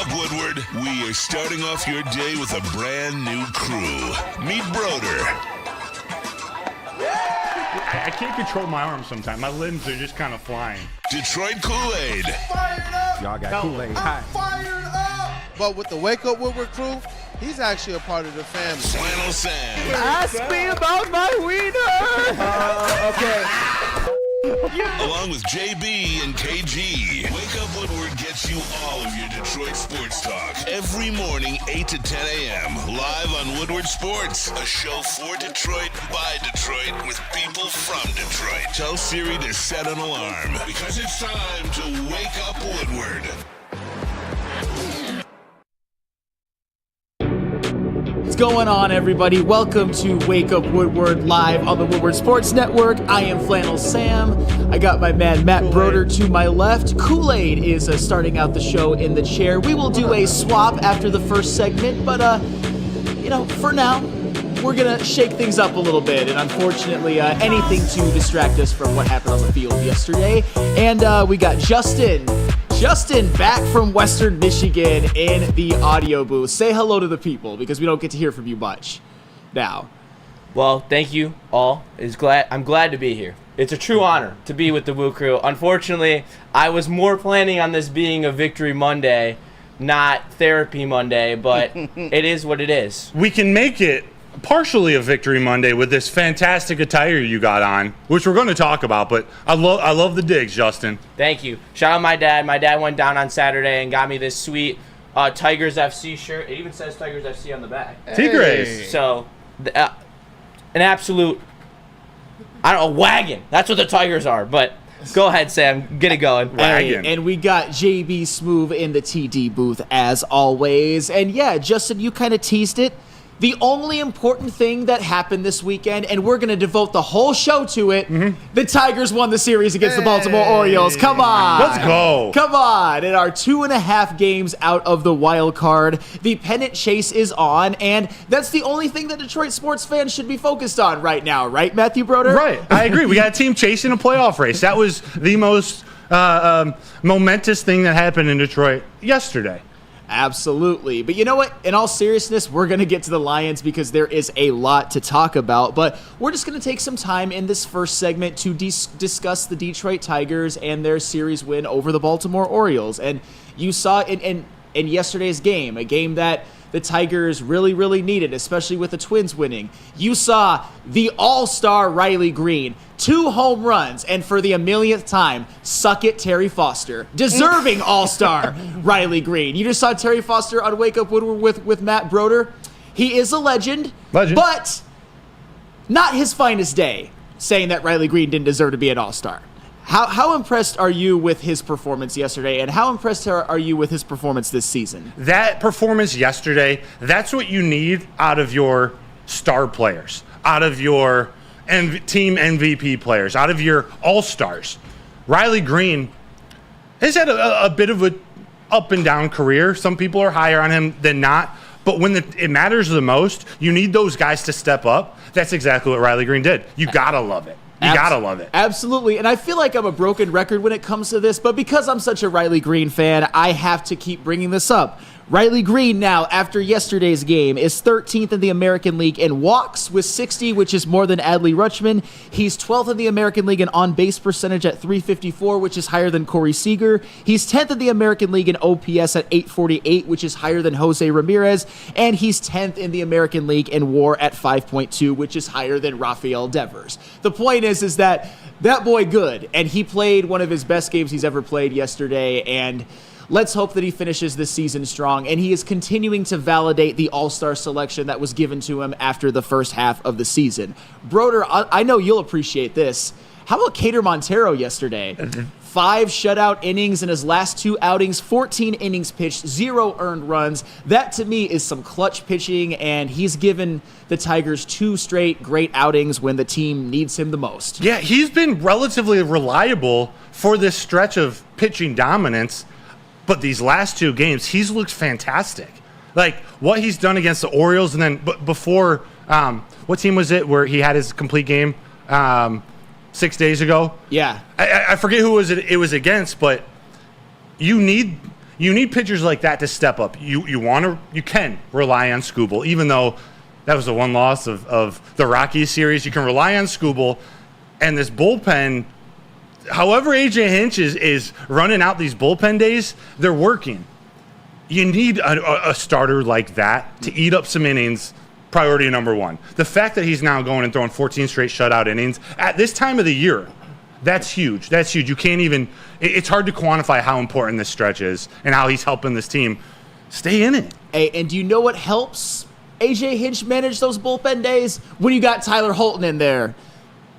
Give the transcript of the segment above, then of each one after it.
up, Woodward. We are starting off your day with a brand new crew. Meet Broder. I can't control my arms sometimes. My limbs are just kind of flying. Detroit Kool-Aid. Fired up! Y'all got Kool-Aid. I'm fired up! But with the Wake Up Woodward crew, he's actually a part of the family. Flannel Sam. Ask me about my wiener. Okay. Along with JB and KG. Wake Up Woodward gets you all of your Detroit sports talk. Every morning, 8 to 10 a.m. Live on Woodward Sports. A show for Detroit, by Detroit, with people from Detroit. Tell Siri to set an alarm, because it's time to Wake Up Woodward. What's going on, everybody? Welcome to Wake Up Woodward live on the Woodward Sports Network. I am Flannel Sam. I got my man Matt Broder to my left. Kool-Aid is starting out the show in the chair. We will do a swap after the first segment, but for now, we're gonna shake things up a little bit, and unfortunately, anything to distract us from what happened on the field yesterday. And we got Justin back from Western Michigan in the audio booth. Say hello to the people, because we don't get to hear from you much now. Well, thank you all. I'm glad to be here. It's a true honor to be with the WUW Crew. Unfortunately, I was more planning on this being a Victory Monday, not Therapy Monday, but it is what it is. We can make it partially a Victory Monday with this fantastic attire you got on, which we're going to talk about, but I love the digs, Justin. Thank you. Shout out my dad. My dad went down on Saturday and got me this sweet Tigers FC shirt. It even says Tigers FC on the back. Tigres. So, an absolute, wagon. That's what the Tigers are, but go ahead, Sam. Get it going. Wagon. And we got JB-SMOOV in the TD booth, as always. And yeah, Justin, you kind of teased it. The only important thing that happened this weekend, and we're going to devote the whole show to it, the Tigers won the series against the Baltimore Orioles. Come on. Let's go. Come on. In our 2.5 games out of the wild card, the pennant chase is on, and that's the only thing that Detroit sports fans should be focused on right now, right, Matthew Broder? Right. I agree. We got a team chasing a playoff race. That was the most momentous thing that happened in Detroit yesterday. Absolutely. But you know what? In all seriousness, we're going to get to the Lions because there is a lot to talk about. But we're just going to take some time in this first segment to discuss the Detroit Tigers and their series win over the Baltimore Orioles. And you saw in yesterday's game, a game that the Tigers really, really needed, especially with the Twins winning. You saw the all-star Riley Green, 2 home runs, and for the 1,000,000th time, suck it, Terry Foster. Deserving all-star Riley Green. You just saw Terry Foster on Wake Up Woodward with Matt Broder. He is a legend, but not his finest day, saying that Riley Green didn't deserve to be an all-star. How impressed are you with his performance yesterday, and how impressed are you with his performance this season? That performance yesterday, that's what you need out of your star players, out of your team MVP players, out of your all-stars. Riley Green has had a bit of an up-and-down career. Some people are higher on him than not, but when it matters the most, you need those guys to step up. That's exactly what Riley Green did. You got to love it. You gotta love it. Absolutely. And I feel like I'm a broken record when it comes to this, but because I'm such a Riley Green fan, I have to keep bringing this up. Riley Green now, after yesterday's game, is 13th in the American League in walks with 60, which is more than Adley Rutschman. He's 12th in the American League in on-base percentage at .354, which is higher than Corey Seager. He's 10th in the American League in OPS at .848, which is higher than Jose Ramirez. And he's 10th in the American League in WAR at 5.2, which is higher than Rafael Devers. The point is that boy good, and he played one of his best games he's ever played yesterday, and let's hope that he finishes this season strong, and he is continuing to validate the all-star selection that was given to him after the first half of the season. Broder, I know you'll appreciate this. How about Cater Montero yesterday? 5 shutout innings in his last 2 outings, 14 innings pitched, 0 earned runs. That, to me, is some clutch pitching, and he's given the Tigers 2 straight great outings when the team needs him the most. Yeah, he's been relatively reliable for this stretch of pitching dominance. But these last 2 games, he's looked fantastic. Like, what he's done against the Orioles, and then before, what team was it where he had his complete game 6 days ago? Yeah. I forget who it was against, but you need You need pitchers like that to step up. You can rely on Skubal, even though that was the one loss of the Rockies series. You can rely on Skubal, and this bullpen. However, AJ Hinch is running out these bullpen days, they're working. You need a starter like that to eat up some innings. Priority number one. The fact that he's now going and throwing 14 straight shutout innings at this time of the year, that's huge. That's huge. You can't even. It's hard to quantify how important this stretch is and how he's helping this team stay in it. Hey, and do you know what helps AJ Hinch manage those bullpen days? When you got Tyler Holton in there.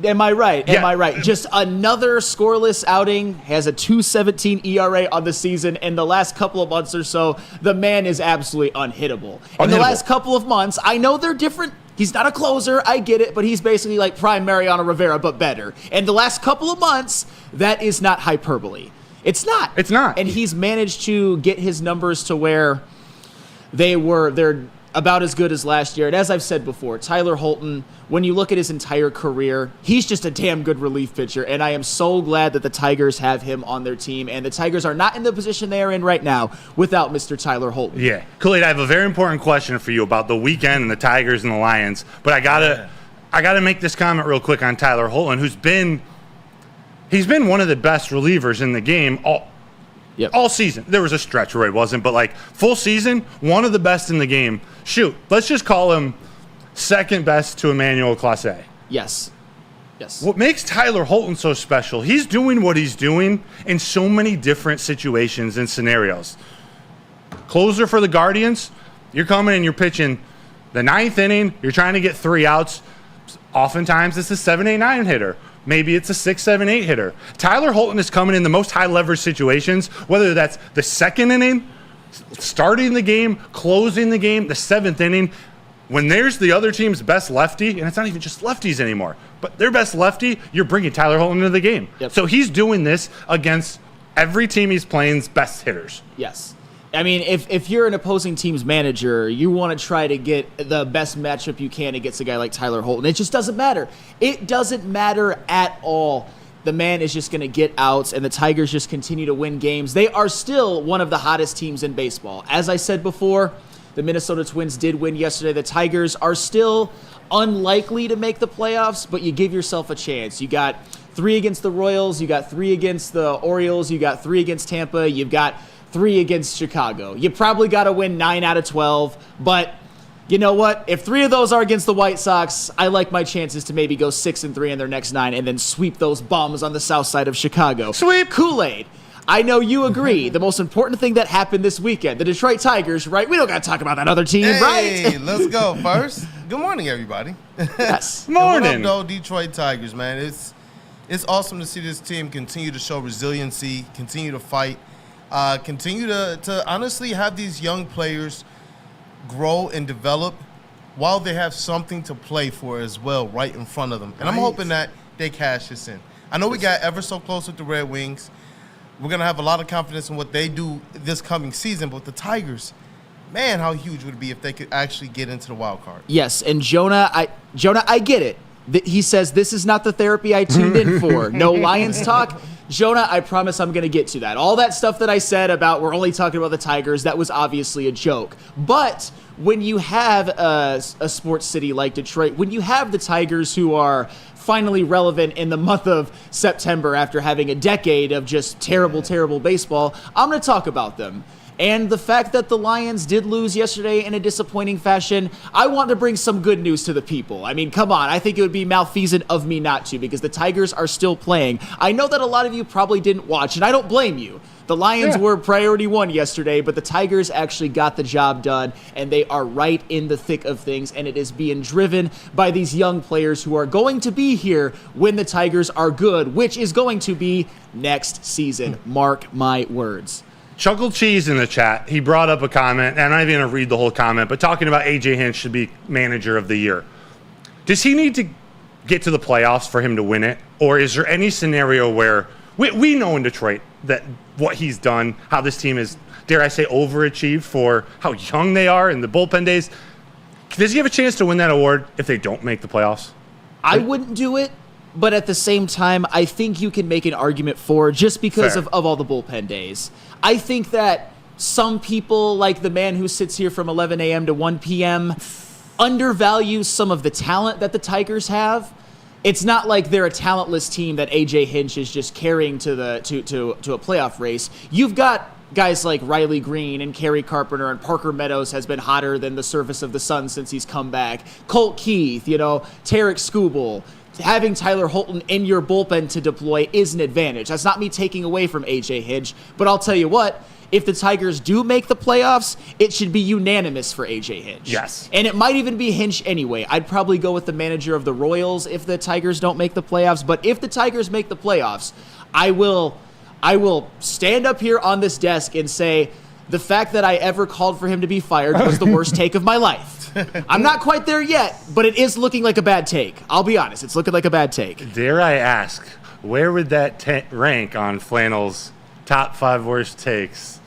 Am I right? Am I right? Just another scoreless outing, has a 2.17 ERA on the season. In the last couple of months or so, the man is absolutely unhittable. In the last couple of months, I know they're different. He's not a closer, I get it, but he's basically like prime Mariano Rivera, but better. And the last couple of months, that is not hyperbole. It's not. It's not. And he's managed to get his numbers to where they're about as good as last year. And as I've said before, Tyler Holton, when you look at his entire career, he's just a damn good relief pitcher. And I am so glad that the Tigers have him on their team. And the Tigers are not in the position they are in right now without Mr. Tyler Holton. Yeah. Kool-Aid, I have a very important question for you about the weekend and the Tigers and the Lions. But I gotta make this comment real quick on Tyler Holton, he's been one of the best relievers in the game all season. There was a stretch where he wasn't, but like full season, one of the best in the game. Shoot, let's just call him second best to Emmanuel Clase. Yes. What makes Tyler Holton so special, he's doing what he's doing in so many different situations and scenarios. Closer for the Guardians, you're coming and you're pitching the ninth inning, you're trying to get 3 outs. Oftentimes it's a 7-8-9 hitter. Maybe it's a 6-7-8 hitter. Tyler Holton is coming in the most high leverage situations, whether that's the second inning, starting the game, closing the game, the 7th inning. When there's the other team's best lefty, and it's not even just lefties anymore, but their best lefty, you're bringing Tyler Holton into the game. Yep. So he's doing this against every team he's playing's best hitters. Yes. I mean, if you're an opposing team's manager, you want to try to get the best matchup you can against a guy like Tyler Holton. It just doesn't matter. It doesn't matter at all. The man is just going to get outs, and the Tigers just continue to win games. They are still one of the hottest teams in baseball. As I said before, the Minnesota Twins did win yesterday. The Tigers are still unlikely to make the playoffs, but you give yourself a chance. You got 3 against the Royals. You got 3 against the Orioles. You got 3 against Tampa. You've got 3 against Chicago. You probably got to win 9 out of 12, but you know what? If 3 of those are against the White Sox, I like my chances to maybe go 6-3 in their next 9 and then sweep those bums on the south side of Chicago. Sweep! Kool-Aid, I know you agree. The most important thing that happened this weekend, the Detroit Tigers, right? We don't got to talk about that other team, Hey, right? let's go first. Good morning, everybody. Yes. Morning. What up, though, Detroit Tigers, man? It's awesome to see this team continue to show resiliency, continue to fight. Continue to honestly have these young players grow and develop while they have something to play for as well right in front of them. And I'm hoping that they cash this in. I know we got ever so close with the Red Wings. We're going to have a lot of confidence in what they do this coming season. But the Tigers, man, how huge would it be if they could actually get into the wild card? Yes, and Jonah, I get it. He says, this is not the therapy I tuned in for. No Lions talk. Jonah, I promise I'm going to get to that. All that stuff that I said about we're only talking about the Tigers, that was obviously a joke. But when you have a sports city like Detroit, when you have the Tigers who are finally relevant in the month of September after having a decade of just terrible baseball, I'm going to talk about them. And the fact that the Lions did lose yesterday in a disappointing fashion, I want to bring some good news to the people. I mean, come on. I think it would be malfeasant of me not to, because the Tigers are still playing. I know that a lot of you probably didn't watch, and I don't blame you. The Lions were priority 1 yesterday, but the Tigers actually got the job done, and they are right in the thick of things, and it is being driven by these young players who are going to be here when the Tigers are good, which is going to be next season. Mark my words. Chuckle Cheese in the chat, he brought up a comment, and I'm not even going to read the whole comment, but talking about AJ Hinch should be manager of the year. Does he need to get to the playoffs for him to win it? Or is there any scenario where we know in Detroit that what he's done, how this team is, dare I say, overachieved for how young they are in the bullpen days? Does he have a chance to win that award if they don't make the playoffs? I wouldn't do it, but at the same time, I think you can make an argument for just because of all the bullpen days. I think that some people, like the man who sits here from 11 a.m. to 1 p.m., undervalue some of the talent that the Tigers have. It's not like they're a talentless team that A.J. Hinch is just carrying to a playoff race. You've got guys like Riley Green and Kerry Carpenter, and Parker Meadows has been hotter than the surface of the sun since he's come back. Colt Keith, Tarek Skubal. Having Tyler Holton in your bullpen to deploy is an advantage. That's not me taking away from A.J. Hinch, but I'll tell you what, if the Tigers do make the playoffs, it should be unanimous for A.J. Hinch. Yes. And it might even be Hinch anyway. I'd probably go with the manager of the Royals if the Tigers don't make the playoffs. But if the Tigers make the playoffs, I will stand up here on this desk and say the fact that I ever called for him to be fired was the worst take of my life. I'm not quite there yet, but it is looking like a bad take. I'll be honest. It's looking like a bad take. Dare I ask, where would that rank on Flannel's top 5 worst takes?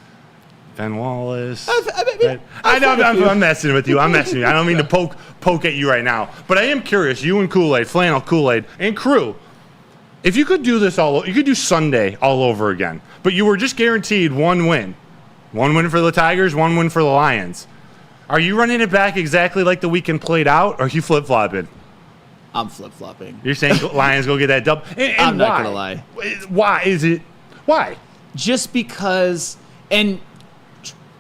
Ben Wallace. I know I'm messing with you. I'm messing with you. I don't mean to poke at you right now. But I am curious, you and Kool-Aid, Flannel, Kool-Aid, and crew, if you could do this you could do Sunday all over again, but you were just guaranteed one win. One win for the Tigers, one win for the Lions. Are you running it back exactly like the weekend played out, or are you flip-flopping? I'm flip-flopping. You're saying Lions go get that dub? And I'm not why? going to lie. Why? Just because, and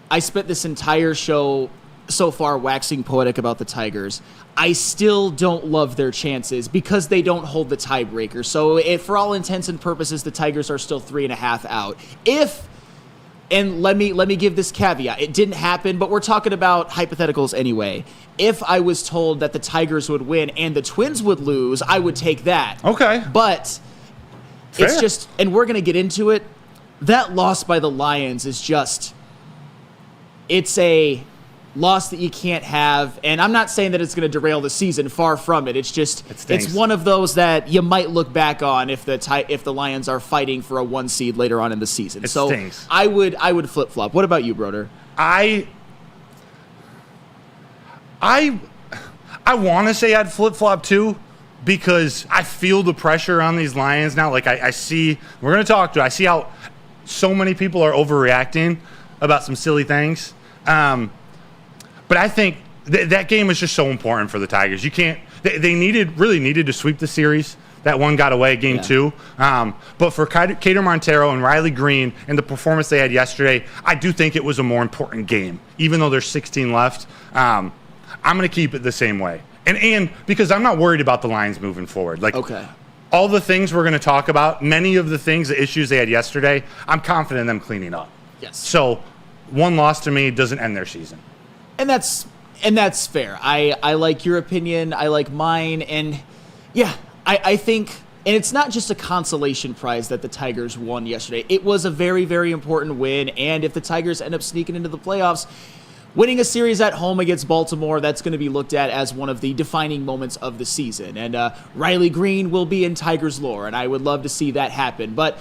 I spent this entire show so far waxing poetic about the Tigers. I still don't love their chances because they don't hold the tiebreaker. So for all intents and purposes, the Tigers are still 3.5 out. And let me give this caveat. It didn't happen, but we're talking about hypotheticals anyway. If I was told that the Tigers would win and the Twins would lose, I would take that. Okay. But Fair. It's just, and we're going to get into it, that loss by the Lions is just, it's a loss that you can't have. And I'm not saying that it's going to derail the season. Far from it. It's just, it's one of those that you might look back on if the Lions are fighting for a 1 seed later on in the season. It so stings. I would flip flop. What about you, Broder? I want to say I'd flip flop too, because I feel the pressure on these Lions now. Like I see, we're going to talk to it. I see how so many people are overreacting about some silly things. But I think that game was just so important for the Tigers. You can't. They really needed to sweep the series. That one got away, game 2. But for Cater Montero and Riley Green and the performance they had yesterday, I do think it was a more important game. Even though there's 16 left, I'm going to keep it the same way. And because I'm not worried about the Lions moving forward. All the things we're going to talk about, many of the issues they had yesterday, I'm confident in them cleaning up. Yes. So one loss to me doesn't end their season. And that's fair. I like your opinion. I like mine. And yeah, I think, and it's not just a consolation prize that the Tigers won yesterday. It was a very, very important win. And if the Tigers end up sneaking into the playoffs, winning a series at home against Baltimore, that's going to be looked at as one of the defining moments of the season. And Riley Green will be in Tigers lore, and I would love to see that happen. But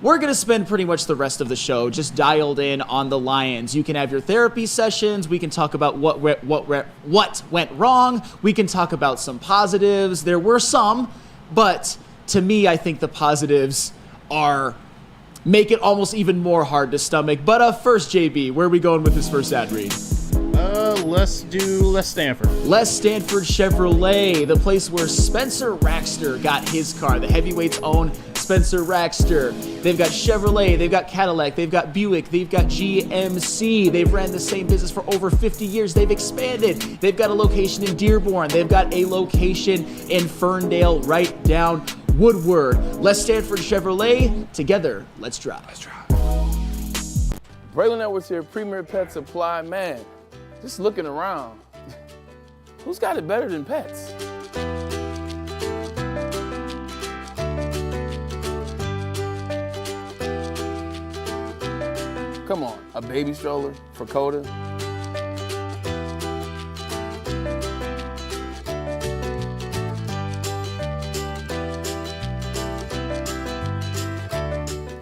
we're going to spend pretty much the rest of the show just dialed in on the Lions. You can have your therapy sessions. We can talk about what went wrong. We can talk about some positives. There were some, but to me, I think the positives make it almost even more hard to stomach. But first, JB, where are we going with this first ad read? Let's do Les Stanford. Les Stanford Chevrolet, the place where Spencer Raxter got his car, the heavyweight's own Spencer Raxter. They've got Chevrolet, they've got Cadillac, they've got Buick, they've got GMC. They've ran the same business for over 50 years. They've expanded. They've got a location in Dearborn. They've got a location in Ferndale, right down Woodward. Les Stanford Chevrolet, together, let's drive. Braylon Edwards here, Premier Pet Supply. Man, just looking around, who's got it better than pets? Come on, a baby stroller for Coda?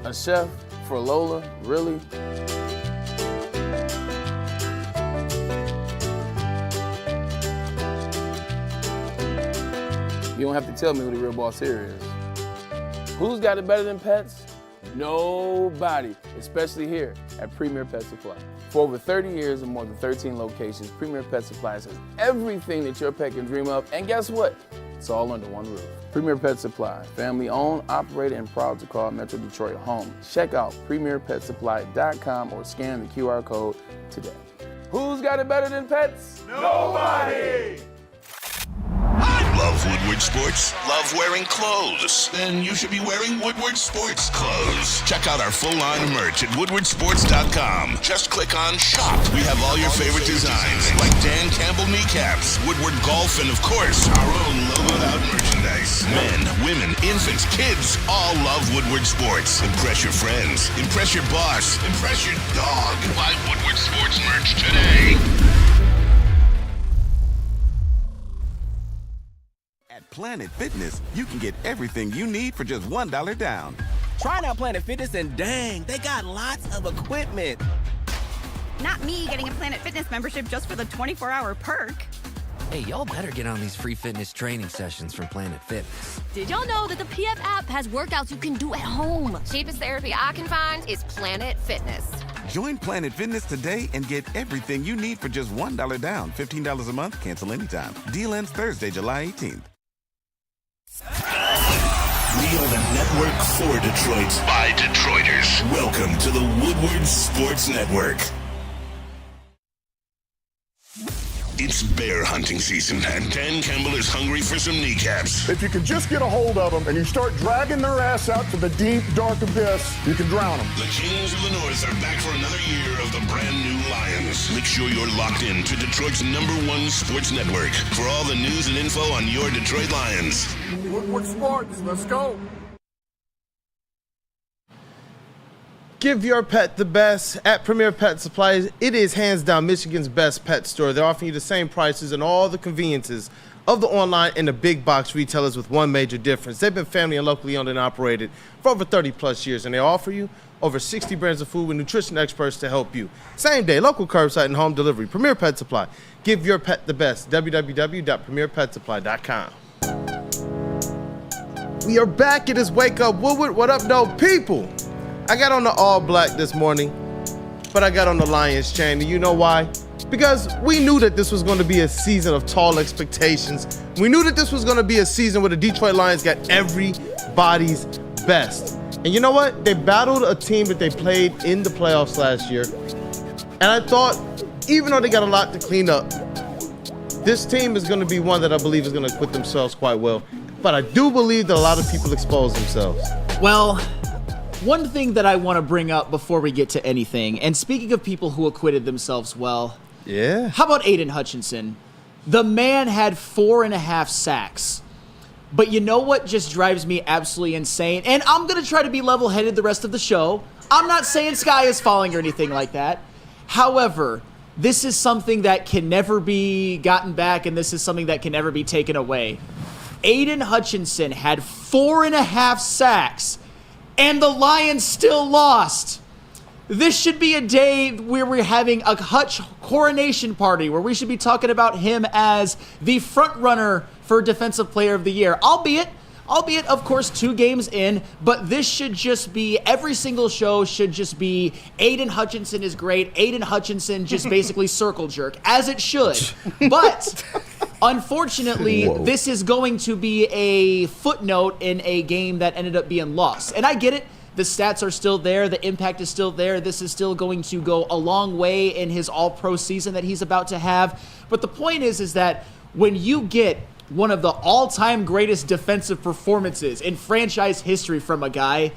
A chef for Lola, really? You don't have to tell me who the real boss here is. Who's got it better than pets? Nobody, especially here at Premier Pet Supply. For over 30 years and more than 13 locations, Premier Pet Supplies has everything that your pet can dream of, and guess what? It's all under one roof. Premier Pet Supply, family owned, operated, and proud to call Metro Detroit home. Check out premierpetsupply.com or scan the QR code today. Who's got it better than pets? Nobody! Love Woodward Sports? Love wearing clothes? Then you should be wearing Woodward Sports clothes. Check out our full line of merch at woodwardsports.com. Just click on shop. We have all your favorite designs, like Dan Campbell kneecaps, Woodward golf, and of course, our own logoed out merchandise. Men, women, infants, kids all love Woodward Sports. Impress your friends. Impress your boss. Impress your dog. Buy Woodward Sports merch today. At Planet Fitness, you can get everything you need for just $1 down. Trying out Planet Fitness and dang, they got lots of equipment. Not me getting a Planet Fitness membership just for the 24-hour perk. Hey, y'all better get on these free fitness training sessions from Planet Fitness. Did y'all know that the PF app has workouts you can do at home? Cheapest therapy I can find is Planet Fitness. Join Planet Fitness today and get everything you need for just $1 down. $15 a month, cancel anytime. Deal ends Thursday, July 18th. We are the network for Detroit by Detroiters. Welcome to the Woodward Sports Network. It's bear hunting season, and Dan Campbell is hungry for some kneecaps. If you can just get a hold of them and you start dragging their ass out to the deep, dark abyss, you can drown them. The Kings of the North are back for another year of the brand new Lions. Make sure you're locked in to Detroit's #1 sports network for all the news and info on your Detroit Lions. Woodward Sports, let's go. Give your pet the best at Premier Pet Supplies. It is hands down Michigan's best pet store. They're offering you the same prices and all the conveniences of the online and the big box retailers with one major difference. They've been family and locally owned and operated for over 30 plus years, and they offer you over 60 brands of food with nutrition experts to help you. Same day, local curbside and home delivery. Premier Pet Supply. Give your pet the best. www.premierpetsupply.com. We are back. It is Wake Up Woodward. What up, though, people? I got on the all black this morning, but I got on the Lions chain. And you know why? Because we knew that this was going to be a season of tall expectations. We knew that this was going to be a season where the Detroit Lions got everybody's best. And you know what? They battled a team that they played in the playoffs last year. And I thought, even though they got a lot to clean up, this team is going to be one that I believe is going to acquit themselves quite well. But I do believe that a lot of people expose themselves. Well, one thing that I want to bring up before we get to anything, and speaking of people who acquitted themselves well, yeah, how about Aiden Hutchinson? The man had 4.5 sacks. But you know what just drives me absolutely insane? And I'm going to try to be level-headed the rest of the show. I'm not saying sky is falling or anything like that. However, this is something that can never be gotten back, and this is something that can never be taken away. Aiden Hutchinson had 4.5 sacks, and the Lions still lost. This should be a day where we're having a Hutch coronation party, where we should be talking about him as the front runner for Defensive Player of the Year. Albeit, of course, 2 games in, but this should just be, every single show should just be, Aiden Hutchinson is great, Aiden Hutchinson just basically circle jerk, as it should. But unfortunately, this is going to be a footnote in a game that ended up being lost. And I get it. The stats are still there. The impact is still there. This is still going to go a long way in his all-pro season that he's about to have. But the point is that when you get one of the all-time greatest defensive performances in franchise history from a guy,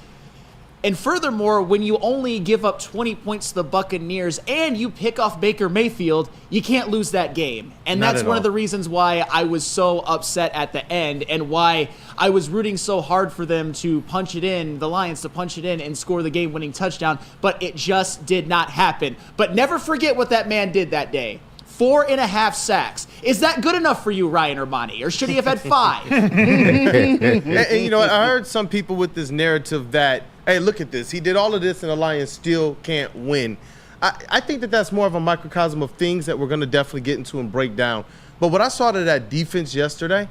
and furthermore, when you only give up 20 points to the Buccaneers and you pick off Baker Mayfield, you can't lose that game. And that's one of the reasons why I was so upset at the end and why I was rooting so hard for them to punch it in, the Lions to punch it in and score the game-winning touchdown, but it just did not happen. But never forget what that man did that day. 4.5 sacks. Is that good enough for you, Ryan Ermanni, or should he have had 5? and you know, I heard some people with this narrative that, hey, look at this. He did all of this and the Lions still can't win. I think that that's more of a microcosm of things that we're going to definitely get into and break down. But what I saw to that defense yesterday,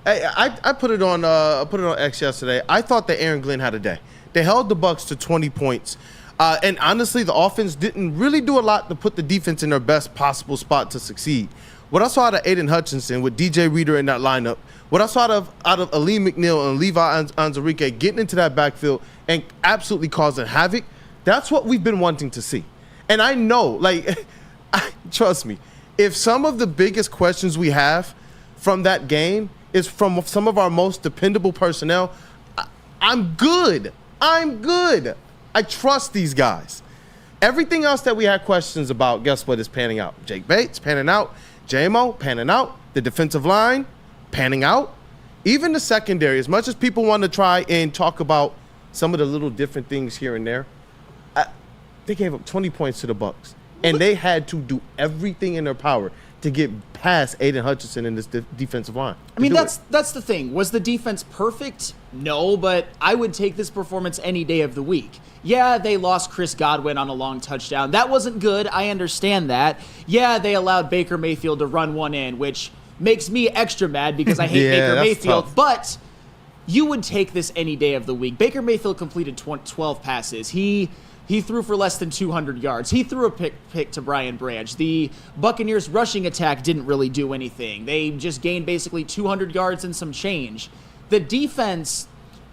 I put it on X yesterday. I thought that Aaron Glenn had a day. They held the Bucs to 20 points. And honestly, the offense didn't really do a lot to put the defense in their best possible spot to succeed. What I saw out of Aiden Hutchinson with DJ Reader in that lineup, what I saw out of Ali McNeil and Levi Anzarike getting into that backfield and absolutely causing havoc, that's what we've been wanting to see. And I know, like, trust me, if some of the biggest questions we have from that game is from some of our most dependable personnel, I'm good. I trust these guys. Everything else that we had questions about, guess what, is panning out. Jake Bates panning out. JMO panning out. The defensive line panning out. Even the secondary, as much as people want to try and talk about some of the little different things here and there, they gave up 20 points to the Bucs. And they had to do everything in their power to get past Aiden Hutchinson in this defensive line. I mean, that's the thing. Was the defense perfect? No, but I would take this performance any day of the week. Yeah, they lost Chris Godwin on a long touchdown. That wasn't good. I understand that. Yeah, they allowed Baker Mayfield to run one in, which makes me extra mad because I hate Baker Mayfield. Tough. But you would take this any day of the week. Baker Mayfield completed 12 passes. He threw for less than 200 yards. He threw a pick to Brian Branch. The Buccaneers' rushing attack didn't really do anything. They just gained basically 200 yards and some change. The defense,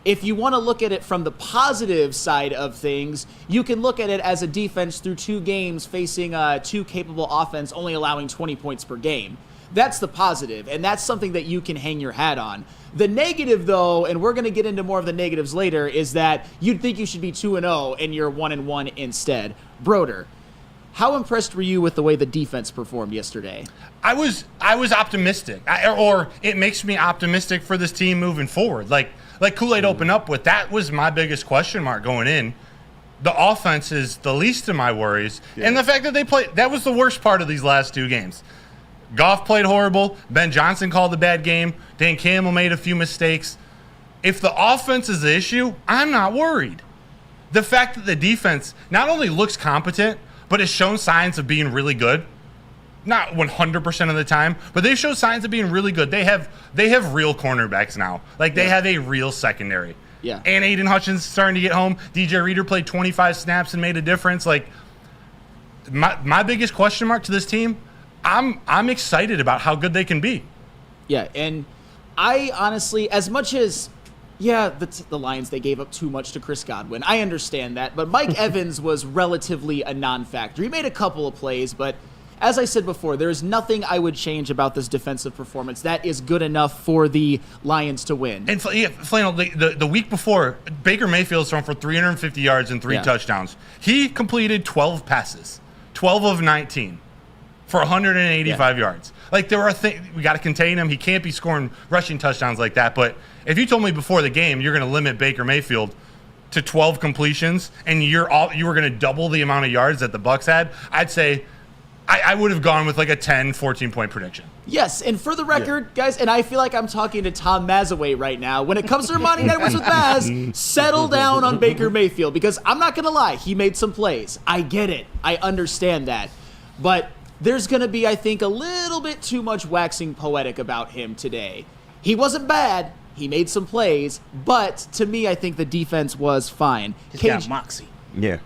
if you want to look at it from the positive side of things, you can look at it as a defense through 2 games facing two capable offense only allowing 20 points per game. That's the positive, and that's something that you can hang your hat on. The negative, though, and we're going to get into more of the negatives later, is that you'd think you should be 2-0 and you're 1-1 instead. Broder, how impressed were you with the way the defense performed yesterday? I was optimistic, or it makes me optimistic for this team moving forward. Like Kool-Aid opened up with, that was my biggest question mark going in. The offense is the least of my worries, and the fact that they played, that was the worst part of these last 2 games. Goff played horrible. Ben Johnson called a bad game. Dan Campbell made a few mistakes. If the offense is the issue, I'm not worried. The fact that the defense not only looks competent, but has shown signs of being really good. Not 100% of the time, but they show signs of being really good. They have real cornerbacks now. Like, they have a real secondary. Yeah. And Aiden Hutchinson starting to get home. DJ Reader played 25 snaps and made a difference. Like, my biggest question mark to this team, I'm excited about how good they can be. Yeah, and I honestly, as much as, the Lions, they gave up too much to Chris Godwin. I understand that, but Mike Evans was relatively a non-factor. He made a couple of plays, but as I said before, there is nothing I would change about this defensive performance. That is good enough for the Lions to win. And Flannel, the week before, Baker Mayfield's thrown for 350 yards and 3 touchdowns. He completed 12 passes, 12 of 19. For 185 yards. Like, there are things, we got to contain him. He can't be scoring rushing touchdowns like that. But if you told me before the game you're going to limit Baker Mayfield to 12 completions and you were going to double the amount of yards that the Bucs had, I'd say I would have gone with like a 10, 14-point prediction. Yes, and for the record, guys, and I feel like I'm talking to Tom Mazaway right now, when it comes to Ermanni Networks with Maz, settle down on Baker Mayfield, because I'm not going to lie, he made some plays. I get it. I understand that. But there's going to be, I think, a little bit too much waxing poetic about him today. He wasn't bad. He made some plays. But to me, I think the defense was fine. He's got moxie. Yeah.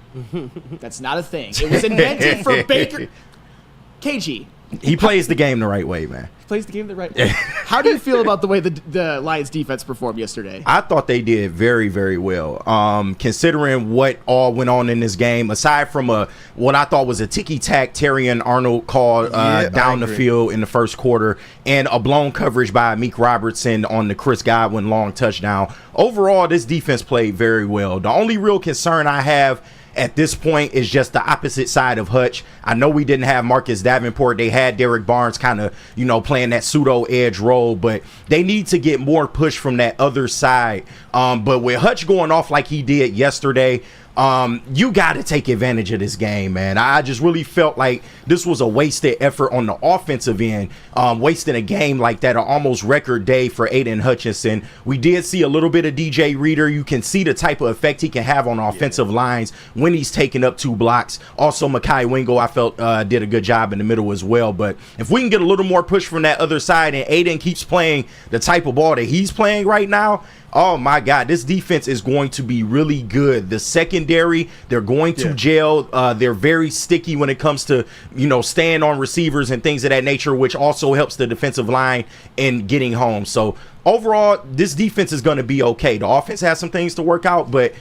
That's not a thing. It was invented for Baker. KG. He plays the game the right way, man. Plays the game the right way. How do you feel about the way the Lions defense performed yesterday? I thought they did very, very well. Considering what all went on in this game, aside from what I thought was a ticky-tack Terrion Arnold call down the field in the first quarter and a blown coverage by Meek Robertson on the Chris Godwin long touchdown. Overall, this defense played very well. The only real concern I have at this point is just the opposite side of Hutch. I know we didn't have Marcus Davenport. They had Derek Barnes kind of, playing that pseudo edge role, but they need to get more push from that other side. But with Hutch going off like he did yesterday, you got to take advantage of this game, man. I just really felt like this was a wasted effort on the offensive end, wasting a game like that, an almost record day for Aiden Hutchinson. We did see a little bit of DJ Reader. You can see the type of effect he can have on offensive lines when he's taking up 2 blocks. Also, Mekhi Wingo, I felt, did a good job in the middle as well. But if we can get a little more push from that other side and Aiden keeps playing the type of ball that he's playing right now, Oh my God, this defense is going to be really good. The secondary, they're going to gel. They're very sticky when it comes to, staying on receivers and things of that nature, which also helps the defensive line in getting home. So overall, this defense is going to be okay. The offense has some things to work out, but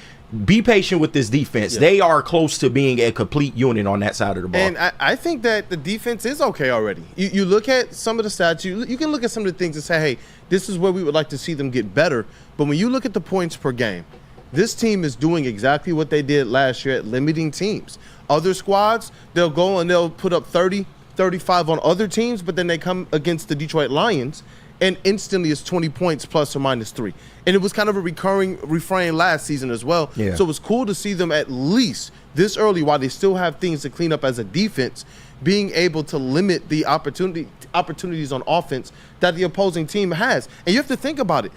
be patient with this defense. Yeah. They are close to being a complete unit on that side of the ball. And I think that the defense is okay already. You look at some of the stats, you can look at some of the things and say, hey, this is where we would like to see them get better. But when you look at the points per game, this team is doing exactly what they did last year at limiting teams. Other squads, they'll go and they'll put up 30, 35 on other teams, but then they come against the Detroit Lions and instantly it's 20 points plus or minus 3. And it was kind of a recurring refrain last season as well. Yeah. So it was cool to see them at least this early, while they still have things to clean up as a defense, being able to limit the opportunities on offense that the opposing team has. And you have to think about it.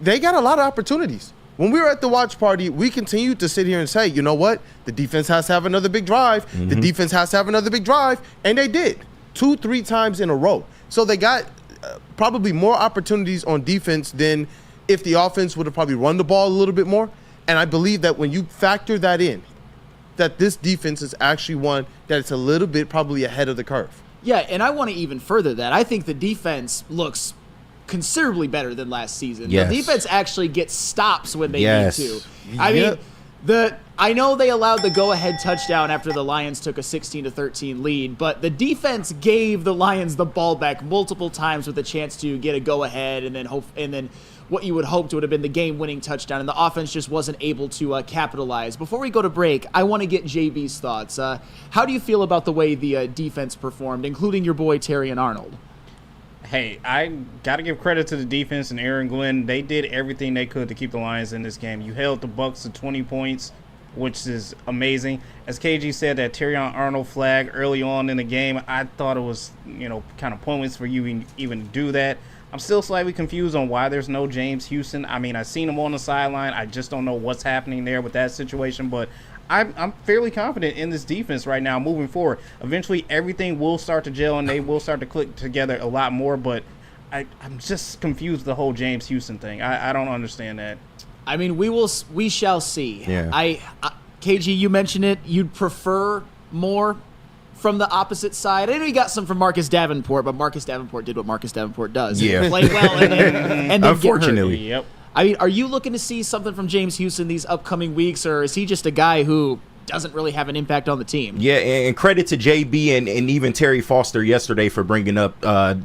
They got a lot of opportunities. When we were at the watch party, we continued to sit here and say, you know what? The defense has to have another big drive. Mm-hmm. The defense has to have another big drive. And they did 2-3 times in a row. So they got probably more opportunities on defense than if the offense would have probably run the ball a little bit more. And I believe that when you factor that in, that this defense is actually one that it's a little bit probably ahead of the curve. Yeah, and I want to even further that. I think the defense looks considerably better than last season. Yes. The defense actually gets stops when they need to. I mean, I know they allowed the go-ahead touchdown after the Lions took a 16-13 lead, but the defense gave the Lions the ball back multiple times with a chance to get a go-ahead, and then what you would hope would have been the game-winning touchdown, and the offense just wasn't able to capitalize. Before we go to break, I want to get JB's thoughts. How do you feel about the way the defense performed, including your boy Terry and Arnold? Hey, I got to give credit to the defense and Aaron Glenn. They did everything they could to keep the Lions in this game. You held the Bucs to 20 points, which is amazing. As KG said, that Terrion Arnold flag early on in the game, I thought it was, kind of pointless for you even to do that. I'm still slightly confused on why there's no James Houston. I mean, I've seen him on the sideline. I just don't know what's happening there with that situation, but I'm fairly confident in this defense right now moving forward. Eventually, everything will start to gel and they will start to click together a lot more, but I'm just confused with the whole James Houston thing. I don't understand that. I mean, we shall see. Yeah. KG, you mentioned it. You'd prefer more from the opposite side. I know you got some from Marcus Davenport, but Marcus Davenport did what Marcus Davenport does. Yeah. Play well and then unfortunately. Yep. I mean, are you looking to see something from James Houston these upcoming weeks, or is he just a guy who doesn't really have an impact on the team? Yeah, and credit to JB and even Terry Foster yesterday for bringing up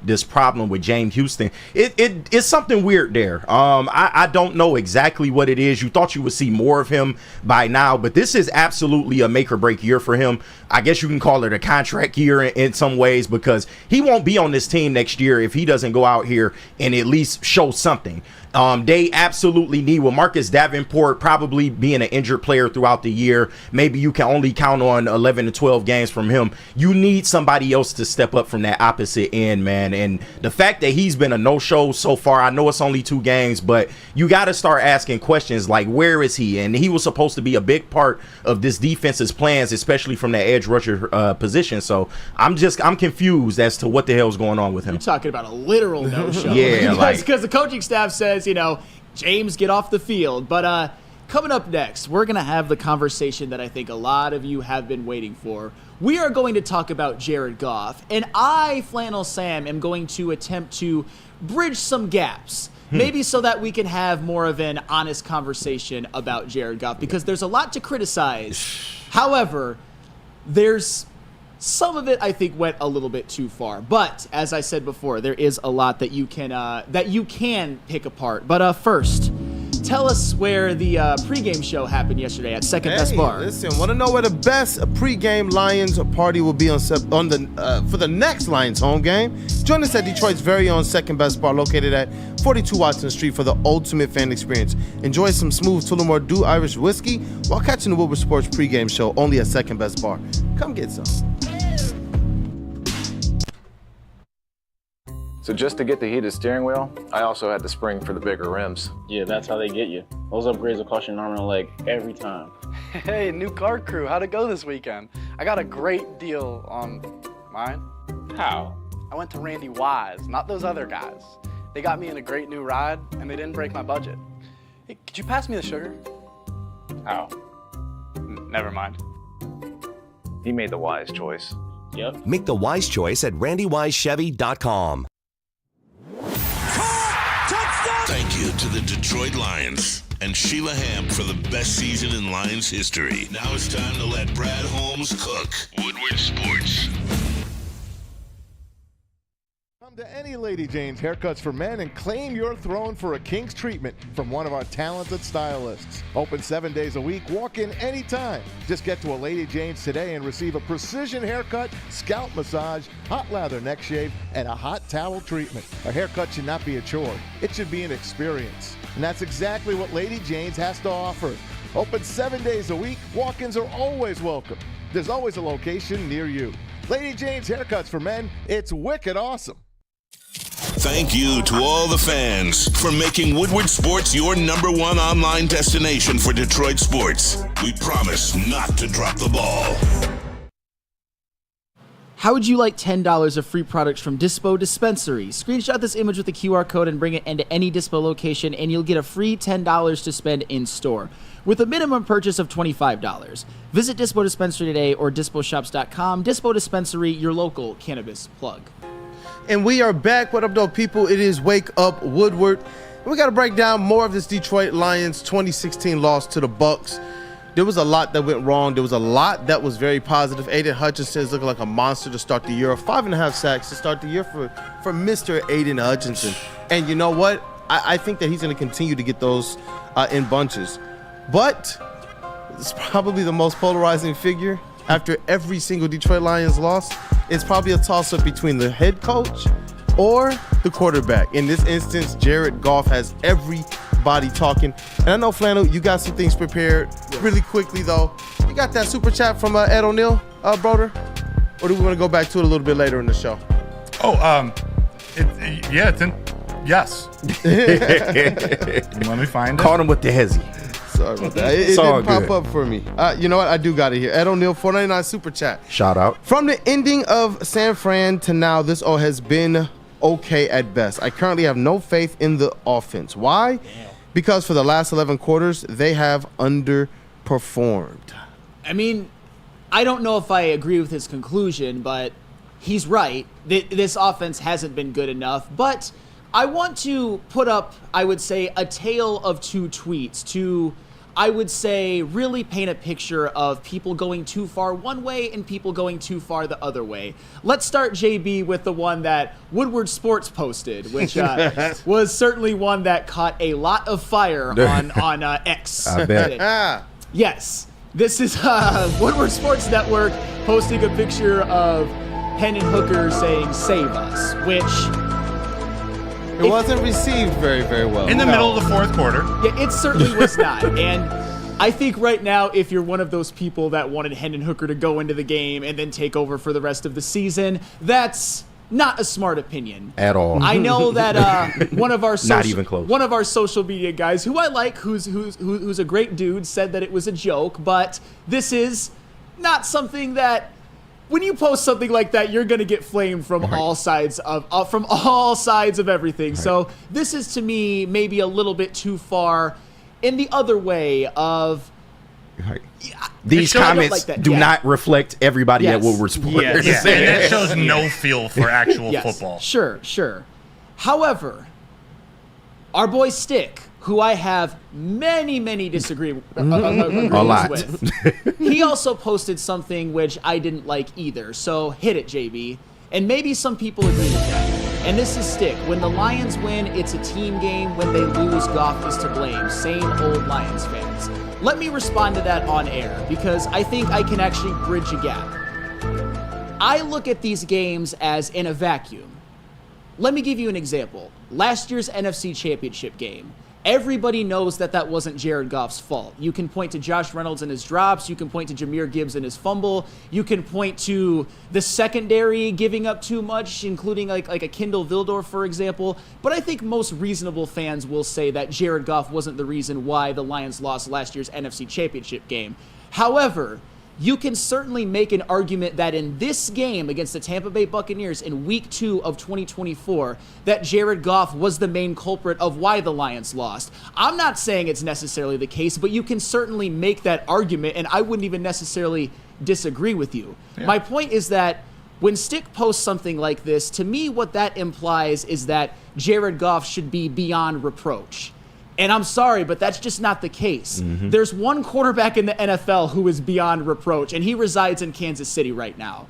this problem with James Houston. It's something weird there. I don't know exactly what it is. You thought you would see more of him by now, but this is absolutely a make or break year for him. I guess you can call it a contract year in some ways, because he won't be on this team next year if he doesn't go out here and at least show something. They absolutely need, with Marcus Davenport probably being an injured player throughout the year, maybe you can only count on 11 to 12 games from him. You need somebody else to step up from that opposite end, man. And the fact that he's been a no-show so far, I know it's only 2 games, but you got to start asking questions like, where is he? And he was supposed to be a big part of this defense's plans, especially from that edge rusher position. So I'm confused as to what the hell's going on with him. You're talking about a literal no-show. Yeah, because the coaching staff says, James, get off the field. But coming up next, we're going to have the conversation that I think a lot of you have been waiting for. We are going to talk about Jared Goff, and I, Flannel Sam, am going to attempt to bridge some gaps, maybe so that we can have more of an honest conversation about Jared Goff, because there's a lot to criticize. However, there's some of it I think went a little bit too far, but as I said before, there is a lot that you can pick apart. But first, tell us where the pregame show happened yesterday at Second Best Bar. Listen, want to know where the best pregame Lions party will be for the next Lions home game? Join us at Detroit's very own Second Best Bar, located at 42 Watson Street, for the ultimate fan experience. Enjoy some smooth Tullamore Dew Irish whiskey while catching the Woodward Sports pregame show only at Second Best Bar. Come get some. So just to get the heated steering wheel, I also had the spring for the bigger rims. Yeah, that's how they get you. Those upgrades will cost you an arm and a leg every time. Hey, new car crew, how'd it go this weekend? I got a great deal on mine. How? I went to Randy Wise, not those other guys. They got me in a great new ride, and they didn't break my budget. Hey, could you pass me the sugar? Oh. Never mind. He made the wise choice. Yep. Make the wise choice at randywisechevy.com. Thank you to the Detroit Lions and Sheila Ham for the best season in Lions history. Now it's time to let Brad Holmes cook. Woodward Sports. Come to any Lady Jane's Haircuts for Men and claim your throne for a king's treatment from one of our talented stylists. Open 7 days a week, walk in anytime. Just get to a Lady Jane's today and receive a precision haircut, scalp massage, hot lather neck shave, and a hot towel treatment. A haircut should not be a chore. It should be an experience. And that's exactly what Lady Jane's has to offer. Open 7 days a week, walk-ins are always welcome. There's always a location near you. Lady Jane's Haircuts for Men, it's wicked awesome. Thank you to all the fans for making Woodward Sports your #1 online destination for Detroit sports. We promise not to drop the ball. How would you like $10 of free products from Dispo Dispensary? Screenshot this image with the QR code and bring it into any Dispo location, and you'll get a free $10 to spend in-store with a minimum purchase of $25. Visit Dispo Dispensary today or disposhops.com. Dispo Dispensary, your local cannabis plug. And we are back. What up, though, people? It is Wake Up Woodward. We got to break down more of this Detroit Lions 2016 loss to the Bucks. There was a lot that went wrong. There was a lot that was very positive. Aiden Hutchinson is looking like a monster to start the year. 5.5 sacks to start the year for Mr. Aiden Hutchinson. And you know what? I think that he's going to continue to get those in bunches. But it's probably the most polarizing figure after every single Detroit Lions loss. It's probably a toss-up between the head coach or the quarterback. In this instance, Jared Goff has everybody talking. And I know, Flannel, you got some things prepared. Really quickly, though, you got that super chat from Ed O'Neill, Broder? Or do we want to go back to it a little bit later in the show? Oh, it's in. Yes. Let me find it. Caught him with the hezzy. Sorry about that. It didn't pop up for me. You know what? I do got it here. Ed O'Neill, $4.99 super chat. Shout out. From the ending of San Fran to now, this all has been okay at best. I currently have no faith in the offense. Why? Because for the last 11 quarters, they have underperformed. I mean, I don't know if I agree with his conclusion, but he's right. This offense hasn't been good enough. But I want to put up, I would say, a tale of two tweets to, I would say, really paint a picture of people going too far one way and people going too far the other way. Let's start, JB, with the one that Woodward Sports posted, which was certainly one that caught a lot of fire on X. I bet. Yes. This is Woodward Sports Network posting a picture of Hendon Hooker saying, "Save us," which... It wasn't received very, very well. In the middle of the fourth quarter. Yeah, it certainly was not. And I think right now, if you're one of those people that wanted Hendon Hooker to go into the game and then take over for the rest of the season, that's not a smart opinion. At all. I know that one of our not even close. One of our social media guys, who I like, who's a great dude, said that it was a joke, but this is not something that... When you post something like that, you're going to get flamed from all sides of everything. Right. So this is, to me, maybe a little bit too far in the other way of... Right. These comments do not reflect everybody at Woodward Sports. Yes. And that shows no feel for actual football. Sure. However, our boy Stick, who I have many disagreements with, he also posted something which I didn't like either. So hit it, JB. And maybe some people agree with that. And this is Stick. When the Lions win, it's a team game. When they lose, Goff is to blame. Same old Lions fans. Let me respond to that on air, because I think I can actually bridge a gap. I look at these games as in a vacuum. Let me give you an example. Last year's NFC Championship game. Everybody knows that wasn't Jared Goff's fault. You can point to Josh Reynolds and his drops. You can point to Jahmyr Gibbs and his fumble. You can point to the secondary giving up too much, including like a Kendall Vildor, for example. But I think most reasonable fans will say that Jared Goff wasn't the reason why the Lions lost last year's NFC Championship game. However, you can certainly make an argument that in this game against the Tampa Bay Buccaneers in week 2 of 2024, that Jared Goff was the main culprit of why the Lions lost. I'm not saying it's necessarily the case, but you can certainly make that argument, and I wouldn't even necessarily disagree with you. Yeah. My point is that when Stick posts something like this, to me what that implies is that Jared Goff should be beyond reproach. And I'm sorry, but that's just not the case. Mm-hmm. There's one quarterback in the NFL who is beyond reproach, and he resides in Kansas City right now.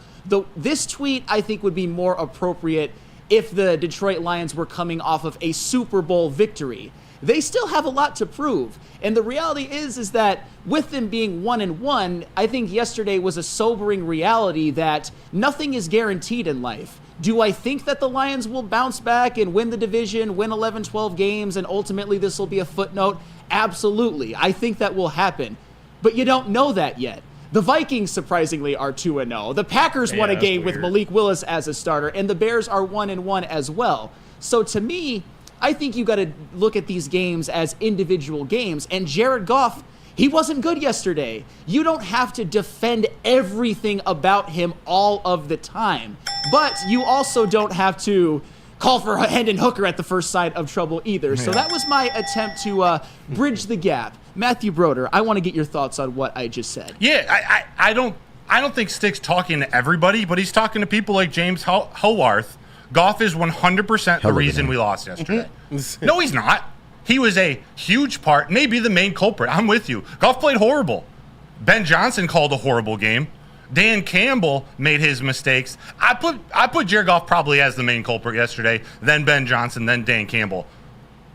This tweet, I think, would be more appropriate if the Detroit Lions were coming off of a Super Bowl victory. They still have a lot to prove. And the reality is that with them being 1-1, I think yesterday was a sobering reality that nothing is guaranteed in life. Do I think that the Lions will bounce back and win the division, win 11, 12 games, and ultimately this will be a footnote? Absolutely. I think that will happen. But you don't know that yet. The Vikings, surprisingly, are 2-0. The Packers won a game with Malik Willis as a starter, and the Bears are 1-1 as well. So to me, I think you got to look at these games as individual games. And Jared Goff, he wasn't good yesterday. You don't have to defend everything about him all of the time. But you also don't have to call for Hendon Hooker at the first sign of trouble either. So that was my attempt to bridge the gap. Matthew Broder, I want to get your thoughts on what I just said. Yeah, I don't think Stick's talking to everybody, but he's talking to people like James Howarth. Goff is 100% the reason we lost yesterday. No, he's not. He was a huge part, maybe the main culprit. I'm with you. Goff played horrible. Ben Johnson called a horrible game. Dan Campbell made his mistakes. I put Jared Goff probably as the main culprit yesterday, then Ben Johnson, then Dan Campbell.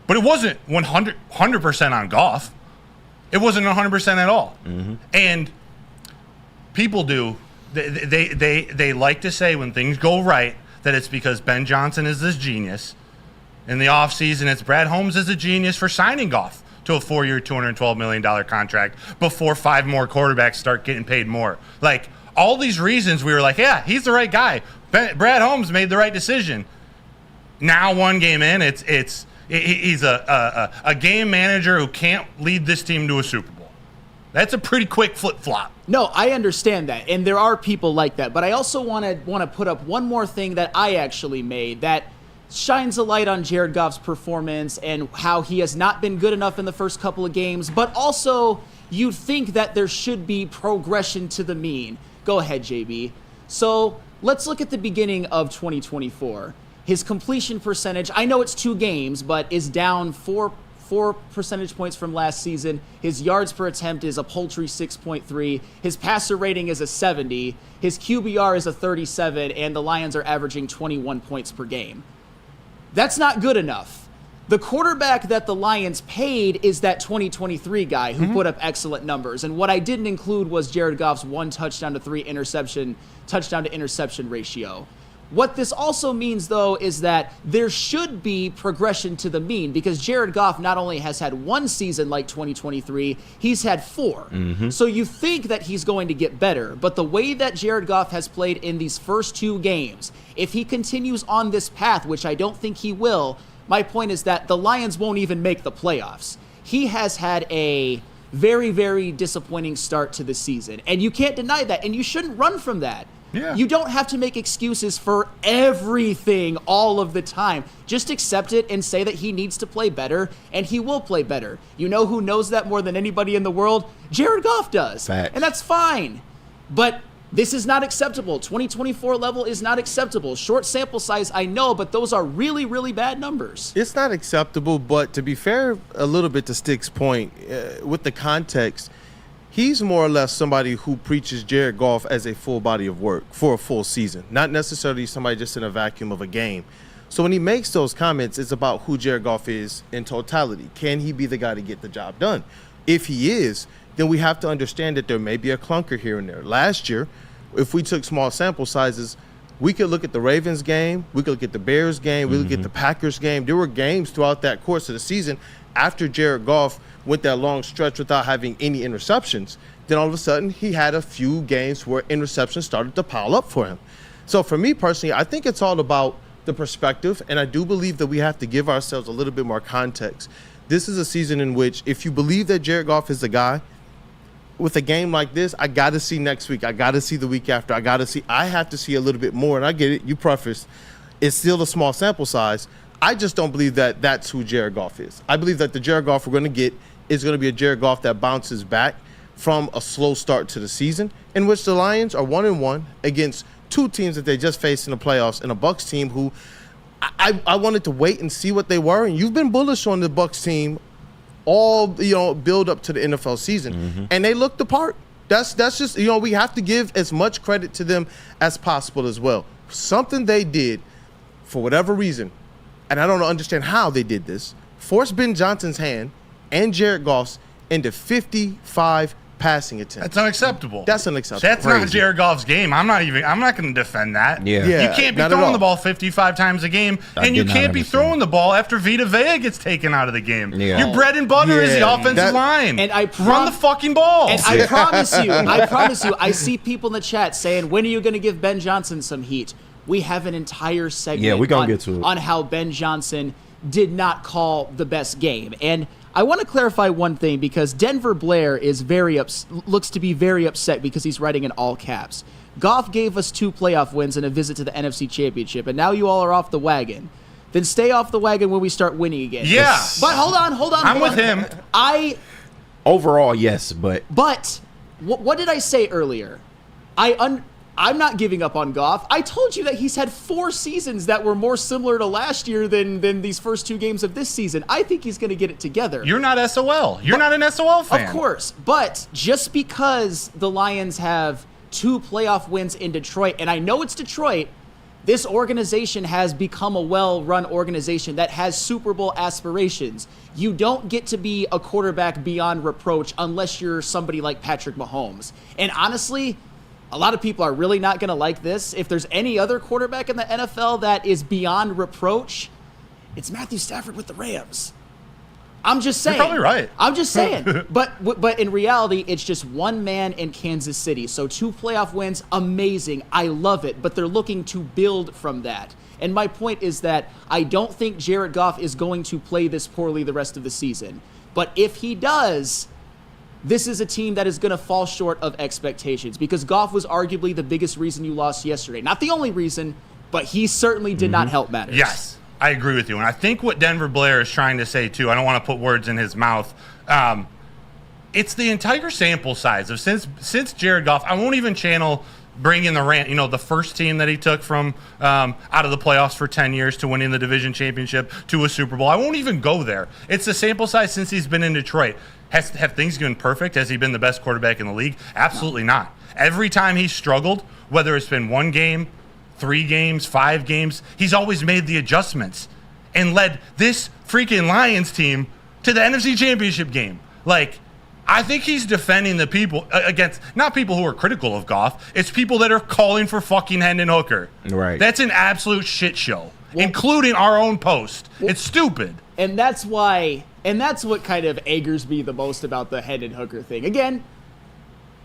But it wasn't 100% on Goff. It wasn't 100% at all. Mm-hmm. And people do. They like to say when things go right, that it's because Ben Johnson is this genius. In the offseason, it's Brad Holmes is a genius for signing Goff to a 4-year, $212 million contract before 5 more quarterbacks start getting paid more. Like, all these reasons we were like, yeah, he's the right guy. Brad Holmes made the right decision. Now, one game in, he's a game manager who can't lead this team to a Super Bowl. That's a pretty quick flip-flop. No, I understand that, and there are people like that. But I also want to put up one more thing that I actually made that shines a light on Jared Goff's performance and how he has not been good enough in the first couple of games, but also you think that there should be progression to the mean. Go ahead, JB. So let's look at the beginning of 2024. His completion percentage, I know it's 2 games, but is down 4 percentage points from last season. His yards per attempt is a paltry 6.3. His passer rating is a 70. His QBR is a 37, and the Lions are averaging 21 points per game. That's not good enough. The quarterback that the Lions paid is that 2023 guy who put up excellent numbers. And what I didn't include was Jared Goff's 1 touchdown to interception ratio. What this also means, though, is that there should be progression to the mean because Jared Goff not only has had 1 season like 2023, he's had 4. Mm-hmm. So you think that he's going to get better, but the way that Jared Goff has played in these first 2 games, if he continues on this path, which I don't think he will, my point is that the Lions won't even make the playoffs. He has had a very, very disappointing start to the season, and you can't deny that, and you shouldn't run from that. Yeah. You don't have to make excuses for everything all of the time. Just accept it and say that he needs to play better, and he will play better. You know who knows that more than anybody in the world? Jared Goff does. Facts. And that's fine. But this is not acceptable. 2024 level is not acceptable. Short sample size, I know, but those are really, really bad numbers. It's not acceptable, but to be fair a little bit to Stick's point, with the context, he's more or less somebody who preaches Jared Goff as a full body of work for a full season, not necessarily somebody just in a vacuum of a game. So when he makes those comments, it's about who Jared Goff is in totality. Can he be the guy to get the job done? If he is, then we have to understand that there may be a clunker here and there. Last year, if we took small sample sizes, we could look at the Ravens game, we could look at the Bears game, we look at the Packers game. There were games throughout that course of the season after Jared Goff went that long stretch without having any interceptions. Then all of a sudden, he had a few games where interceptions started to pile up for him. So for me personally, I think it's all about the perspective, and I do believe that we have to give ourselves a little bit more context. This is a season in which, if you believe that Jared Goff is the guy, with a game like this, I got to see next week. I got to see the week after. I have to see a little bit more. And I get it. You prefaced, it's still a small sample size. I just don't believe that that's who Jared Goff is. I believe that the Jared Goff we're going to get is going to be a Jared Goff that bounces back from a slow start to the season, in which the Lions are 1-1 against two teams that they just faced in the playoffs, and a Bucs team who I wanted to wait and see what they were. And you've been bullish on the Bucs team all build up to the NFL season, and they looked the part. That's just we have to give as much credit to them as possible as well. Something they did for whatever reason, and I don't understand how they did this, forced Ben Johnson's hand and Jared Goff's into 55 passing attempts. That's unacceptable. That's unacceptable. That's not Jared Goff's game. I'm not going to defend that. Yeah, you can't be throwing the ball 55 times a game, and you can't be throwing the ball after Vita Vea gets taken out of the game. Yeah. Your bread and butter is the offensive line. And run the fucking ball. And I promise you, I see people in the chat saying, when are you going to give Ben Johnson some heat? We have an entire segment we're gonna get to it. on how Ben Johnson did not call the best game. And I want to clarify one thing, because Denver Blair is looks to be very upset because he's writing in all caps. Goff gave us 2 playoff wins and a visit to the NFC Championship, and now you all are off the wagon. Then stay off the wagon when we start winning again. Yeah. But hold on. I'm with him. Overall, yes, but what did I say earlier? I'm not giving up on Goff. I told you that he's had 4 seasons that were more similar to last year than these first 2 games of this season. I think he's going to get it together. You're not SOL. You're not an SOL fan. Of course. But just because the Lions have 2 playoff wins in Detroit, and I know it's Detroit, this organization has become a well-run organization that has Super Bowl aspirations. You don't get to be a quarterback beyond reproach unless you're somebody like Patrick Mahomes. And honestly, a lot of people are really not going to like this. If there's any other quarterback in the NFL that is beyond reproach, it's Matthew Stafford with the Rams. I'm just saying. You're probably right. I'm just saying. But in reality, it's just one man in Kansas City. So 2 playoff wins, amazing. I love it. But they're looking to build from that. And my point is that I don't think Jared Goff is going to play this poorly the rest of the season. But if he does, this is a team that is going to fall short of expectations, because Goff was arguably the biggest reason you lost yesterday. Not the only reason, but he certainly did not help matters. Yes, I agree with you. And I think what Denver Blair is trying to say, too, I don't want to put words in his mouth, it's the entire sample size of since Jared Goff. I won't even bring in the rant, the first team that he took from out of the playoffs for 10 years to winning the division championship to a Super Bowl. I won't even go there. It's the sample size since he's been in Detroit. Have things been perfect? Has he been the best quarterback in the league? Absolutely not. Every time he's struggled, whether it's been 1 game, 3 games, 5 games, he's always made the adjustments and led this freaking Lions team to the NFC Championship game. I think he's defending the people against, not people who are critical of Goff, it's people that are calling for fucking Hendon Hooker. Right. That's an absolute shit show, including our own post. It's stupid. And that's what kind of angers me the most about the Hendon Hooker thing. Again,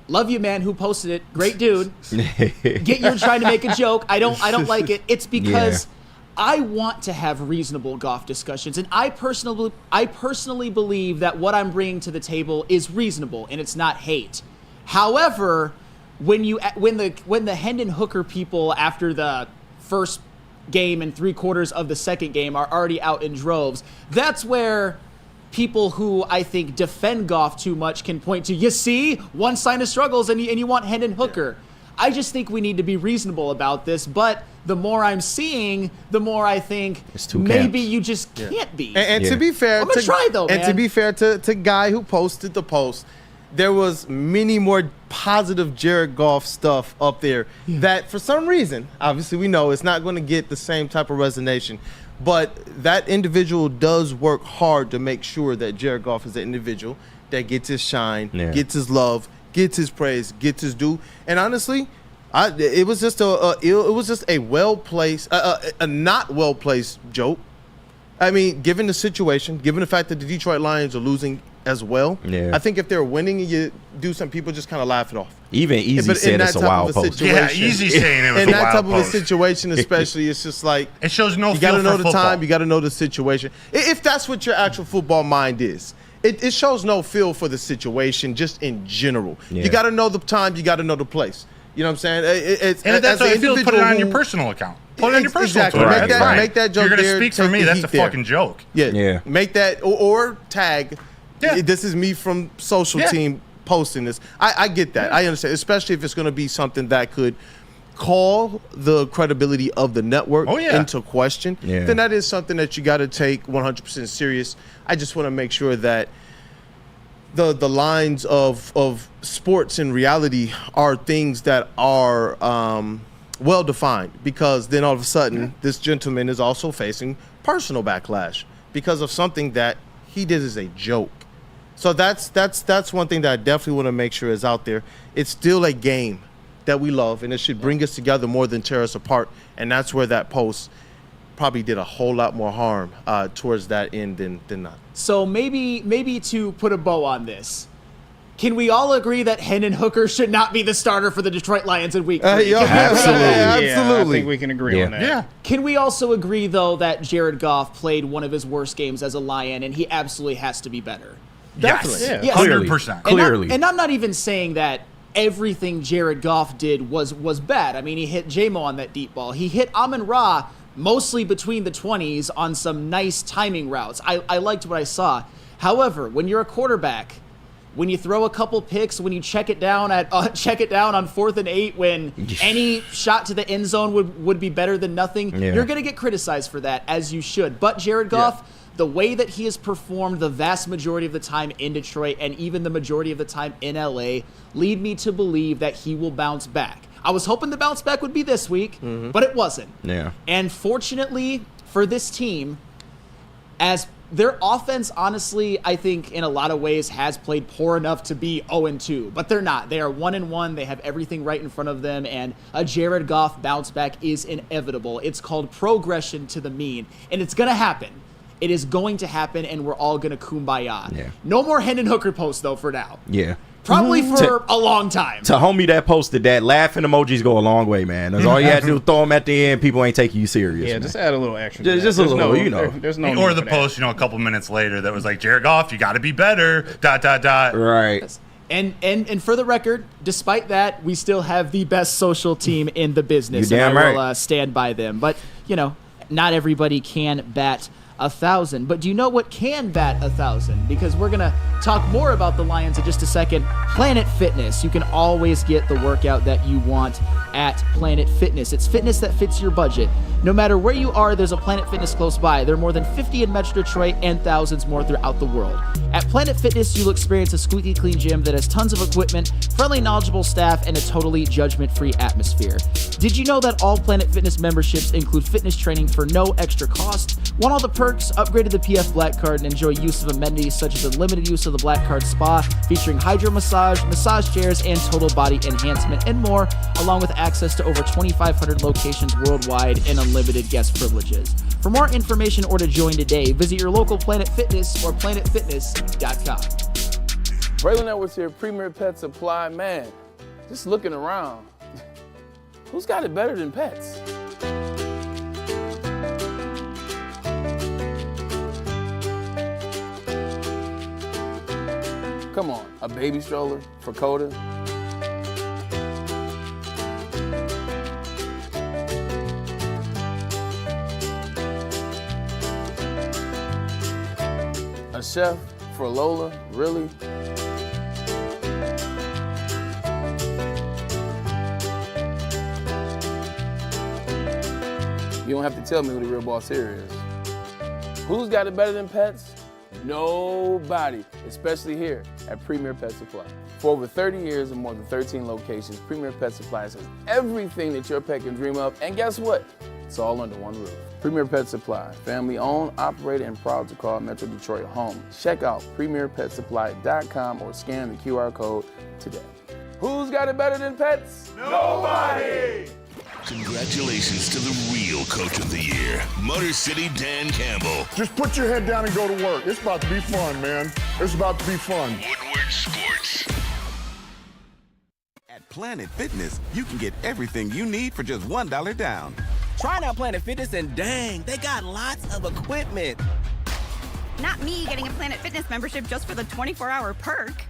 love you, man, who posted it. Great dude. Get you trying to make a joke. I don't like it. It's because I want to have reasonable Goff discussions, and I personally believe that what I'm bringing to the table is reasonable and it's not hate. However, when the Hendon Hooker people after the first game and 3/4 of the second game are already out in droves, that's where people who I think defend Goff too much can point to, you see, one sign of struggles and you want Hendon Hooker. I just think we need to be reasonable about this, but the more I'm seeing, the more I think maybe you just can't be. And to be fair, I'm gonna try though, man. And to be fair to Guy who posted the post, there was many more positive Jared Goff stuff up there that for some reason, obviously we know it's not going to get the same type of resonation, but that individual does work hard to make sure that Jared Goff is an individual that gets his shine, gets his love, gets his praise, gets his due. And honestly, it was just a well-placed, a not well-placed joke. I mean, given the situation, given the fact that the Detroit Lions are losing as well, I think if they're winning and you do some, people just kind of laugh it off. Even Easy said it's a wild post. Yeah, Easy saying it was a wild post. In that type of a situation especially, it's just like, it shows no you got to know the football. time, you got to know the situation. If that's what your actual football mind is, it shows no feel for the situation just in general. Yeah. You got to know the time. You got to know the place. You know what I'm saying? And that's what I feel. Put it on your personal account. Put it on your personal exactly. Twitter. Make that joke. You're gonna there, speak for me. That's a fucking joke. Yeah. Make that or tag. Yeah. This is me from social team posting this. I get that. I understand, especially if it's going to be something that could call the credibility of the network into question. Yeah. Then that is something that you got to take 100% serious. I just want to make sure that the lines of sports and reality are things that are well defined, because then all of a sudden this gentleman is also facing personal backlash because of something that he did as a joke. So that's one thing that I definitely want to make sure is out there. It's still a game that we love, and it should bring us together more than tear us apart. And that's where that post probably did a whole lot more harm towards that end than not. So maybe to put a bow on this, can we all agree that Hendon Hooker should not be the starter for the Detroit Lions in Week 3? Absolutely. Yeah, I think we can agree on that. Yeah. Can we also agree, though, that Jared Goff played one of his worst games as a Lion, and he absolutely has to be better? Definitely. Yes. Yes. 100%. Clearly. And I'm not even saying that everything Jared Goff did was bad. I mean, he hit J-Mo on that deep ball. He hit Amon-Ra mostly between the 20s on some nice timing routes. I liked what I saw. However, when you're a quarterback, when you throw a couple picks, when you check it down on 4th and 8, when any shot to the end zone would be better than nothing, you're going to get criticized for that, as you should. But Jared Goff, the way that he has performed the vast majority of the time in Detroit and even the majority of the time in LA lead me to believe that he will bounce back. I was hoping the bounce back would be this week, but it wasn't. Yeah. And fortunately for this team, as their offense, honestly, I think in a lot of ways has played poor enough to be 0-2, but they're not. They are 1-1. They have everything right in front of them, and a Jared Goff bounce back is inevitable. It's called progression to the mean, and it's going to happen. It is going to happen, and we're all going to kumbaya. Yeah. No more Hendon Hooker posts, though, for now. Yeah. Probably for a long time. To homie that posted that, laughing emojis go a long way, man. That's all you had to do, throw them at the end. People ain't taking you serious. Yeah, man. just add a little extra. Just a little, you know. There's no or the post, a couple minutes later that was like, Jared Goff, you got to be better, ... Right. And for the record, despite that, we still have the best social team in the business. You damn and I right. will stand by them. But, not everybody can bat 1,000. But do you know what can bat 1,000? Because we're going to talk more about the Lions in just a second. Planet Fitness. You can always get the workout that you want at Planet Fitness. It's fitness that fits your budget. No matter where you are, there's a Planet Fitness close by. There are more than 50 in Metro Detroit and thousands more throughout the world. At Planet Fitness, you'll experience a squeaky clean gym that has tons of equipment, friendly, knowledgeable staff, and a totally judgment-free atmosphere. Did you know that all Planet Fitness memberships include fitness training for no extra cost? Want all the perks? Upgrade to the PF Black Card and enjoy use of amenities such as unlimited use of the Black Card Spa, featuring hydro massage chairs, and total body enhancement, and more, along with access to over 2,500 locations worldwide and unlimited guest privileges. For more information or to join today, visit your local Planet Fitness or planetfitness.com. Braylon Edwards here, Premier Pet Supply. Man, just looking around, who's got it better than pets? Come on, a baby stroller for Coda? A chef for Lola? Really? You don't have to tell me who the real boss here is. Who's got it better than pets? Nobody, especially here at Premier Pet Supply. For over 30 years and more than 13 locations, Premier Pet Supply has everything that your pet can dream of, and guess what? It's all under one roof. Premier Pet Supply, family owned, operated, and proud to call Metro Detroit home. Check out premierpetsupply.com or scan the QR code today. Who's got it better than pets? Nobody! Congratulations to the real Coach of the Year, Motor City Dan Campbell. Just put your head down and go to work. It's about to be fun, man. It's about to be fun. Woodward Sports. At Planet Fitness, you can get everything you need for just $1 down. Try out Planet Fitness and dang, they got lots of equipment. Not me getting a Planet Fitness membership just for the 24-hour perk.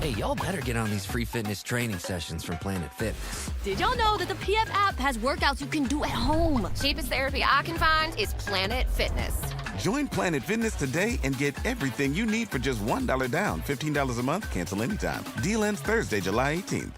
Hey, y'all better get on these free fitness training sessions from Planet Fitness. Did y'all know that the PF app has workouts you can do at home? Cheapest therapy I can find is Planet Fitness. Join Planet Fitness today and get everything you need for just $1 down, $15 a month, cancel anytime. Deal ends Thursday, July 18th.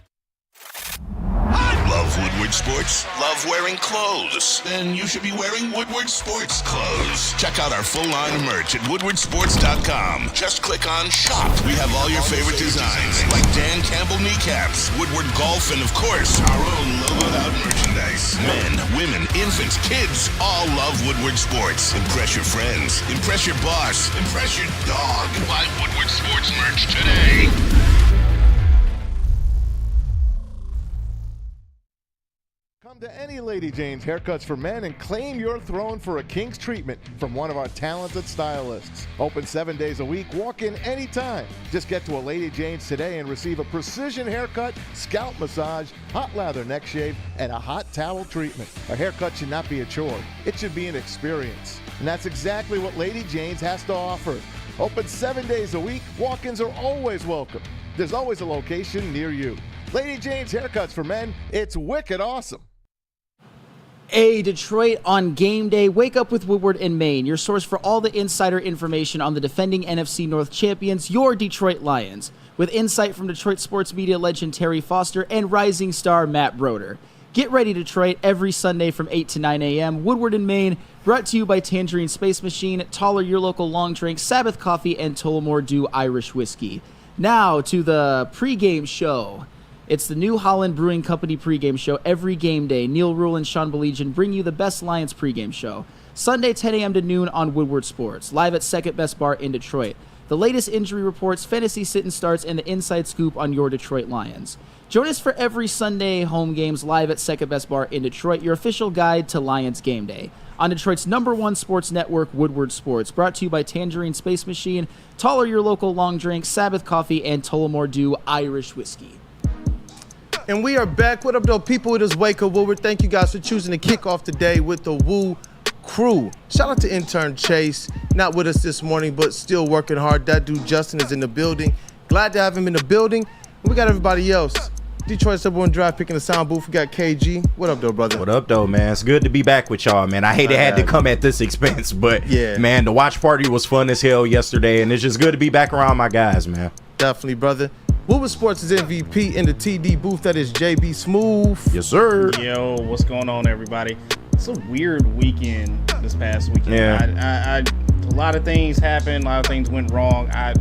Love Woodward Sports? Love wearing clothes? Then you should be wearing Woodward Sports clothes. Check out our full line of merch at woodwardsports.com. Just click on Shop. We have all your favorite designs, like Dan Campbell kneecaps, Woodward Golf, and of course, our own logoed out merchandise. Men, women, infants, kids, all love Woodward Sports. Impress your friends. Impress your boss. Impress your dog. Buy Woodward Sports merch today. Come to any Lady Jane's Haircuts for Men and claim your throne for a king's treatment from one of our talented stylists. Open 7 days a week, walk in anytime. Just get to a Lady Jane's today and receive a precision haircut, scalp massage, hot lather neck shave, and a hot towel treatment. A haircut should not be a chore. It should be an experience. And that's exactly what Lady Jane's has to offer. Open 7 days a week, walk-ins are always welcome. There's always a location near you. Lady Jane's Haircuts for Men, it's wicked awesome. Hey, Detroit on game day. Wake up with Woodward in Maine, your source for all the insider information on the defending NFC North champions, your Detroit Lions, with insight from Detroit sports media legend Terry Foster and rising star Matt Broder. Get ready, Detroit, every Sunday from 8 to 9 a.m. Woodward in Maine, brought to you by Tangerine Space Machine, Taller Your Local Long Drink, Sabbath Coffee, and Tullamore Dew Irish Whiskey. Now to the pregame show. It's the New Holland Brewing Company pregame show every game day. Neil Rule and Sean Belegian bring you the best Lions pregame show. Sunday, 10 a.m. to noon on Woodward Sports, live at Second Best Bar in Detroit. The latest injury reports, fantasy sit and starts, and the inside scoop on your Detroit Lions. Join us for every Sunday home games live at Second Best Bar in Detroit, your official guide to Lions game day. On Detroit's #1 sports network, Woodward Sports, brought to you by Tangerine Space Machine, Taller Your Local Long Drink, Sabbath Coffee, and Tullamore Dew Irish Whiskey. And we are back. What up, though, people? It is Wake Up Woodward. Thank you guys for choosing to kick off today with the WUW Crew. Shout out to intern Chase, not with us this morning, but still working hard. That dude Justin is in the building. Glad to have him in the building. And we got everybody else. Detroit's #1 draft pick in the sound booth. We got KG. What up, though, brother? What up, though, man? It's good to be back with y'all, man. I hate it had to come at this expense, but yeah, man, the watch party was fun as hell yesterday, and it's just good to be back around my guys, man. Definitely, brother. WUW Sports is MVP in the TD booth. That is JB-SMOOV. Yes, sir. Yo, what's going on, everybody? It's a weird weekend this past weekend. Yeah. A lot of things happened. A lot of things went wrong. I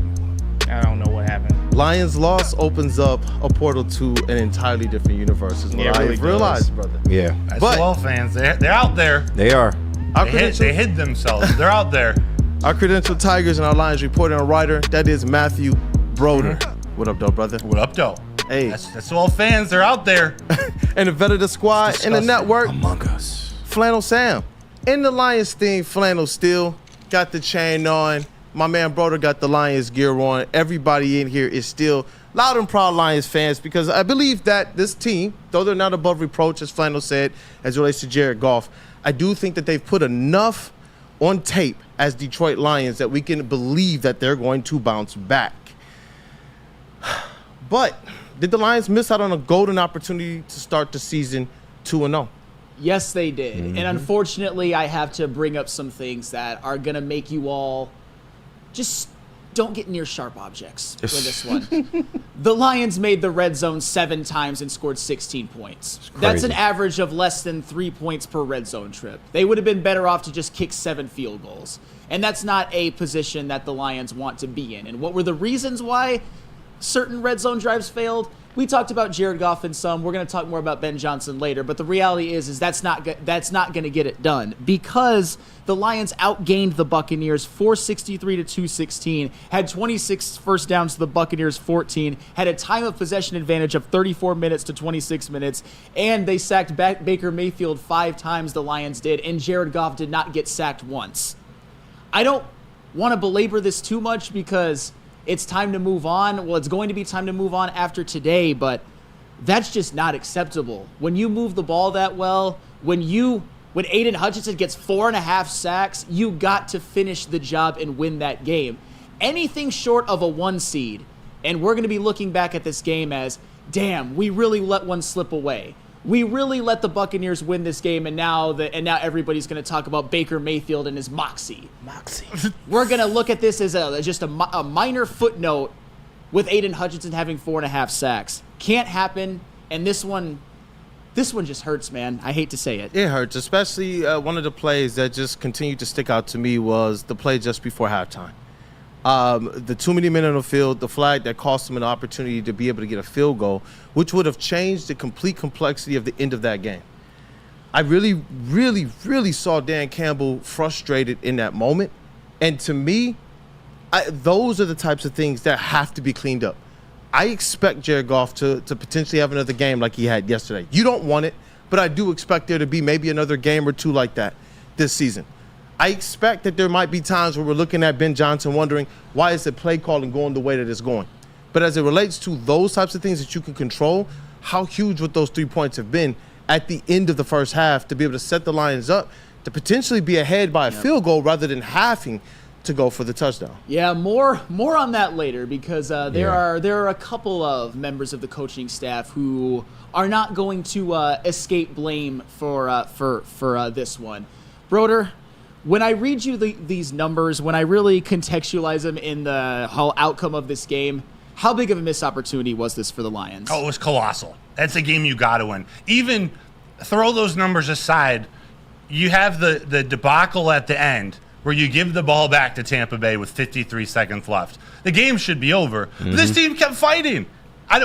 don't know what happened. Lions loss opens up a portal to an entirely different universe, is what I really realized, brother. Yeah. That's well, fans. They're out there. They are. They hid themselves. They're out there. Our credentialed Tigers and our Lions reporting on writer, that is Matthew Broder. What up, though, brother? What up, though? Hey. That's all fans. They're out there. And the vet of the squad and the network. Among Us. Flannel Sam. In the Lions theme, flannel still. Got the chain on. My man Broder got the Lions gear on. Everybody in here is still loud and proud Lions fans because I believe that this team, though they're not above reproach, as Flannel said, as it relates to Jared Goff, I do think that they've put enough on tape as Detroit Lions that we can believe that they're going to bounce back. But did the Lions miss out on a golden opportunity to start the season 2-0? Yes, they did. And unfortunately, I have to bring up some things that are going to make you all just don't get near sharp objects for this one. The Lions made the red zone 7 times and scored 16 points. That's an average of less than 3 points per red zone trip. They would have been better off to just kick 7 field goals. And that's not a position that the Lions want to be in. And what were the reasons why certain red zone drives failed? We talked about Jared Goff and some. We're going to talk more about Ben Johnson later. But the reality is that's not going to get it done because the Lions outgained the Buccaneers 463 to 216, had 26 first downs to the Buccaneers 14, had a time of possession advantage of 34 minutes to 26 minutes, and they sacked Baker Mayfield 5 times, the Lions did, and Jared Goff did not get sacked once. I don't want to belabor this too much because it's time to move on. Well, it's going to be time to move on after today, but that's just not acceptable. When you move the ball that well, when you When Aiden Hutchinson gets 4.5 sacks, you got to finish the job and win that game. Anything short of a 1 seed, and we're going to be looking back at this game as, damn, we really let one slip away. We really let the Buccaneers win this game, and now everybody's going to talk about Baker Mayfield and his moxie. We're going to look at this as just a minor footnote with Aiden Hutchinson having 4.5 sacks. Can't happen, and this one just hurts, man. I hate to say it. It hurts, especially one of the plays that just continued to stick out to me was the play just before halftime. The too many men on the field, the flag that cost them an opportunity to be able to get a field goal, which would have changed the complete complexity of the end of that game. I really, really, really saw Dan Campbell frustrated in that moment. And to me, those are the types of things that have to be cleaned up. I expect Jared Goff to potentially have another game like he had yesterday. You don't want it, but I do expect there to be maybe another game or two like that this season. I expect that there might be times where we're looking at Ben Johnson wondering, why is the play calling going the way that it's going? But as it relates to those types of things that you can control, how huge would those 3 points have been at the end of the first half to be able to set the Lions up to potentially be ahead by a field goal rather than having to go for the touchdown? Yeah, more on that later, because there are a couple of members of the coaching staff who are not going to escape blame for this one. Broder, when I read you these numbers, when I really contextualize them in the whole outcome of this game, how big of a missed opportunity was this for the Lions? Oh, it was colossal. That's a game you got to win. Even throw those numbers aside, you have the debacle at the end where you give the ball back to Tampa Bay with 53 seconds left. The game should be over. But this team kept fighting.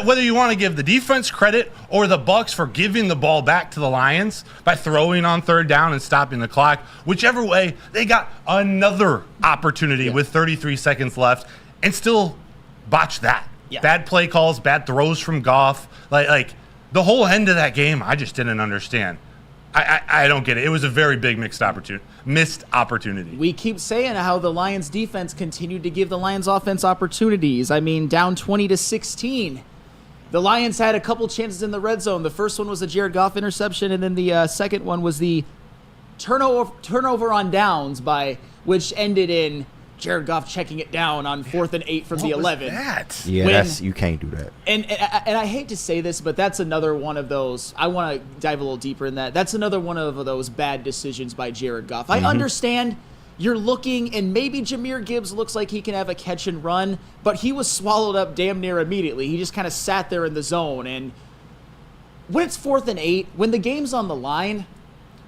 Whether you want to give the defense credit or the Bucs for giving the ball back to the Lions by throwing on third down and stopping the clock, whichever way, they got another opportunity with 33 seconds left and still botched that. Yeah. Bad play calls, bad throws from Goff. Like the whole end of that game, I just didn't understand. I don't get it. It was a very big missed opportunity. We keep saying how the Lions defense continued to give the Lions offense opportunities. I mean, down 20-16. The Lions had a couple chances in the red zone. The first one was a Jared Goff interception, and then the second one was the turnover on downs, which ended in Jared Goff checking it down on 4th and 8 from the 11. What was that? Yeah, you can't do that. And I hate to say this, but that's another one of those. I want to dive a little deeper in that. That's another one of those bad decisions by Jared Goff. I understand you're looking, and maybe Jahmyr Gibbs looks like he can have a catch and run, but he was swallowed up damn near immediately. He just kind of sat there in the zone. And when it's 4th and 8, when the game's on the line,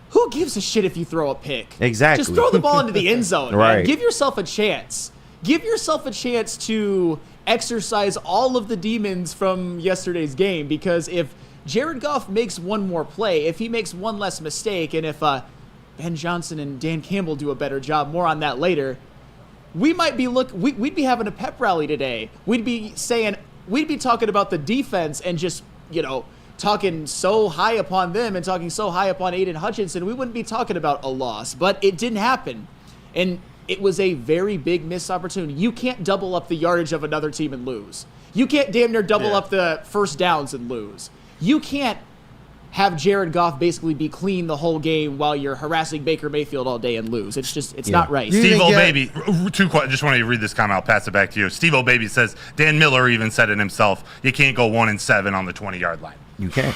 who gives a shit if you throw a pick? Exactly. Just throw the ball into the end zone, right. Man. Give yourself a chance. Give yourself a chance to exercise all of the demons from yesterday's game, because if Jared Goff makes one more play, if he makes one less mistake, and if Ben Johnson and Dan Campbell do a better job, more on that later, we might be we'd be having a pep rally today. We'd be talking about the defense and just, talking so high upon them and talking so high upon Aiden Hutchinson. We wouldn't be talking about a loss, but it didn't happen. And it was a very big missed opportunity. You can't double up the yardage of another team and lose. You can't damn near double up the first downs and lose. You can't have Jared Goff basically be clean the whole game while you're harassing Baker Mayfield all day and lose. It's not right. Steve O'Baby, just want to read this comment. I'll pass it back to you. Steve O'Baby says, Dan Miller even said it himself, you can't go 1-7 on the 20-yard line. You can't.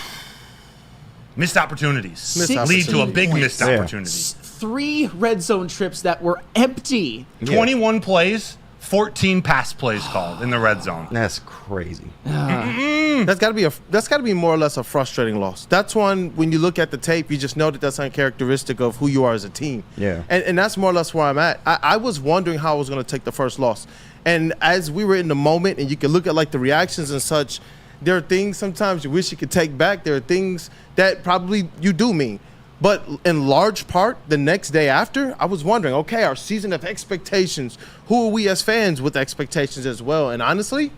Missed opportunities lead to a big missed opportunity. 3 red zone trips that were empty. 21 plays, 14 pass plays called in the red zone. That's crazy. That's got to be more or less a frustrating loss. That's one, when you look at the tape, you just know that that's uncharacteristic of who you are as a team. Yeah. And that's more or less where I'm at. I was wondering how I was going to take the first loss. And as we were in the moment, and you can look at like the reactions and such, there are things sometimes you wish you could take back. There are things that probably you do mean. But in large part, the next day after, I was wondering, okay, our season of expectations, who are we as fans with expectations as well? And honestly,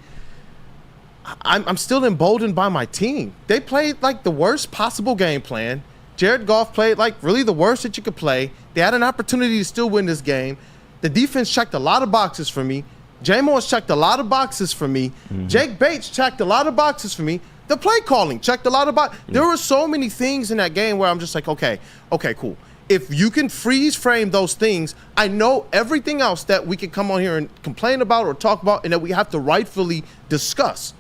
I'm still emboldened by my team. They played like the worst possible game plan. Jared Goff played like really the worst that you could play. They had an opportunity to still win this game. The defense checked a lot of boxes for me. J-Mo's checked a lot of boxes for me. Jake Bates checked a lot of boxes for me. The play calling checked a lot of boxes. There were so many things in that game where I'm just like, okay, cool. if you can freeze frame those things, I know everything else that we can come on here and complain about or talk about and that we have to rightfully discuss.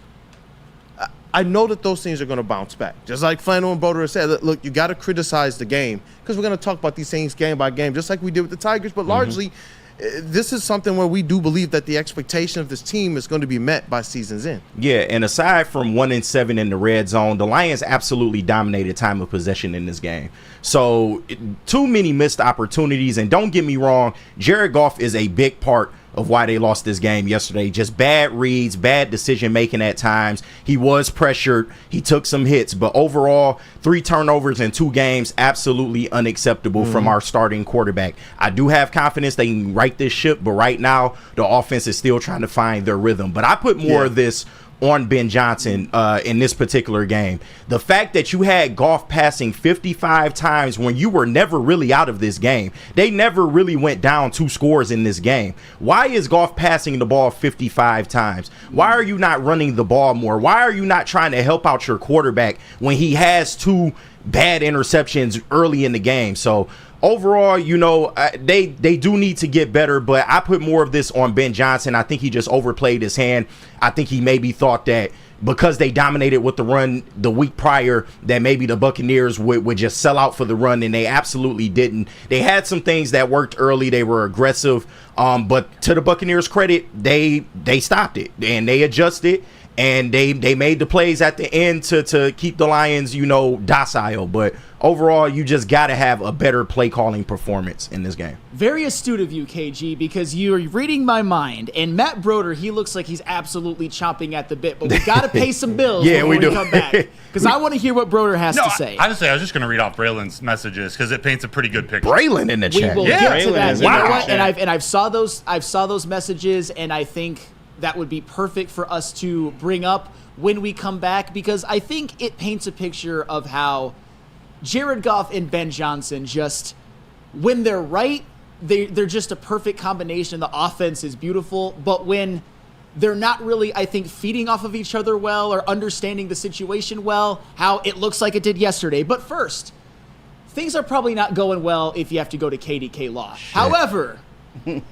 I know that those things are going to bounce back. Just like Flannel and Boder said, look, you got to criticize the game because we're going to talk about these things game by game, just like we did with the Tigers. But largely, this is something where we do believe that the expectation of this team is going to be met by season's end. Yeah, and aside from 1-7 in the red zone, the Lions absolutely dominated time of possession in this game. So too many missed opportunities. And don't get me wrong, Jared Goff is a big part of why they lost this game yesterday. Just bad reads, bad decision making at times. He was pressured. He took some hits, but overall, 3 turnovers in 2 games, absolutely unacceptable from our starting quarterback. I do have confidence they can right this ship, but right now the offense is still trying to find their rhythm. But I put more of this on Ben Johnson in this particular game. The fact that you had Goff passing 55 times when you were never really out of this game. They never really went down 2 scores in this game. Why is Goff passing the ball 55 times? Why are you not running the ball more? Why are you not trying to help out your quarterback when he has 2 bad interceptions early in the game? So overall, you know, they do need to get better, but I put more of this on Ben Johnson. I think he just overplayed his hand. I think he maybe thought that because they dominated with the run the week prior, that maybe the Buccaneers would just sell out for the run, and they absolutely didn't. They had some things that worked early. They were aggressive, but to the Buccaneers' credit, they stopped it, and they adjusted, and they made the plays at the end to keep the Lions, you know, docile. But overall, you just got to have a better play calling performance in this game. Very astute of you, KG, because you're reading my mind. And Matt Broder, he looks like he's absolutely chomping at the bit, but we got to pay some bills before we come back. Because I want to hear what Broder has to say. Honestly, I was just going to read off Braylon's messages because it paints a pretty good picture. Braylon in the chat. We will get to that. Wow. You know what? And I've saw those messages, and I think that would be perfect for us to bring up when we come back, because I think it paints a picture of how Jared Goff and Ben Johnson, just when they're right, they're just a perfect combination. The offense is beautiful, but when they're not really, I think, feeding off of each other well or understanding the situation well, how it looks like it did yesterday. But first, things are probably not going well if you have to go to KDK Law. However,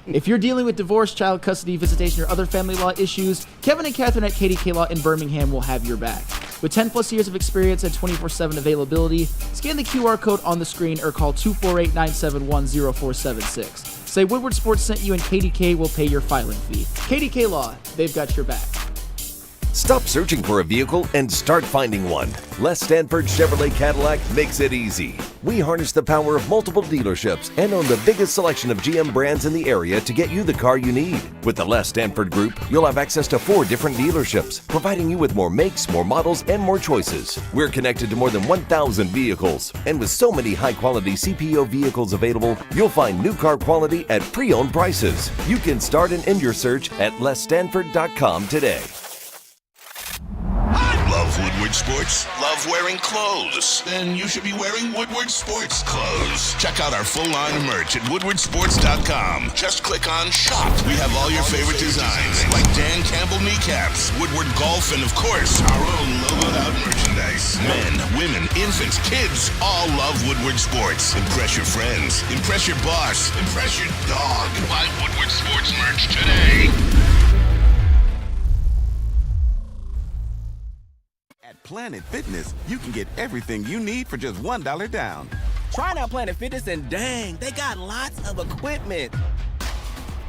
if you're dealing with divorce, child custody, visitation, or other family law issues, Kevin and Catherine at KDK Law in Birmingham will have your back. With 10 plus years of experience and 24/7 availability, scan the QR code on the screen or call 248-971-0476. Say Woodward Sports sent you and KDK will pay your filing fee. KDK Law, they've got your back. Stop searching for a vehicle and start finding one. Les Stanford Chevrolet Cadillac makes it easy. We harness the power of multiple dealerships and own the biggest selection of GM brands in the area to get you the car you need. With the Les Stanford Group, you'll have access to 4 different dealerships, providing you with more makes, more models, and more choices. We're connected to more than 1,000 vehicles, and with so many high-quality CPO vehicles available, you'll find new car quality at pre-owned prices. You can start and end your search at lesstanford.com today. Love Woodward Sports? Love wearing clothes? Then you should be wearing Woodward Sports clothes. Check out our full line of merch at woodwardsports.com. Just click on Shop. We have all your favorite designs, like Dan Campbell kneecaps, Woodward Golf, and of course, our own logoed out merchandise. Men, women, infants, kids all love Woodward Sports. Impress your friends. Impress your boss. Impress your dog. Buy Woodward Sports merch today. Planet Fitness, you can get everything you need for just $1 down. Try out Planet Fitness and dang, they got lots of equipment.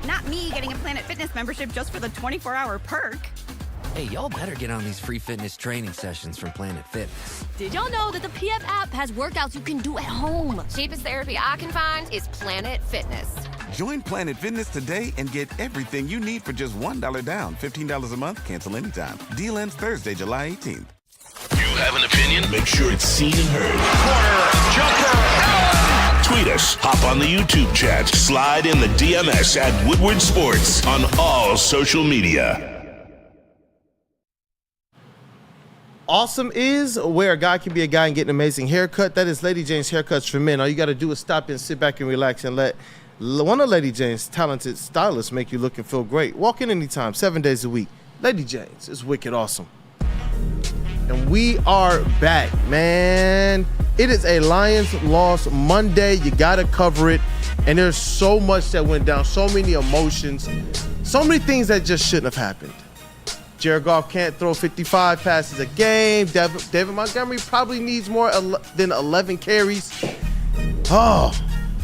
Not me getting a Planet Fitness membership just for the 24-hour perk. Hey, y'all better get on these free fitness training sessions from Planet Fitness. Did y'all know that the PF app has workouts you can do at home? Cheapest therapy I can find is Planet Fitness. Join Planet Fitness today and get everything you need for just $1 down. $15 a month, cancel anytime. Deal ends Thursday, July 18th. You have an opinion? Make sure it's seen and heard. Corner, jumper, Tweet us, hop on the YouTube chat, slide in the DMS at Woodward Sports on all social media. Awesome is where a guy can be a guy and get an amazing haircut. That is Lady Jane's Haircuts for Men. All you got to do is stop and sit back and relax and let one of Lady Jane's talented stylists make you look and feel great. Walk in anytime, 7 days a week. Lady Jane's is wicked awesome. And we are back, man. It is a Lions loss Monday. You got to cover it. And there's so much that went down, so many emotions, so many things that just shouldn't have happened. Jared Goff can't throw 55 passes a game. David Montgomery probably needs more than 11 carries. Oh,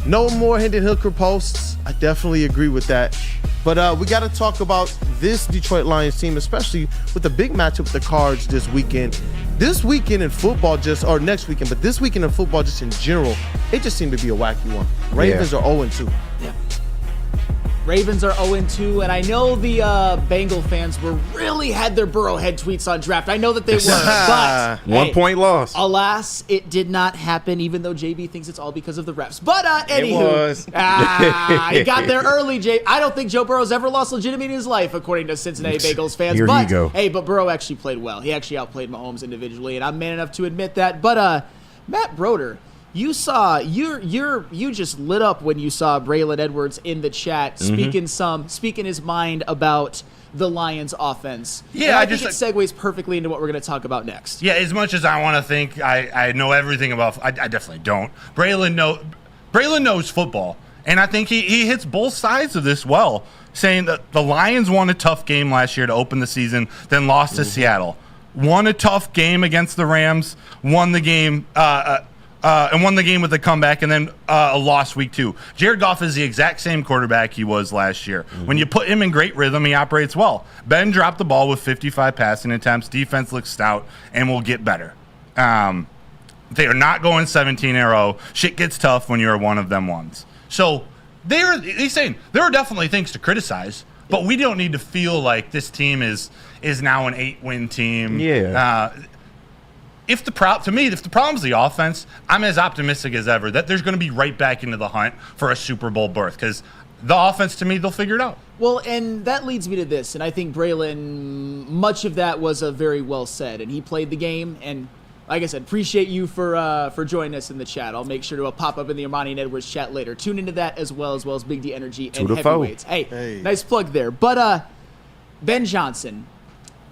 no more Hendon Hooker posts. I definitely agree with that. But we got to talk about this Detroit Lions team, especially with the big matchup with the Cards this weekend. This weekend in football or next weekend, but this weekend in football just in general, it just seemed to be a wacky one. Ravens are 0-2. Yeah. Ravens are 0-2, and I know the Bengal fans really had their Burrowhead tweets on draft. I know that they were, but 1 point loss. Alas, it did not happen, even though JB thinks it's all because of the refs. But anywho, it was. He got there early, I don't think Joe Burrow's ever lost legitimately in his life, according to Cincinnati Bengals fans. Here you go. Hey, but Burrow actually played well. He actually outplayed Mahomes individually, and I'm man enough to admit that. But Matt Broder, you just lit up when you saw Braylon Edwards in the chat speaking his mind about the Lions offense. Yeah, and I think it segues perfectly into what we're going to talk about next. Yeah, as much as I want to think I know everything about, I definitely don't. Braylon knows football, and I think he hits both sides of this well, saying that the Lions won a tough game last year to open the season, then lost to Seattle. Won a tough game against the Rams, won the game and won the game with a comeback, and then a loss week 2. Jared Goff is the exact same quarterback he was last year. When you put him in great rhythm, he operates well. Ben dropped the ball with 55 passing attempts. Defense looks stout and will get better. They are not going 17 in a row. Shit gets tough when you're one of them ones. So he's saying there are definitely things to criticize, but we don't need to feel like this team is now an 8-win team. Yeah. If the problem's the offense, I'm as optimistic as ever that there's going to be right back into the hunt for a Super Bowl berth, because the offense, to me, they'll figure it out. Well, and that leads me to this, and I think Braylon, much of that was a very well said, and he played the game, and like I said, appreciate you for joining us in the chat. I'll make sure to pop up in the Ermanni and Edwards chat later. Tune into that as well as Big D Energy and Heavyweights. Hey, nice plug there. But Ben Johnson,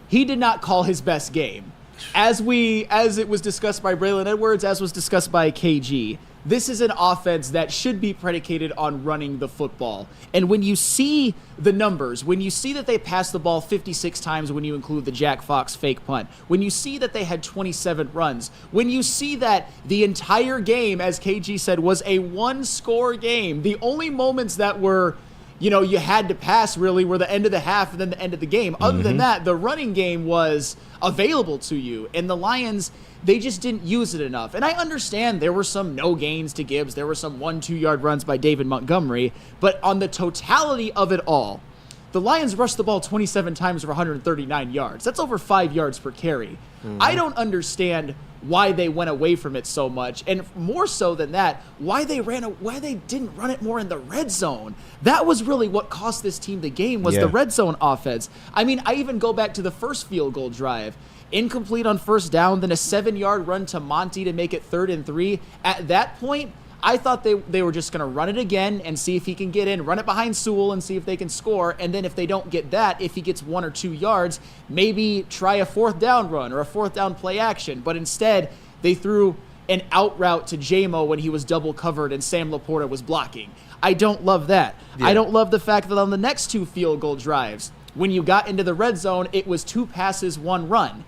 he did not call his best game. As it was discussed by Braylon Edwards, as was discussed by KG, this is an offense that should be predicated on running the football. And when you see the numbers, when you see that they passed the ball 56 times when you include the Jack Fox fake punt, when you see that they had 27 runs, when you see that the entire game, as KG said, was a one-score game, the only moments that were, you had to pass really were the end of the half and then the end of the game. Other than that, the running game was available to you. And the Lions, they just didn't use it enough. And I understand there were some no gains to Gibbs. There were some 1-2 yard runs by David Montgomery. But on the totality of it all, the Lions rushed the ball 27 times for 139 yards. That's over 5 yards per carry. I don't understand why they went away from it so much, and more so than that, why they didn't run it more in the red zone. That was really what cost this team the game, was the red zone offense. I mean, I even go back to the first field goal drive. Incomplete on first down, then a 7-yard run to Monty to make it 3rd and 3. At that point, I thought they were just going to run it again and see if he can get in, run it behind Sewell and see if they can score. And then if they don't get that, if he gets 1 or 2 yards, maybe try a 4th down run or a 4th down play action. But instead, they threw an out route to J-Mo when he was double covered and Sam Laporta was blocking. I don't love that. Yeah. I don't love the fact that on the next 2 field goal drives, when you got into the red zone, it was 2 passes, 1 run.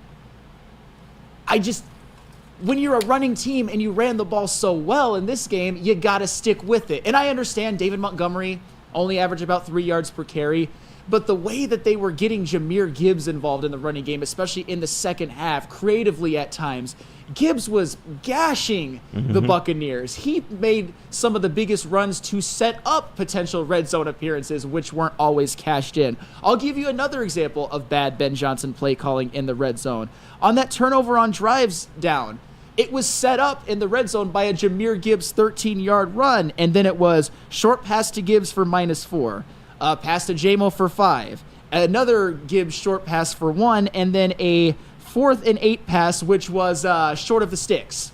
When you're a running team and you ran the ball so well in this game, you got to stick with it. And I understand David Montgomery only averaged about 3 yards per carry, but the way that they were getting Jahmyr Gibbs involved in the running game, especially in the second half, creatively at times, Gibbs was gashing the Buccaneers. He made some of the biggest runs to set up potential red zone appearances, which weren't always cashed in. I'll give you another example of bad Ben Johnson play calling in the red zone. On that turnover on drives down, it was set up in the red zone by a Jahmyr Gibbs 13-yard run, and then it was short pass to Gibbs for -4, pass to J-Mo for 5, another Gibbs short pass for 1, and then a 4th and 8 pass, which was short of the sticks.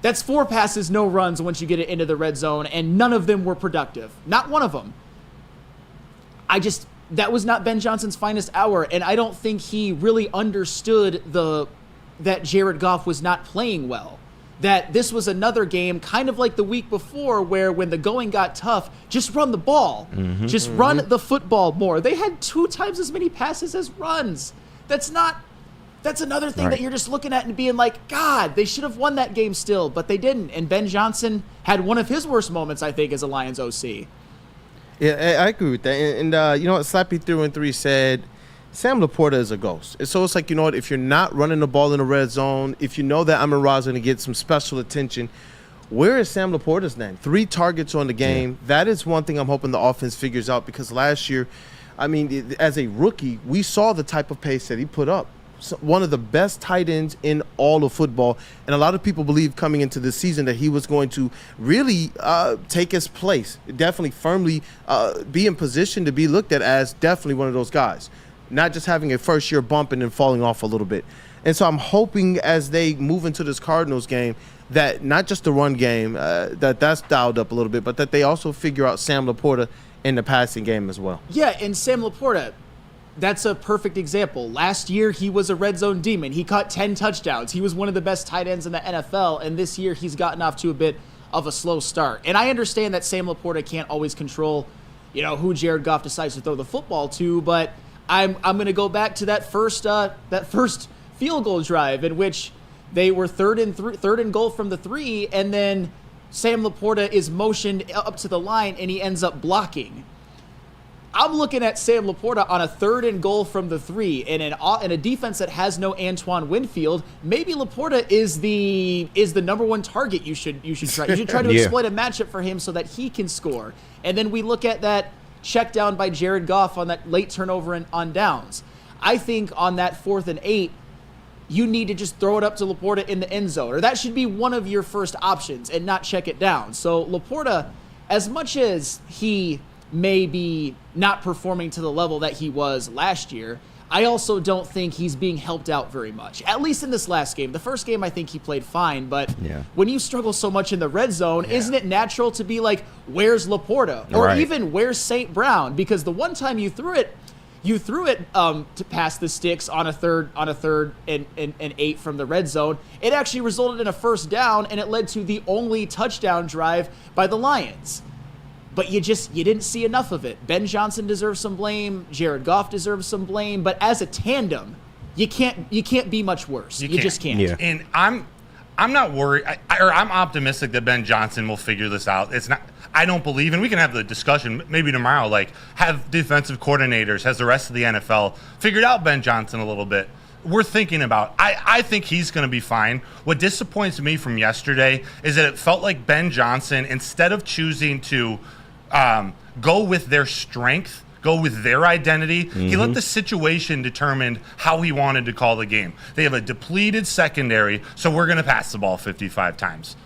That's 4 passes, no runs once you get it into the red zone, and none of them were productive. Not one of them. that was not Ben Johnson's finest hour, and I don't think he really understood that Jared Goff was not playing well. That this was another game, kind of like the week before, where when the going got tough, just run the ball. Just run the football more. They had 2 times as many passes as runs. That's another thing that you're just looking at and being like, God, they should have won that game still, but they didn't. And Ben Johnson had one of his worst moments, I think, as a Lions OC. Yeah, I agree with that. And you know what, Slappy 313 said, Sam Laporta is a ghost. So it's like, you know what, if you're not running the ball in the red zone, if you know that Amon-Ra is going to get some special attention, where is Sam Laporta's name? 3 targets on the game. Yeah. That is one thing I'm hoping the offense figures out, because last year, I mean, as a rookie, we saw the type of pace that he put up. One of the best tight ends in all of football, and a lot of people believe coming into this season that he was going to really take his place, definitely firmly be in position to be looked at as definitely one of those guys, not just having a first-year bump and then falling off a little bit. And so I'm hoping as they move into this Cardinals game that not just the run game, that's dialed up a little bit, but that they also figure out Sam Laporta in the passing game as well. Yeah, and Sam Laporta, that's a perfect example. Last year, he was a red zone demon. He caught 10 touchdowns. He was one of the best tight ends in the NFL, and this year he's gotten off to a bit of a slow start. And I understand that Sam Laporta can't always control, who Jared Goff decides to throw the football to, but I'm going to go back to that first field goal drive in which they were third and goal from the 3, and then Sam Laporta is motioned up to the line, and he ends up blocking. I'm looking at Sam Laporta on a 3rd and goal from the 3 in a defense that has no Antoine Winfield. Maybe Laporta is the number 1 target you should try. You should try to exploit a matchup for him so that he can score. And then we look at that check down by Jared Goff on that late turnover on downs. I think on that 4th and 8, you need to just throw it up to Laporta in the end zone, or that should be one of your first options and not check it down. So Laporta, as much as he may be not performing to the level that he was last year, I also don't think he's being helped out very much, at least in this last game. The first game, I think he played fine, but when you struggle so much in the red zone, isn't it natural to be like, where's Laporta? Or even, where's St. Brown? Because the one time you threw it to pass the sticks on a third and 8 from the red zone, it actually resulted in a first down, and it led to the only touchdown drive by the Lions. But you didn't see enough of it. Ben Johnson deserves some blame. Jared Goff deserves some blame. But as a tandem, you can't be much worse. You just can't. Yeah. And I'm not worried, I'm optimistic that Ben Johnson will figure this out. It's not. I don't believe, and we can have the discussion maybe tomorrow. Like, have defensive coordinators, has the rest of the NFL figured out Ben Johnson a little bit? We're thinking about. I think he's going to be fine. What disappoints me from yesterday is that it felt like Ben Johnson, instead of choosing to go with their strength, go with their identity. He let the situation determine how he wanted to call the game. They have a depleted secondary, so we're going to pass the ball 55 times.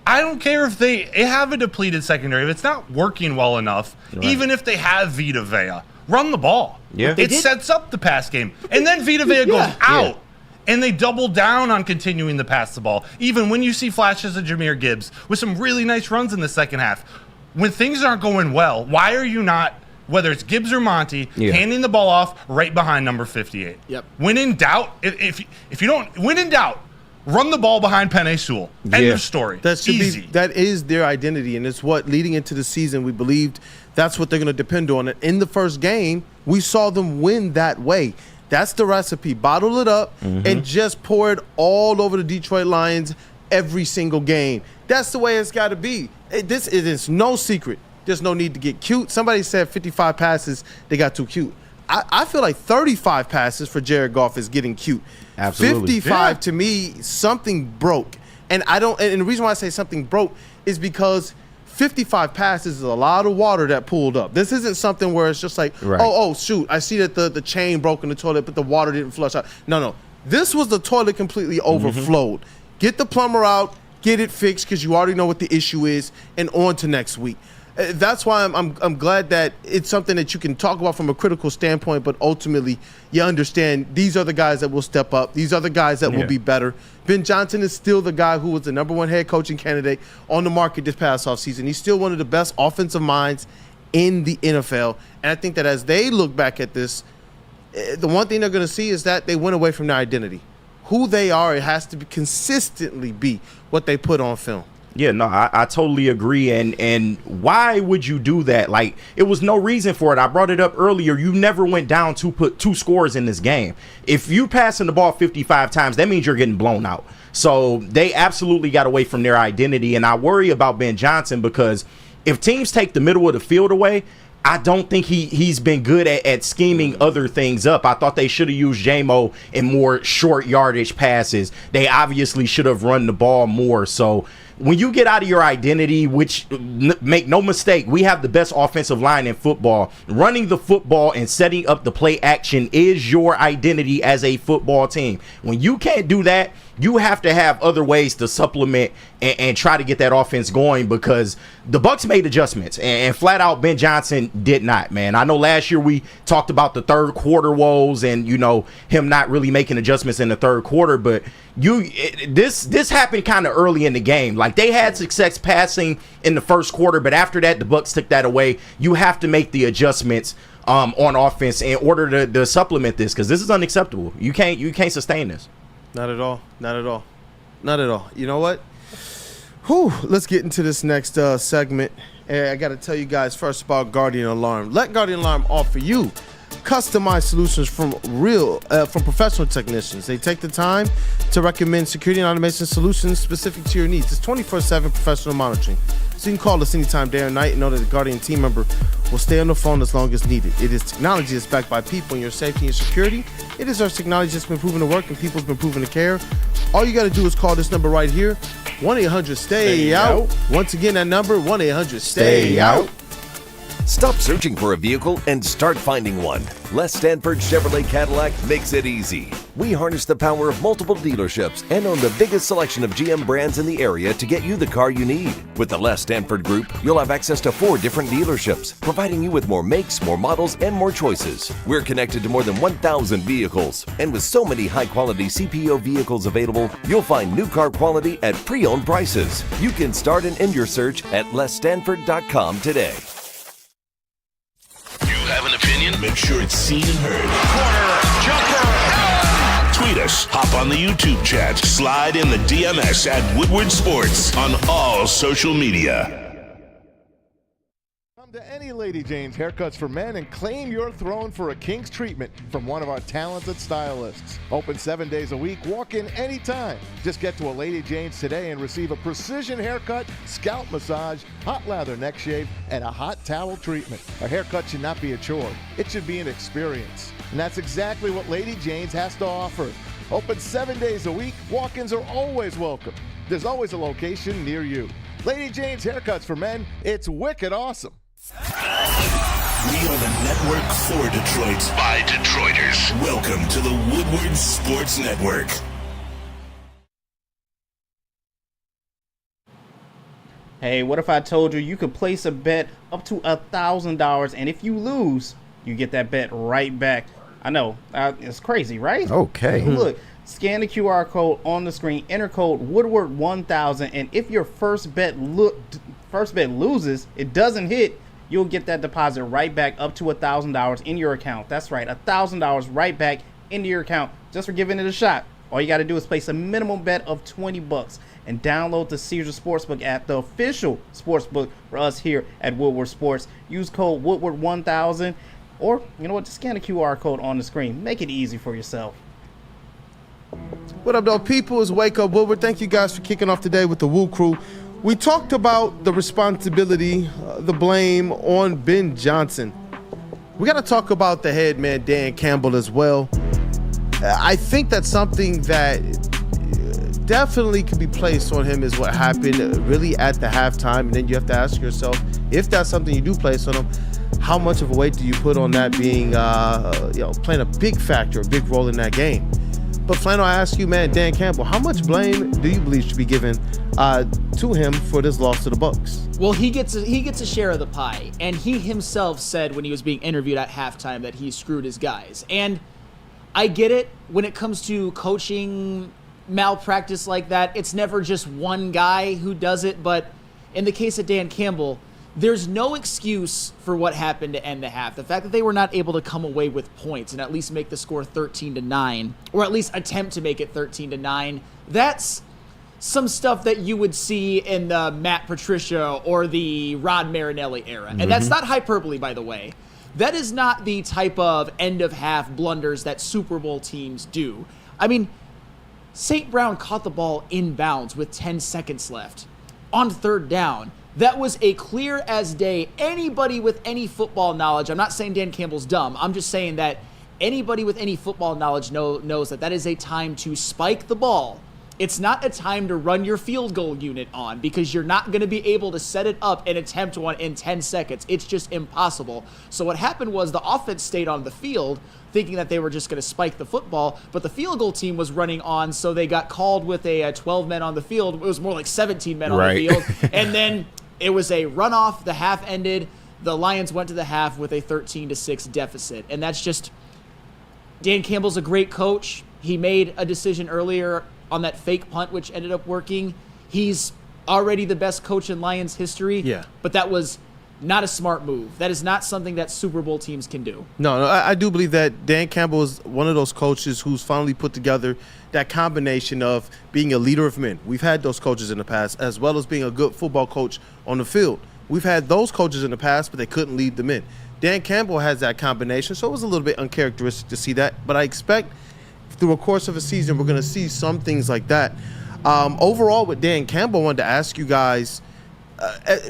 I don't care if they have a depleted secondary. If it's not working well enough, even if they have Vita Vea, run the ball. Yeah. It sets up the pass game. And then Vita Vea goes out. And they double down on continuing to pass the ball. Even when you see flashes of Jahmyr Gibbs with some really nice runs in the second half. When things aren't going well, why are you not, whether it's Gibbs or Monty, handing the ball off right behind number 58? Yep. When in doubt, if you don't, when in doubt, run the ball behind Penei Sewell. End of story. That is their identity, and it's what leading into the season we believed that's what they're going to depend on. And in the first game, we saw them win that way. That's the recipe. Bottle it up and just pour it all over the Detroit Lions every single game. That's the way it's got to be. It is no secret. There's no need to get cute. Somebody said 55 passes, they got too cute. I feel like 35 passes for Jared Goff is getting cute. Absolutely. 55 to me, something broke. And the reason why I say something broke is because 55 passes is a lot of water that pooled up. This isn't something where it's just like, oh, shoot, I see that the chain broke in the toilet, but the water didn't flush out. No. This was the toilet completely overflowed. Get the plumber out, get it fixed, because you already know what the issue is, and on to next week. That's why I'm glad that it's something that you can talk about from a critical standpoint, but ultimately you understand these are the guys that will step up. These are the guys that will be better. Ben Johnson is still the guy who was the #1 head coaching candidate on the market this past offseason. He's still one of the best offensive minds in the NFL. And I think that as they look back at this, the one thing they're going to see is that they went away from their identity. Who they are, it has to consistently be what they put on film. Yeah, no, I totally agree. And why would you do that? Like, it was no reason for it. I brought it up earlier. You never went down to put 2 scores in this game. If you passing the ball 55 times, that means you're getting blown out. So they absolutely got away from their identity. And I worry about Ben Johnson because if teams take the middle of the field away, I don't think he's been good at scheming other things up. I thought they should have used J-Mo in more short yardage passes. They obviously should have run the ball more. So when you get out of your identity, which make no mistake, we have the best offensive line in football. Running the football and setting up the play action is your identity as a football team. When you can't do that, you have to have other ways to supplement and try to get that offense going, because the Bucs made adjustments and flat out Ben Johnson did not, man. I know last year we talked about the third quarter woes and, you know, him not really making adjustments in the third quarter, but this happened kind of early in the game. Like, they had success passing in the first quarter, but after that the Bucs took that away. You have to make the adjustments on offense in order to supplement this, because this is unacceptable. You can't sustain this. Not at all. Not at all. Not at all. You know what? Whew, let's get into this next segment. I got to tell you guys first about Guardian Alarm. Let Guardian Alarm offer you customized solutions from professional technicians. They take the time to recommend security and automation solutions specific to your needs. It's 24/7 professional monitoring. So you can call us anytime, day or night, and know that the Guardian team member will stay on the phone as long as needed. It is technology that's backed by people and your safety and security. It is our technology that's been proven to work and people's been proven to care. All you got to do is call this number right here, 1-800-STAY-OUT. Once again, that number, 1-800-STAY-OUT. Stop searching for a vehicle and start finding one. Les Stanford Chevrolet Cadillac makes it easy. We harness the power of multiple dealerships and own the biggest selection of GM brands in the area to get you the car you need. With the Les Stanford Group, you'll have access to 4 different dealerships, providing you with more makes, more models, and more choices. We're connected to more than 1,000 vehicles, and with so many high-quality CPO vehicles available, you'll find new car quality at pre-owned prices. You can start and end your search at lesstanford.com today. Have an opinion? Make sure it's seen and heard. Corner, jumper. Tweet us, hop on the YouTube chat, slide in the DMS at Woodward Sports on all social media. Come to any Lady Jane's Haircuts for Men and claim your throne for a king's treatment from one of our talented stylists. Open 7 days a week, walk in anytime. Just get to a Lady Jane's today and receive a precision haircut, scalp massage, hot lather neck shave, and a hot towel treatment. A haircut should not be a chore. It should be an experience. And that's exactly what Lady Jane's has to offer. Open 7 days a week, walk-ins are always welcome. There's always a location near you. Lady Jane's Haircuts for Men, it's wicked awesome. We are the network for Detroit by Detroiters. Welcome to the Woodward Sports Network. Hey, what if I told you you could place a bet up to $1,000, and if you lose, you get that bet right back? I know, it's crazy, right? Okay. Look, scan the QR code on the screen, enter code Woodward1000, and if your first bet loses, it doesn't hit, you'll get that deposit right back up to $1,000 in your account. That's right, $1,000 right back into your account just for giving it a shot. All you got to do is place a minimum bet of $20 and download the Caesar Sportsbook app, the official sportsbook for us here at Woodward Sports. Use code Woodward1000, or you know what, just scan the QR code on the screen. Make it easy for yourself. What up, though, people? It's Wake Up Woodward. Thank you guys for kicking off today with the WUW Crew. We talked about the responsibility, the blame on Ben Johnson. We got to talk about the head man, Dan Campbell, as well. I think that's something that definitely could be placed on him, is what happened really at the halftime. And then you have to ask yourself, if that's something you do place on him, how much of a weight do you put on that being, playing a big factor, a big role in that game? But Flannel, I ask you, man, Dan Campbell, how much blame do you believe should be given to him for this loss to the Bucs? Well, he gets a share of the pie, and he himself said when he was being interviewed at halftime that he screwed his guys. And I get it, when it comes to coaching malpractice like that, it's never just one guy who does it. But in the case of Dan Campbell, there's no excuse for what happened to end the half. The fact that they were not able to come away with points and at least make the score 13-9, or at least attempt to make it 13-9, that's some stuff that you would see in the Matt Patricia or the Rod Marinelli era. And that's not hyperbole, by the way. That is not the type of end-of-half blunders that Super Bowl teams do. I mean, St. Brown caught the ball inbounds with 10 seconds left on third down. That was a clear as day. Anybody with any football knowledge, I'm not saying Dan Campbell's dumb, I'm just saying that anybody with any football knowledge knows that is a time to spike the ball. It's not a time to run your field goal unit on, because you're not going to be able to set it up and attempt one in 10 seconds. It's just impossible. So what happened was the offense stayed on the field thinking that they were just going to spike the football, but the field goal team was running on, so they got called with a 12 men on the field. It was more like 17 men on the field. And then it was a runoff. The half ended. The Lions went to the half with a 13-6 deficit. And that's just, Dan Campbell's a great coach. He made a decision earlier on that fake punt, which ended up working. He's already the best coach in Lions history. Yeah. But that was not a smart move. That is not something that Super Bowl teams can do. No, I do believe that Dan Campbell is one of those coaches who's finally put together that combination of being a leader of men. We've had those coaches in the past, as well as being a good football coach on the field. We've had those coaches in the past, but they couldn't lead the men. Dan Campbell has that combination, so it was a little bit uncharacteristic to see that. But I expect through a course of a season, we're going to see some things like that. Overall, with Dan Campbell, I wanted to ask you guys,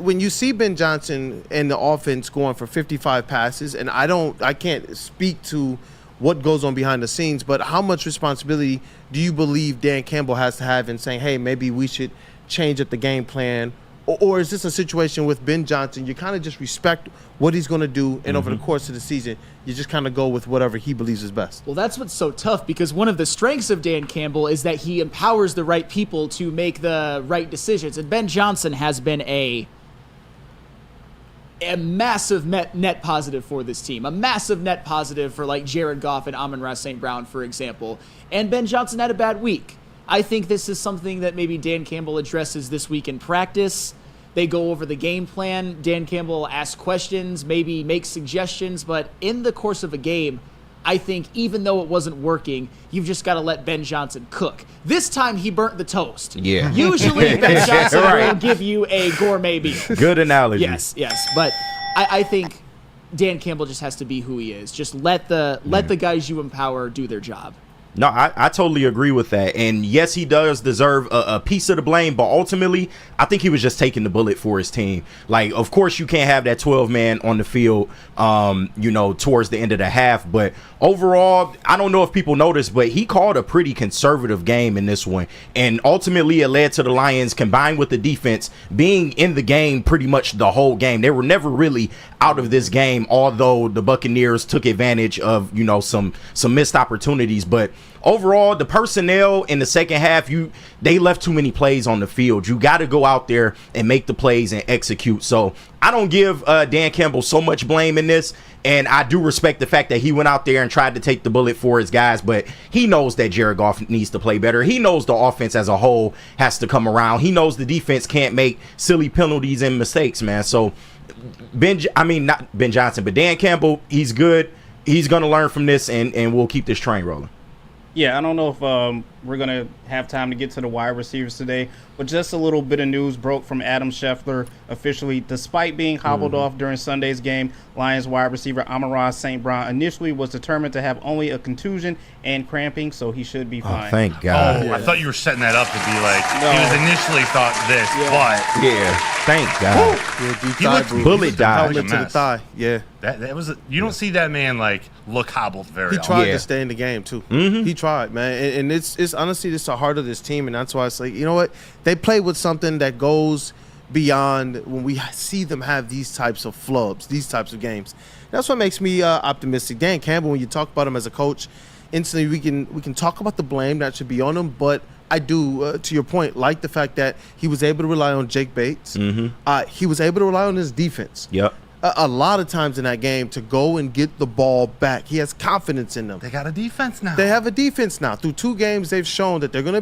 when you see Ben Johnson and the offense going for 55 passes, and I can't speak to what goes on behind the scenes, but how much responsibility do you believe Dan Campbell has to have in saying, hey, maybe we should change up the game plan? Or is this a situation with Ben Johnson, you kind of just respect what he's going to do, and over the course of the season, you just kind of go with whatever he believes is best? Well, that's what's so tough, because one of the strengths of Dan Campbell is that he empowers the right people to make the right decisions. And Ben Johnson has been a massive net positive for this team, a massive net positive for like Jared Goff and Amon-Ra St. Brown, for example. And Ben Johnson had a bad week. I think this is something that maybe Dan Campbell addresses this week in practice. They go over the game plan. Dan Campbell asks questions, maybe makes suggestions, but in the course of a game, I think even though it wasn't working, you've just got to let Ben Johnson cook. This time he burnt the toast. Yeah. Usually Ben Johnson will give you a gourmet meal. Good analogy. Yes. But I think Dan Campbell just has to be who he is. Just let the guys you empower do their job. No, I totally agree with that. And yes, he does deserve a piece of the blame, but ultimately, I think he was just taking the bullet for his team. Like, of course, you can't have that 12-man on the field, towards the end of the half. But overall, I don't know if people noticed, but he called a pretty conservative game in this one. And ultimately, it led to the Lions, combined with the defense, being in the game pretty much the whole game. They were never really out of this game, although the Buccaneers took advantage of, some missed opportunities. But overall, the personnel in the second half, they left too many plays on the field. You got to go out there and make the plays and execute. So I don't give Dan Campbell so much blame in this, and I do respect the fact that he went out there and tried to take the bullet for his guys, but he knows that Jared Goff needs to play better. He knows the offense as a whole has to come around. He knows the defense can't make silly penalties and mistakes, man. So not Ben Johnson, but Dan Campbell, he's good. He's going to learn from this, and we'll keep this train rolling. Yeah, I don't know if we're going to have time to get to the wide receivers today, but just a little bit of news broke from Adam Scheffler officially. Despite being hobbled off during Sunday's game, Lions wide receiver Amon-Ra St. Brown initially was determined to have only a contusion and cramping, so he should be fine. Thank God. I thought you were setting that up to be like, he was initially thought this, but. Yeah, thank God. He looked bullet dodge. Helmet to the thigh. Yeah. That was you don't see that man look hobbled very often. He tried to stay in the game too. He tried, man, and it's honestly this is the heart of this team, and that's why it's like, you know what, they play with something that goes beyond when we see them have these types of flubs, these types of games. That's what makes me optimistic. Dan Campbell, when you talk about him as a coach, instantly we can talk about the blame that should be on him, but I do, to your point, like the fact that he was able to rely on Jake Bates. He was able to rely on his defense. Yep. A lot of times in that game to go and get the ball back. He has confidence in them. They got a defense now. They have a defense now. Through 2 games, they've shown that they're going to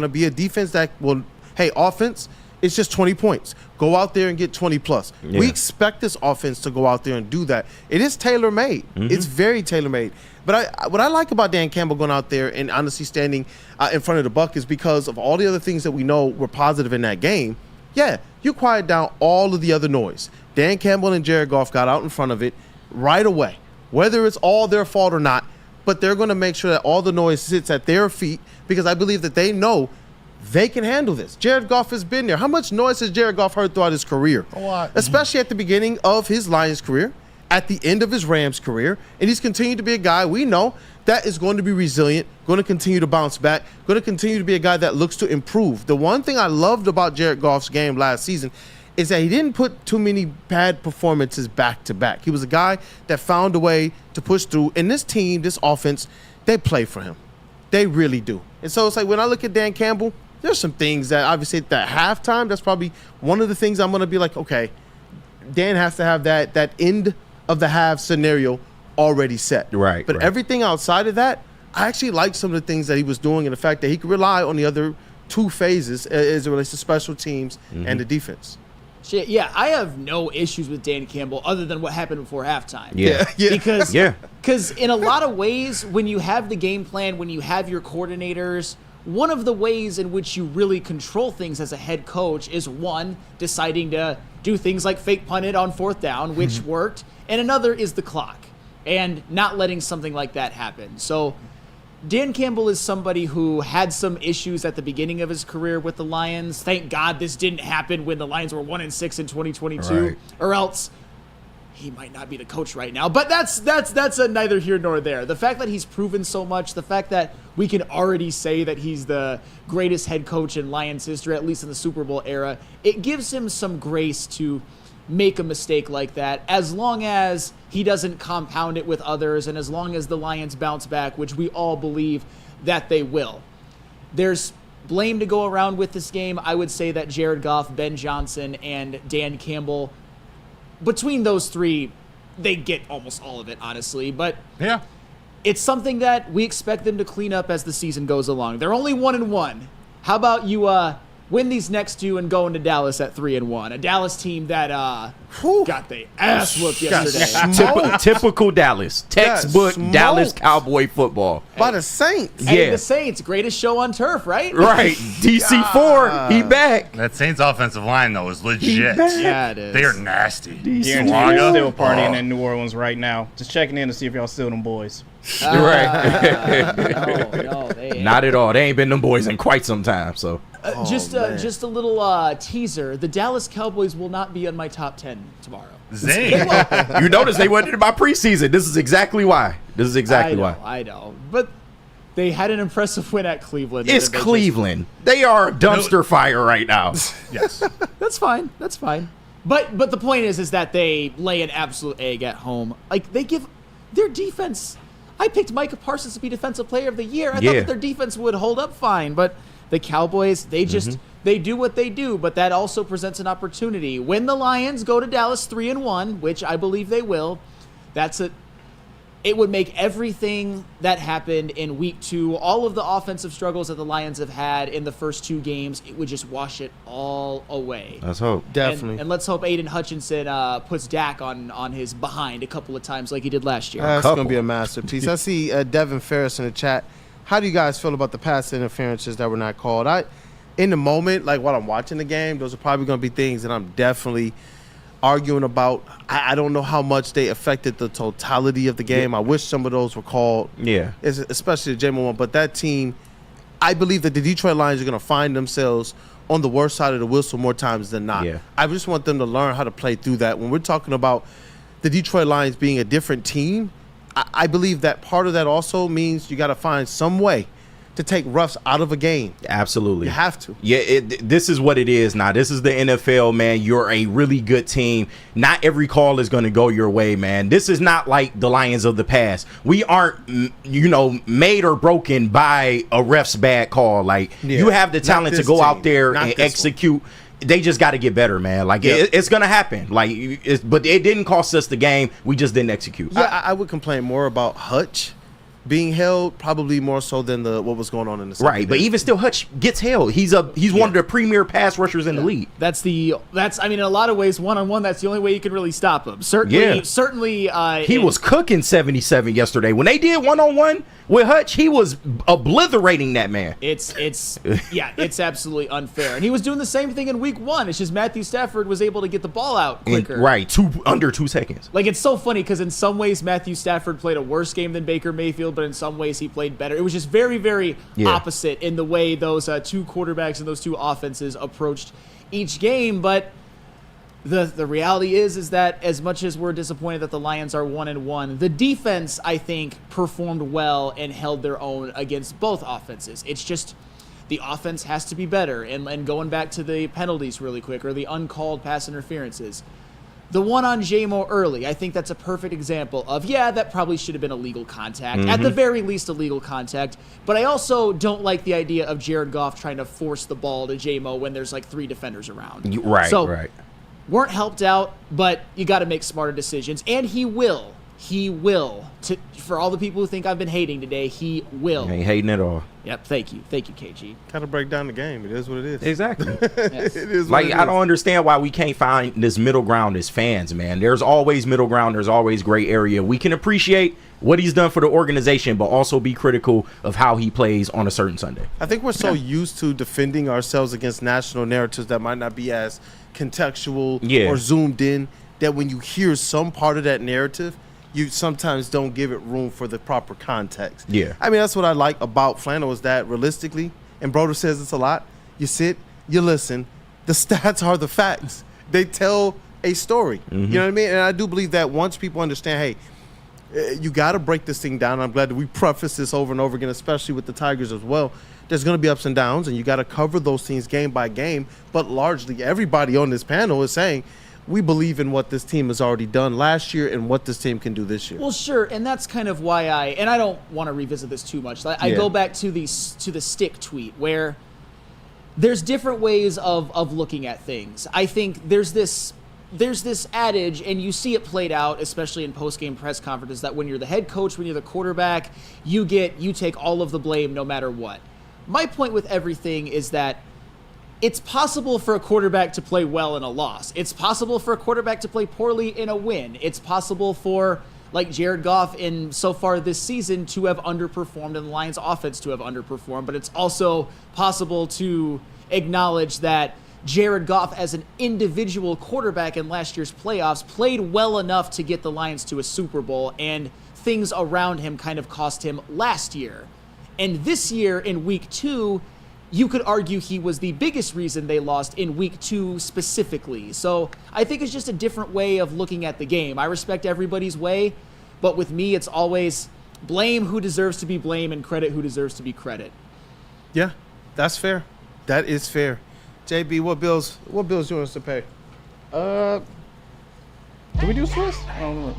be a defense that will, hey, offense, It's just 20 points. Go out there and get 20 plus. Yeah. We expect this offense to go out there and do that. It is tailor-made. It's very tailor-made. But what I like about Dan Campbell going out there and honestly standing in front of the Buck is because of all the other things that we know were positive in that game. Yeah, you quiet down all of the other noise. Dan Campbell and Jared Goff got out in front of it right away, whether it's all their fault or not, but they're going to make sure that all the noise sits at their feet because I believe that they know they can handle this. Jared Goff has been there. How much noise has Jared Goff heard throughout his career? A lot. Especially at the beginning of his Lions career, at the end of his Rams career, and he's continued to be a guy we know that is going to be resilient, going to continue to bounce back, going to continue to be a guy that looks to improve. The one thing I loved about Jared Goff's game last season is that he didn't put too many bad performances back to back. He was a guy that found a way to push through. And this team, this offense, they play for him. They really do. And so it's like when I look at Dan Campbell, there's some things that obviously at that halftime, that's probably one of the things I'm going to be like, okay, Dan has to have that end of the half scenario already set. Right. But everything outside of that, I actually like some of the things that he was doing and the fact that he could rely on the other two phases as it relates to special teams and the defense. Shit, yeah, I have no issues with Dan Campbell other than what happened before halftime. Yeah. Because in a lot of ways, when you have the game plan, when you have your coordinators, one of the ways in which you really control things as a head coach is, one, deciding to do things like fake punt it on 4th down, which worked, and another is the clock and not letting something like that happen. So Dan Campbell is somebody who had some issues at the beginning of his career with the Lions. Thank God this didn't happen when the Lions were 1-6 in 2022, or else he might not be the coach right now. But that's a neither here nor there. The fact that he's proven so much, the fact that we can already say that he's the greatest head coach in Lions history, at least in the Super Bowl era, it gives him some grace to make a mistake like that, as long as he doesn't compound it with others and as long as the Lions bounce back, which we all believe that they will. There's blame to go around with this game. I would say that Jared Goff, Ben Johnson, and Dan Campbell, between those three, they get almost all of it, honestly. But yeah, it's something that we expect them to clean up as the season goes along. They're only 1-1. How about you win these next two and go into Dallas at 3-1? A Dallas team that got the ass whooped yesterday. Typical Dallas. Textbook Dallas Cowboy football. By the Saints. Hey, the Saints, greatest show on turf, right? Right. DC4, he back. That Saints offensive line, though, is legit. Yeah, it is. They are nasty. Guaranteed they're still partying in New Orleans right now. Just checking in to see if y'all still them boys. Right. No, they ain't. Not at all. They ain't been them boys in quite some time, so. Just a little teaser. The Dallas Cowboys will not be on my top 10 tomorrow. Zing. You notice they went into my preseason. This is exactly why. I know. But they had an impressive win at Cleveland. It's Cleveland. They are a dumpster fire right now. Yes. That's fine. But the point is that they lay an absolute egg at home. Like, they give their defense. I picked Micah Parsons to be Defensive Player of the Year. I thought that their defense would hold up fine, but the Cowboys, they just they do what they do, but that also presents an opportunity. When the Lions go to Dallas 3-1, which I believe they will, it would make everything that happened in week 2, all of the offensive struggles that the Lions have had in the first 2 games, it would just wash it all away. Let's hope. Definitely. And let's hope Aiden Hutchinson puts Dak on his behind a couple of times like he did last year. That's going to be a masterpiece. I see Devin Ferris in the chat. How do you guys feel about the pass interferences that were not called? In the moment, like while I'm watching the game, those are probably going to be things that I'm definitely arguing about. I don't know how much they affected the totality of the game. I wish some of those were called. Yeah. Especially the J-Mo one. But that team, I believe that the Detroit Lions are going to find themselves on the worst side of the whistle more times than not. Yeah. I just want them to learn how to play through that. When we're talking about the Detroit Lions being a different team, I believe that part of that also means you got to find some way to take roughs out of a game. Absolutely. You have to. Yeah, this is what it is now. This is the NFL, man. You're a really good team. Not every call is going to go your way, man. This is not like the Lions of the past. We aren't, made or broken by a ref's bad call. Like, you have the talent to go out there and execute. They just got to get better, man. Like, it's going to happen. Like, but it didn't cost us the game. We just didn't execute. Yeah, I would complain more about Hutch being held, probably more so than what was going on in the second. Right, but even still, Hutch gets held. He's one of the premier pass rushers in the league. That's I mean, in a lot of ways, one-on-one, that's the only way you can really stop him. Certainly. He was cooking 77 yesterday. When they did one-on-one with Hutch, he was obliterating that man. It's absolutely unfair. And he was doing the same thing in week 1. It's just Matthew Stafford was able to get the ball out quicker. Right, under 2 seconds. Like, it's so funny because in some ways Matthew Stafford played a worse game than Baker Mayfield, but in some ways he played better. It was just very, very opposite in the way those two quarterbacks and those two offenses approached each game. But the reality is that as much as we're disappointed that the Lions are 1-1, the defense, I think, performed well and held their own against both offenses. It's just the offense has to be better. And going back to the penalties really quick, or the uncalled pass interferences, the one on J-Mo early, I think that's a perfect example of, that probably should have been illegal contact. At the very least, illegal contact. But I also don't like the idea of Jared Goff trying to force the ball to J-Mo when there's like 3 defenders around. Right. Weren't helped out, but you got to make smarter decisions. And he will. For all the people who think I've been hating today, he will. Ain't hating at all. Yep, thank you, KG. Got to break down the game. It is what it is. Exactly. It is like, I don't understand why we can't find this middle ground as fans, man. There's always middle ground. There's always gray area. We can appreciate what he's done for the organization, but also be critical of how he plays on a certain Sunday. I think we're so used to defending ourselves against national narratives that might not be as contextual or zoomed in, that when you hear some part of that narrative, you sometimes don't give it room for the proper context. Yeah. I mean, that's what I like about Flannel, is that realistically, and Broder says this a lot, you sit, you listen, the stats are the facts. They tell a story. You know what I mean? And I do believe that once people understand, hey, you got to break this thing down. I'm glad that we preface this over and over again, especially with the Tigers as well. There's going to be ups and downs, and you got to cover those things game by game. But largely, everybody on this panel is saying, we believe in what this team has already done last year and what this team can do this year. Well, sure, and that's kind of why I don't want to revisit this too much. I go back to the stick tweet, where there's different ways of looking at things. I think there's this adage, and you see it played out, especially in post-game press conferences, that when you're the head coach, when you're the quarterback, you take all of the blame no matter what. My point with everything is that it's possible for a quarterback to play well in a loss. It's possible for a quarterback to play poorly in a win. It's possible for, like Jared Goff in so far this season, to have underperformed and the Lions offense to have underperformed. But it's also possible to acknowledge that Jared Goff as an individual quarterback in last year's playoffs played well enough to get the Lions to a Super Bowl, and things around him kind of cost him last year. And this year in week 2, you could argue he was the biggest reason they lost in week 2 specifically. So I think it's just a different way of looking at the game. I respect everybody's way, but with me, it's always blame who deserves to be blamed and credit who deserves to be credit. Yeah, that's fair. That is fair. JB, what bills you want us to pay? Did we do Swiss?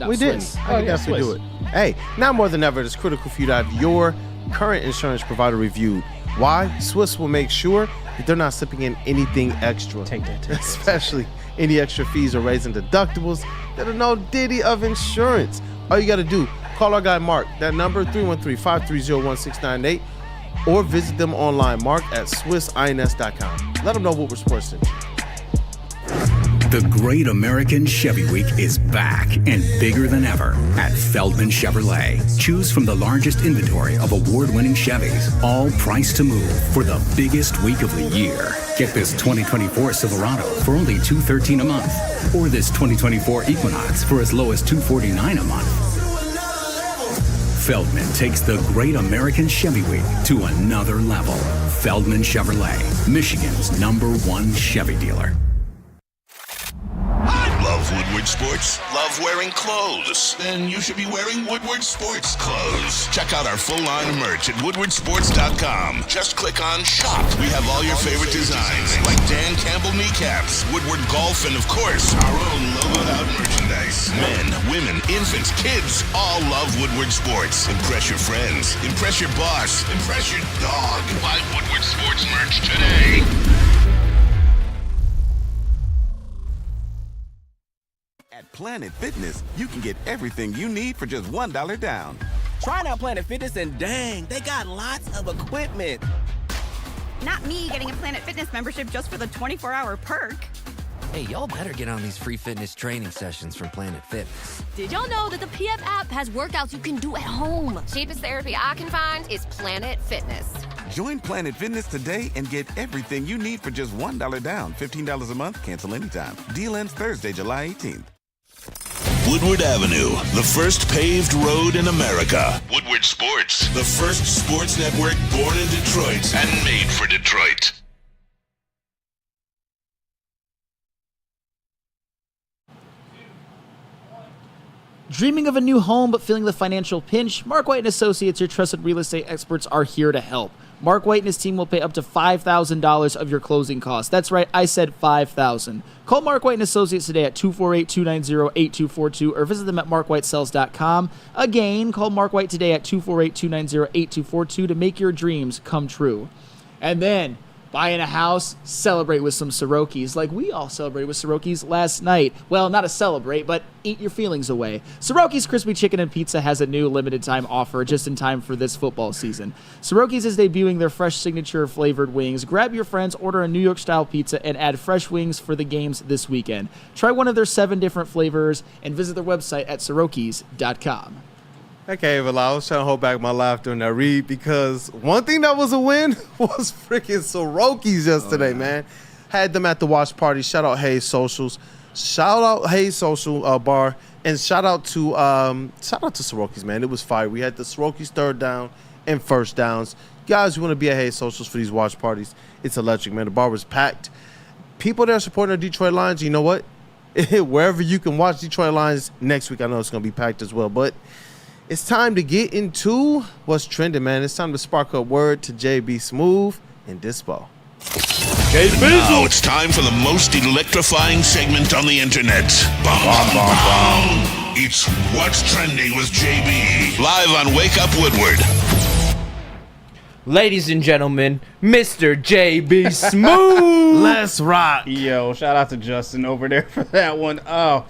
We didn't. I can definitely do it. Hey, now more than ever, it's critical for you to have your current insurance provider reviewed. Why? Swiss will make sure that they're not slipping in anything extra. Take that. Especially any extra fees or raising deductibles that are no ditty of insurance. All you got to do, call our guy Mark. That number, 313-530-1698. Or visit them online, Mark at SwissINS.com. Let them know Woodward Sports sent you. The Great American Chevy Week is back and bigger than ever at Feldman Chevrolet. Choose from the largest inventory of award-winning Chevys, all priced to move for the biggest week of the year. Get this 2024 Silverado for only $213 a month, or this 2024 Equinox for as low as $249 a month. Feldman takes the Great American Chevy Week to another level. Feldman Chevrolet, Michigan's #1 Chevy dealer. Love Woodward Sports? Love wearing clothes? Then you should be wearing Woodward Sports clothes. Check out our full line of merch at woodwardsports.com. Just click on Shop. We have all your favorite designs, like Dan Campbell kneecaps, Woodward Golf, and of course, our own logoed out merchandise. Men, women, infants, kids, all love Woodward Sports. Impress your friends. Impress your boss. Impress your dog. Buy Woodward Sports merch today. At Planet Fitness, you can get everything you need for just $1 down. trying out Planet Fitness and dang, they got lots of equipment. Not me getting a Planet Fitness membership just for the 24-hour perk. Hey, y'all better get on these free fitness training sessions from Planet Fitness. Did y'all know that the PF app has workouts you can do at home? Cheapest therapy I can find is Planet Fitness. Join Planet Fitness today and get everything you need for just $1 down, $15 a month, cancel anytime. Deal ends Thursday, July 18th. Woodward Avenue, the first paved road in America. Woodward Sports, the first sports network born in Detroit and made for Detroit. Dreaming of a new home but feeling the financial pinch? Mark White & Associates, your trusted real estate experts, are here to help. Mark White and his team will pay up to $5,000 of your closing costs. That's right, I said $5,000. Call Mark White & Associates today at 248-290-8242 or visit them at markwhitesells.com. Again, call Mark White today at 248-290-8242 to make your dreams come true. And then, buying a house, celebrate with some Soroki's, like we all celebrated with Soroki's last night. Well, not a celebrate, but eat your feelings away. Soroki's Crispy Chicken and Pizza has a new limited time offer just in time for this football season. Soroki's is debuting their fresh signature flavored wings. Grab your friends, order a New York style pizza, and add fresh wings for the games this weekend. Try one of their 7 different flavors and visit their website at sorokis.com. I can't even lie. I was trying to hold back my laughter in that read because one thing that was a win was freaking Soroki's yesterday, man. Had them at the watch party. Shout out Hayes Socials. Shout out Hayes Social Bar. And shout out to Soroki's, man. It was fire. We had the Soroki's third down and first downs. Guys, you want to be at Hayes Socials for these watch parties. It's electric, man. The bar was packed. People there supporting the Detroit Lions, you know what? Wherever you can watch Detroit Lions next week, I know it's going to be packed as well. But it's time to get into what's trending, man. It's time to spark a word to JB-SMOOV and Dispo. Now it's time for the most electrifying segment on the internet. Bum, bum, bum, bum. It's What's Trending with JB. Live on Wake Up Woodward. Ladies and gentlemen, Mr. JB-SMOOV. Let's rock. Yo, shout out to Justin over there for that one. Oh,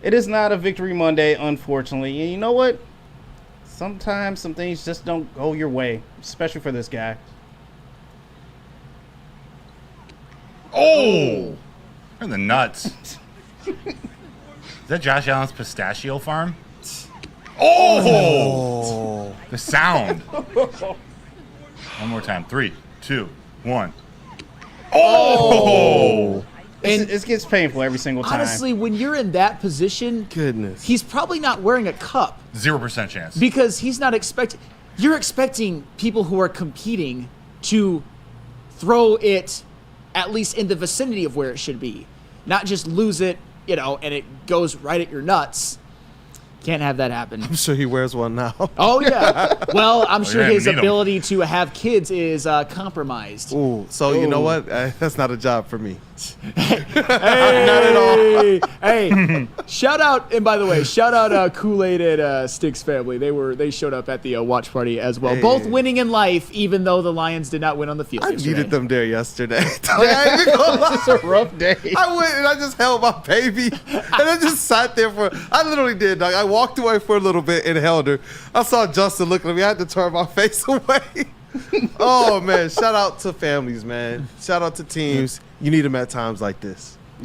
it is not a Victory Monday, unfortunately. And you know what? Sometimes some things just don't go your way, especially for this guy. Oh! In the nuts. Is that Josh Allen's pistachio farm? Oh! The sound. One more time. 3, 2, 1. Oh! And it gets painful every single time. Honestly, when you're in that position, goodness, he's probably not wearing a cup. 0% chance. Because he's not expecting. You're expecting people who are competing to throw it at least in the vicinity of where it should be, not just lose it, and it goes right at your nuts. Can't have that happen. I'm sure he wears one now. Oh, yeah. Well, I'm sure his ability to have kids is compromised. Ooh, so you know what? That's not a job for me. Hey, not at all. Hey, shout out, and by the way, shout out Kool-Aid and Sticks family. They showed up at the watch party as well. Hey. Both winning in life, even though the Lions did not win on the field. I needed them there yesterday. It's a rough day. I went and I just held my baby, and I just sat there I literally did, dog. I walked away for a little bit and held her. I saw Justin looking at me. I had to turn my face away. Oh, man. Shout out to families, man. Shout out to teams. You need them at times like this. You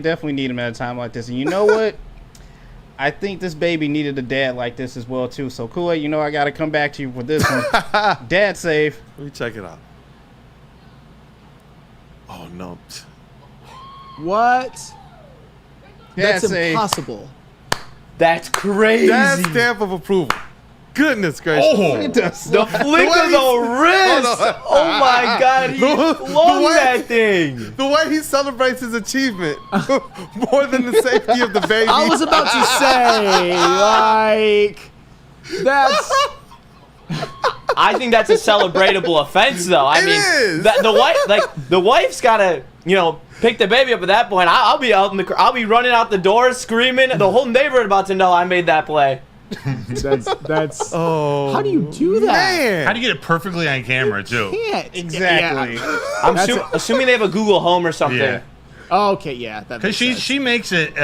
definitely need them at a time like this. And you know what? I think this baby needed a dad like this as well, too. So, Kool-Aid, I got to come back to you for this one. Dad save. Let me check it out. Oh, no. What? Dad That's save. impossible. That's crazy. That stamp of approval. Goodness gracious. Oh, the flick of the wrist. Oh, my God. He flung that thing. The way he celebrates his achievement more than the safety of the baby. I was about to say, that's... I think that's a celebratable offense, though. I mean, is. The wife's got to, pick the baby up at that point. I'll be I'll be running out the door screaming. The whole neighborhood about to know I made that play. That's oh. How do you do that? Man. How do you get it perfectly on camera, too? Can't. Exactly. Yeah. I'm assuming they have a Google Home or something. Yeah. Oh, okay, yeah. Because she makes it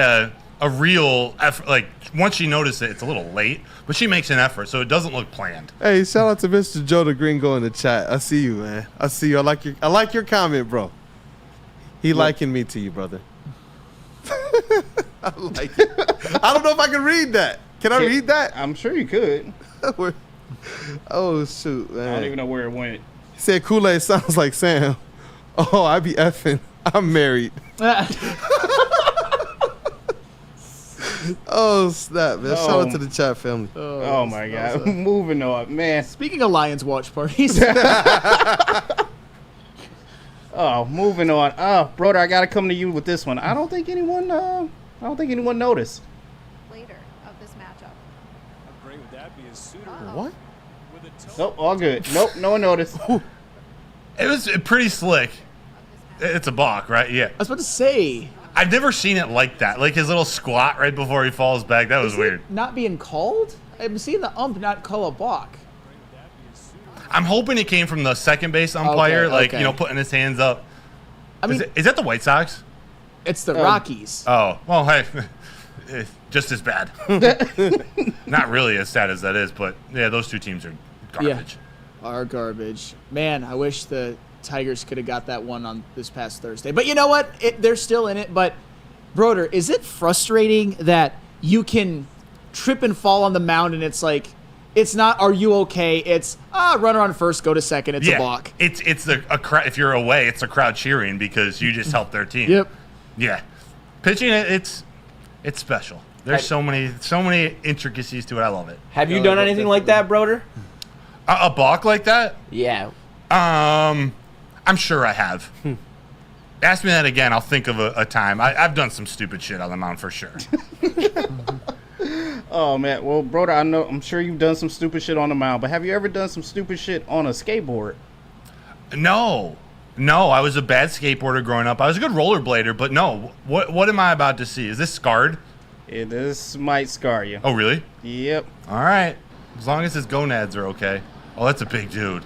a real effort. Like, once she noticed it, it's a little late, but she makes an effort, so it doesn't look planned. Hey, shout out to Mr. Joe the Gringo in the chat. I see you, man. I see you. I like your comment, bro. He liking me to you, brother. I like it. I don't know if I can read that. Can I read that? I'm sure you could. Oh, shoot, man. I don't even know where it went. He said Kool-Aid sounds like Sam. Oh, I be effing. I'm married. Oh, snap, man. Shout out to the chat family. Oh my God. Moving on, man. Speaking of Lions watch parties. Moving on. Brother, I gotta come to you with this one. I don't think anyone noticed. Later of this matchup. How great would that be as Suter? What? Nope, all good. Nope, no one noticed. It was pretty slick. It's a balk, right? Yeah. I was about to say. I've never seen it like that. Like his little squat right before he falls back. That was weird. Not being called? I'm seeing the ump not call a balk. I'm hoping it came from the second base umpire, putting his hands up. I mean, is that the White Sox? It's the Rockies. Oh, well, hey, just as bad. Not really as sad as that is, but yeah, those two teams are garbage. Yeah, are garbage. Man, I wish the Tigers could have got that one on this past Thursday. But you know what? They're still in it. But, Broder, is it frustrating that you can trip and fall on the mound and it's like, it's not, are you okay? It's, runner on first, go to second. It's a balk. It's a crowd. If you're away, it's a crowd cheering because you just helped their team. Yep. Yeah. Pitching, it's special. There's so many intricacies to it. I love it. Have you done anything like that, Broder? A balk like that? Yeah. I'm sure I have. Ask me that again. I'll think of a time. I've done some stupid shit on the mound for sure. Oh man, well, brother, I'm sure you've done some stupid shit on the mound, but have you ever done some stupid shit on a skateboard? No, I was a bad skateboarder growing up. I was a good rollerblader, but no. What am I about to see? Is this scarred? This might scar you. Oh, really? Yep. All right. As long as his gonads are okay. Oh, that's a big dude.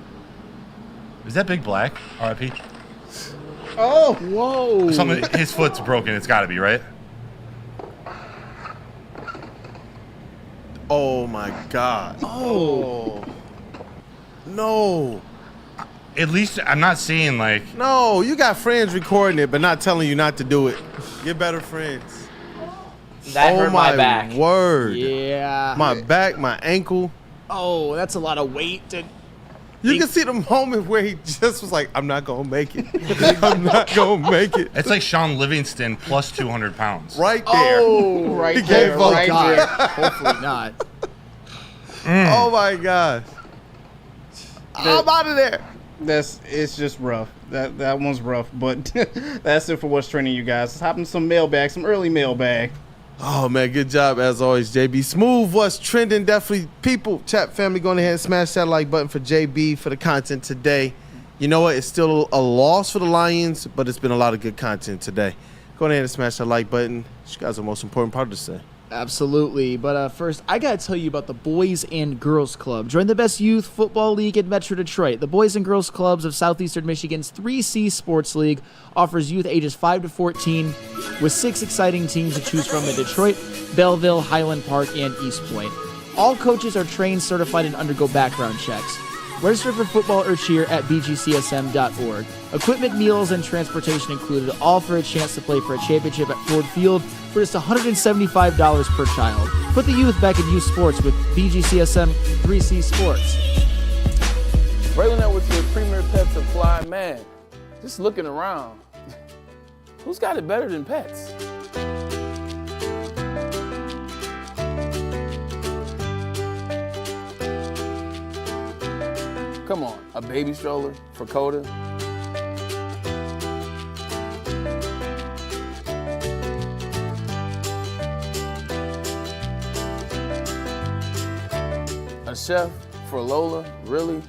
Is that Big Black? R.I.P. Oh, whoa. His foot's broken. It's got to be, right? Oh, my God. Oh. No. At least I'm not seeing, like... No, you got friends recording it, but not telling you not to do it. Get better friends. That hurt my back. Word. Yeah. My back, my ankle. Oh, that's a lot of weight. You can see the moment where he just was like, I'm not going to make it. I'm not going to make it. It's like Sean Livingston plus 200 pounds. Right there. Oh, right there. Right there. Hopefully not. Oh, my gosh. I'm out of there. It's just rough. That one's rough, but that's it for what's trending, you guys. Let's hop in some mailbag, some early mailbag. Oh, man, good job, as always, JB-SMOOV. What's trending? Definitely, people, chat family, go ahead and smash that like button for JB for the content today. You know what? It's still a loss for the Lions, but it's been a lot of good content today. Go ahead and smash that like button. You guys are the most important part to say. Absolutely. But first, I got to tell you about the Boys and Girls Club. Join the best youth football league in Metro Detroit. The Boys and Girls Clubs of Southeastern Michigan's 3C Sports League offers youth ages 5 to 14 with 6 exciting teams to choose from in Detroit, Belleville, Highland Park, and East Point. All coaches are trained, certified, and undergo background checks. Register for football or cheer at bgcsm.org. Equipment, meals, and transportation included, all for a chance to play for a championship at Ford Field for just $175 per child. Put the youth back in youth sports with BGCSM 3C Sports. Railing out with your Premier Pet Supply, man. Just looking around. Who's got it better than pets? Come on, a baby stroller for Coda? A chef for Lola? Really?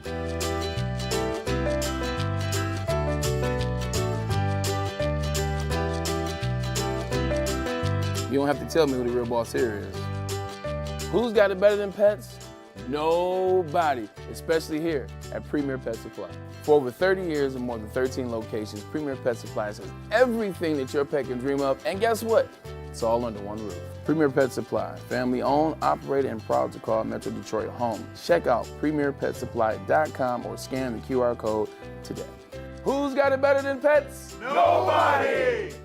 You don't have to tell me who the real boss here is. Who's got it better than pets? Nobody, especially here at Premier Pet Supply. For over 30 years and more than 13 locations, Premier Pet Supplies has everything that your pet can dream of. And guess what? It's all under one roof. Premier Pet Supply, family owned, operated, and proud to call Metro Detroit home. Check out premierpetsupply.com or scan the QR code today. Who's got it better than pets? Nobody!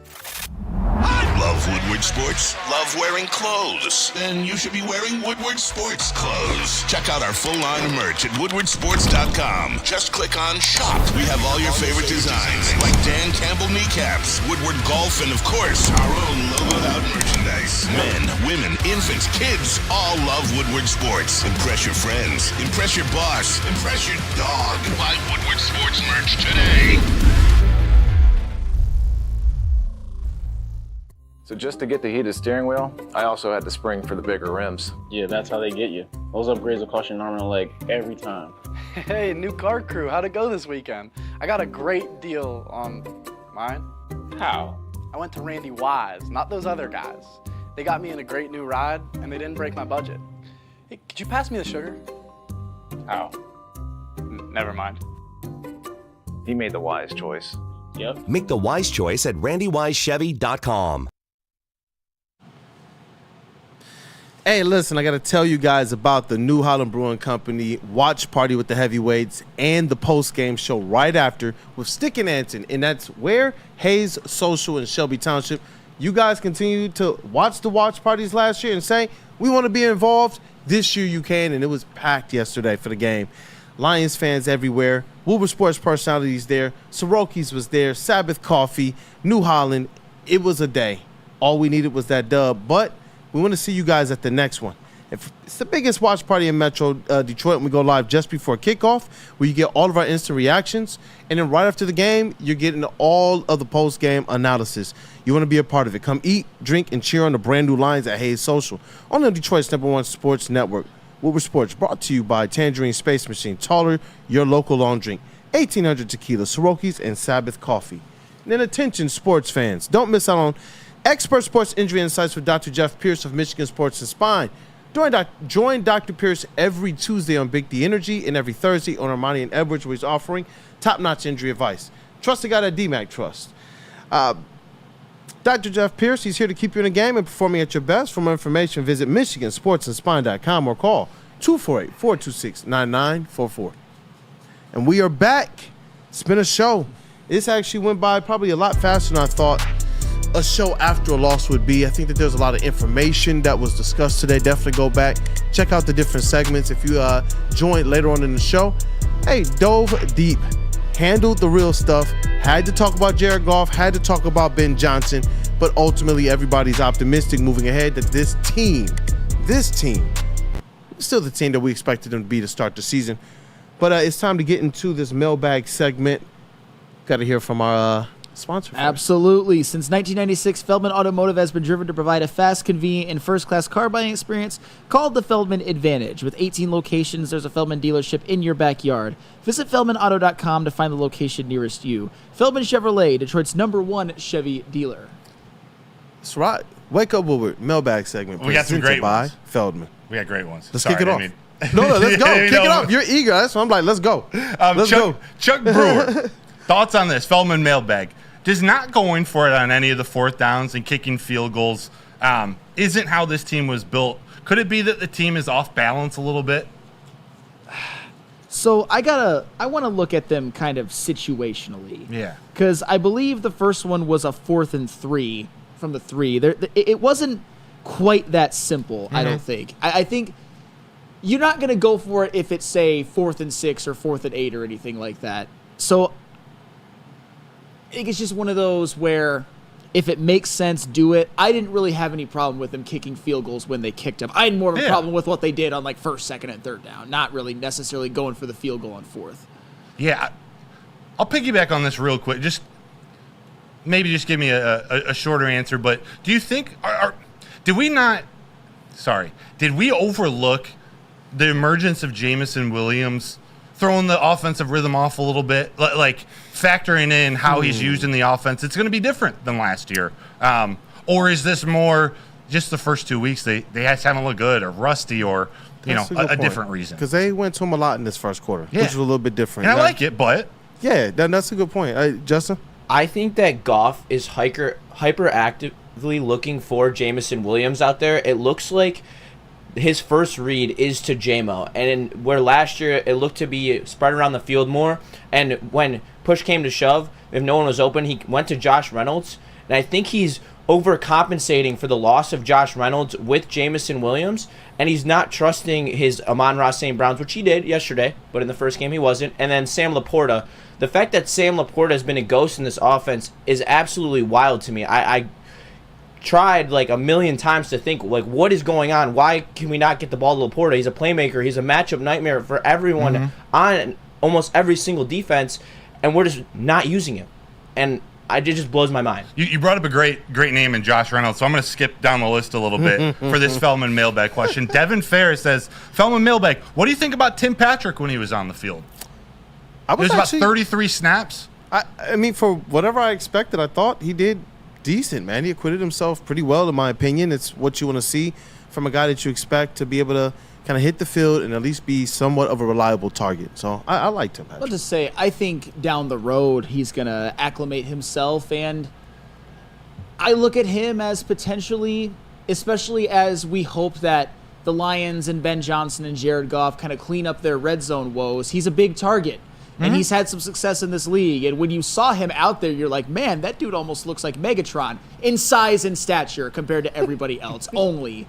Love Woodward Sports? Love wearing clothes? Then you should be wearing Woodward Sports clothes. Check out our full line of merch at woodwardsports.com. Just click on shop. We have all your favorite designs, like Dan Campbell kneecaps, Woodward golf, and of course, our own logoed out merchandise. Men, women, infants, kids all love Woodward Sports. Impress your friends. Impress your boss. Impress your dog. Buy Woodward Sports merch today. So just to get the heated steering wheel, I also had the spring for the bigger rims. Yeah, that's how they get you. Those upgrades will cost you an arm and a leg every time. Hey, new car crew, how'd it go this weekend? I got a great deal on mine. How? I went to Randy Wise, not those other guys. They got me in a great new ride, and they didn't break my budget. Hey, could you pass me the sugar? How? Never mind. He made the wise choice. Yep. Make the wise choice at randywisechevy.com. Hey, listen, I got to tell you guys about the New Holland Brewing Company watch party with the heavyweights and the post-game show right after with Stick and Anson. And that's where? Hayes Social in Shelby Township. You guys continue to watch the watch parties last year and say, we want to be involved. This year you can, and it was packed yesterday for the game. Lions fans everywhere. Woodward Sports personalities there. Soroki's was there. Sabbath Coffee. New Holland. It was a day. All we needed was that dub, but we want to see you guys at the next one. It's the biggest watch party in Metro Detroit, and we go live just before kickoff, where you get all of our instant reactions. And then right after the game, you're getting all of the post-game analysis. You want to be a part of it. Come eat, drink, and cheer on the brand new Lions at Hayes Social on the Detroit's #1 sports network. Woodward Sports, brought to you by Tangerine Space Machine, Taller, your local long drink, 1800 Tequila, Soroki's, and Sabbath Coffee. And then attention, sports fans. Don't miss out on expert sports injury insights with Dr. Jeff Pierce of Michigan Sports and Spine. Join Dr. Pierce every Tuesday on Big D Energy and every Thursday on Ermanni and Edwards, where he's offering top-notch injury advice. Trust the guy at DMAC Trust. Dr. Jeff Pierce, he's here to keep you in the game and performing at your best. For more information, visit MichiganSportsandSpine.com or call 248-426-9944. And we are back. It's been a show. This actually went by probably a lot faster than I thought a show after a loss would be. I think that there's a lot of information that was discussed today. Definitely go back, check out the different segments. If you joined later on in the show, hey, dove deep, handled the real stuff, had to talk about Jared Goff, had to talk about Ben Johnson, but ultimately everybody's optimistic moving ahead that this team, still the team that we expected them to be to start the season. But it's time to get into this mailbag segment. Got to hear from our sponsor first. Absolutely. Since 1996, Feldman Automotive has been driven to provide a fast, convenient, and first-class car buying experience called the Feldman Advantage. With 18 locations, there's a Feldman dealership in your backyard. Visit feldmanauto.com to find the location nearest you. Feldman Chevrolet, Detroit's #1 Chevy dealer. That's right. Wake Up Woodward, mailbag segment. We got some great by ones. Feldman. We got great ones. Let's kick it off. No, let's go. Kick it off. You're eager. That's why I'm like, let's go. Let's go. Chuck Brewer, thoughts on this Feldman mailbag? Does not going for it on any of the fourth downs and kicking field goals isn't how this team was built. Could it be that the team is off balance a little bit? So I want to look at them kind of situationally. Yeah. Because I believe the first one was a 4th and 3 from the 3. It wasn't quite that simple, I don't think. I think you're not going to go for it if it's, say, 4th and 6 or 4th and 8 or anything like that. So I think it's just one of those where if it makes sense, do it. I didn't really have any problem with them kicking field goals when they kicked them. I had more of a problem with what they did on like 1st, 2nd, and 3rd down, not really necessarily going for the field goal on 4th. Yeah. I'll piggyback on this real quick. Just give me a shorter answer, but do you think did we overlook the emergence of Jamison Williams throwing the offensive rhythm off a little bit, like factoring in how he's used in the offense? It's going to be different than last year. Or is this more just the first 2 weeks they just haven't looked good or rusty or, a different reason? Because they went to him a lot in this first quarter, which was a little bit different. And I like it, but. Yeah, that's a good point. Justin? I think that Goff is hyper active. looking for Jameson Williams out there, it looks like his first read is to JMO. And where last year it looked to be spread around the field more, and when push came to shove, if no one was open, he went to Josh Reynolds. And I think he's overcompensating for the loss of Josh Reynolds with Jameson Williams, and he's not trusting his Amon-Ra St. Browns, which he did yesterday, but in the first game he wasn't. And then Sam Laporta. The fact that Sam Laporta has been a ghost in this offense is absolutely wild to me. I tried like a million times to think, like, what is going on? Why can we not get the ball to Laporta? He's a playmaker. He's a matchup nightmare for everyone on almost every single defense, and we're just not using him. And it just blows my mind. You brought up a great name in Josh Reynolds, so I'm going to skip down the list a little bit for this Feldman mailbag question. Devin Ferris says, Feldman mailbag, what do you think about Tim Patrick when he was on the field? It was about 33 snaps. I mean, for whatever I expected, I thought he did decent, man. He acquitted himself pretty well, in my opinion. It's what you want to see from a guy that you expect to be able to kind of hit the field and at least be somewhat of a reliable target. So I liked him. I'll just say, I think down the road he's going to acclimate himself, and I look at him as potentially, especially as we hope that the Lions and Ben Johnson and Jared Goff kind of clean up their red zone woes, he's a big target. And he's had some success in this league. And when you saw him out there, you're like, man, that dude almost looks like Megatron in size and stature compared to everybody else. Only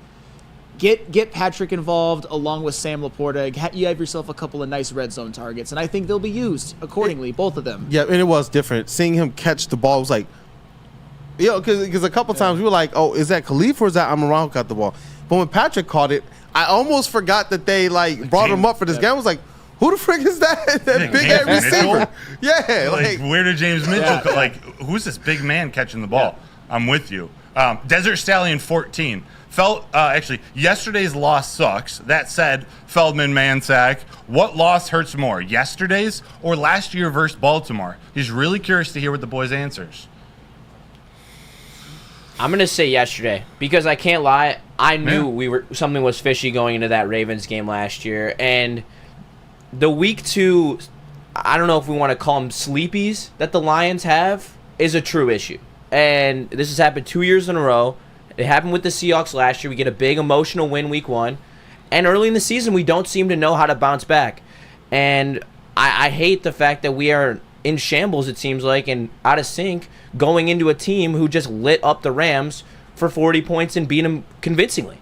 get Patrick involved along with Sam Laporta. You have yourself a couple of nice red zone targets, and I think they'll be used accordingly, both of them. Yeah, and it was different. Seeing him catch the ball was like, because a couple times we were like, oh, is that Khalif or is that Amon-Ra who got the ball? But when Patrick caught it, I almost forgot that they brought him up for this game. I was like, who the frick is that? That big head receiver. Yeah. Like where did James Mitchell who's this big man catching the ball? Yeah. I'm with you. Desert Stallion 14. Actually, yesterday's loss sucks. That said, Feldman Mansack, what loss hurts more, yesterday's or last year versus Baltimore? He's really curious to hear what the boys' answers. I'm going to say yesterday because I can't lie. I knew something was fishy going into that Ravens game last year, and the week 2, I don't know if we want to call them sleepies that the Lions have, is a true issue. And this has happened 2 years in a row. It happened with the Seahawks last year. We get a big emotional win week 1. And early in the season, we don't seem to know how to bounce back. And I hate the fact that we are in shambles, it seems like, and out of sync, going into a team who just lit up the Rams for 40 points and beat them convincingly.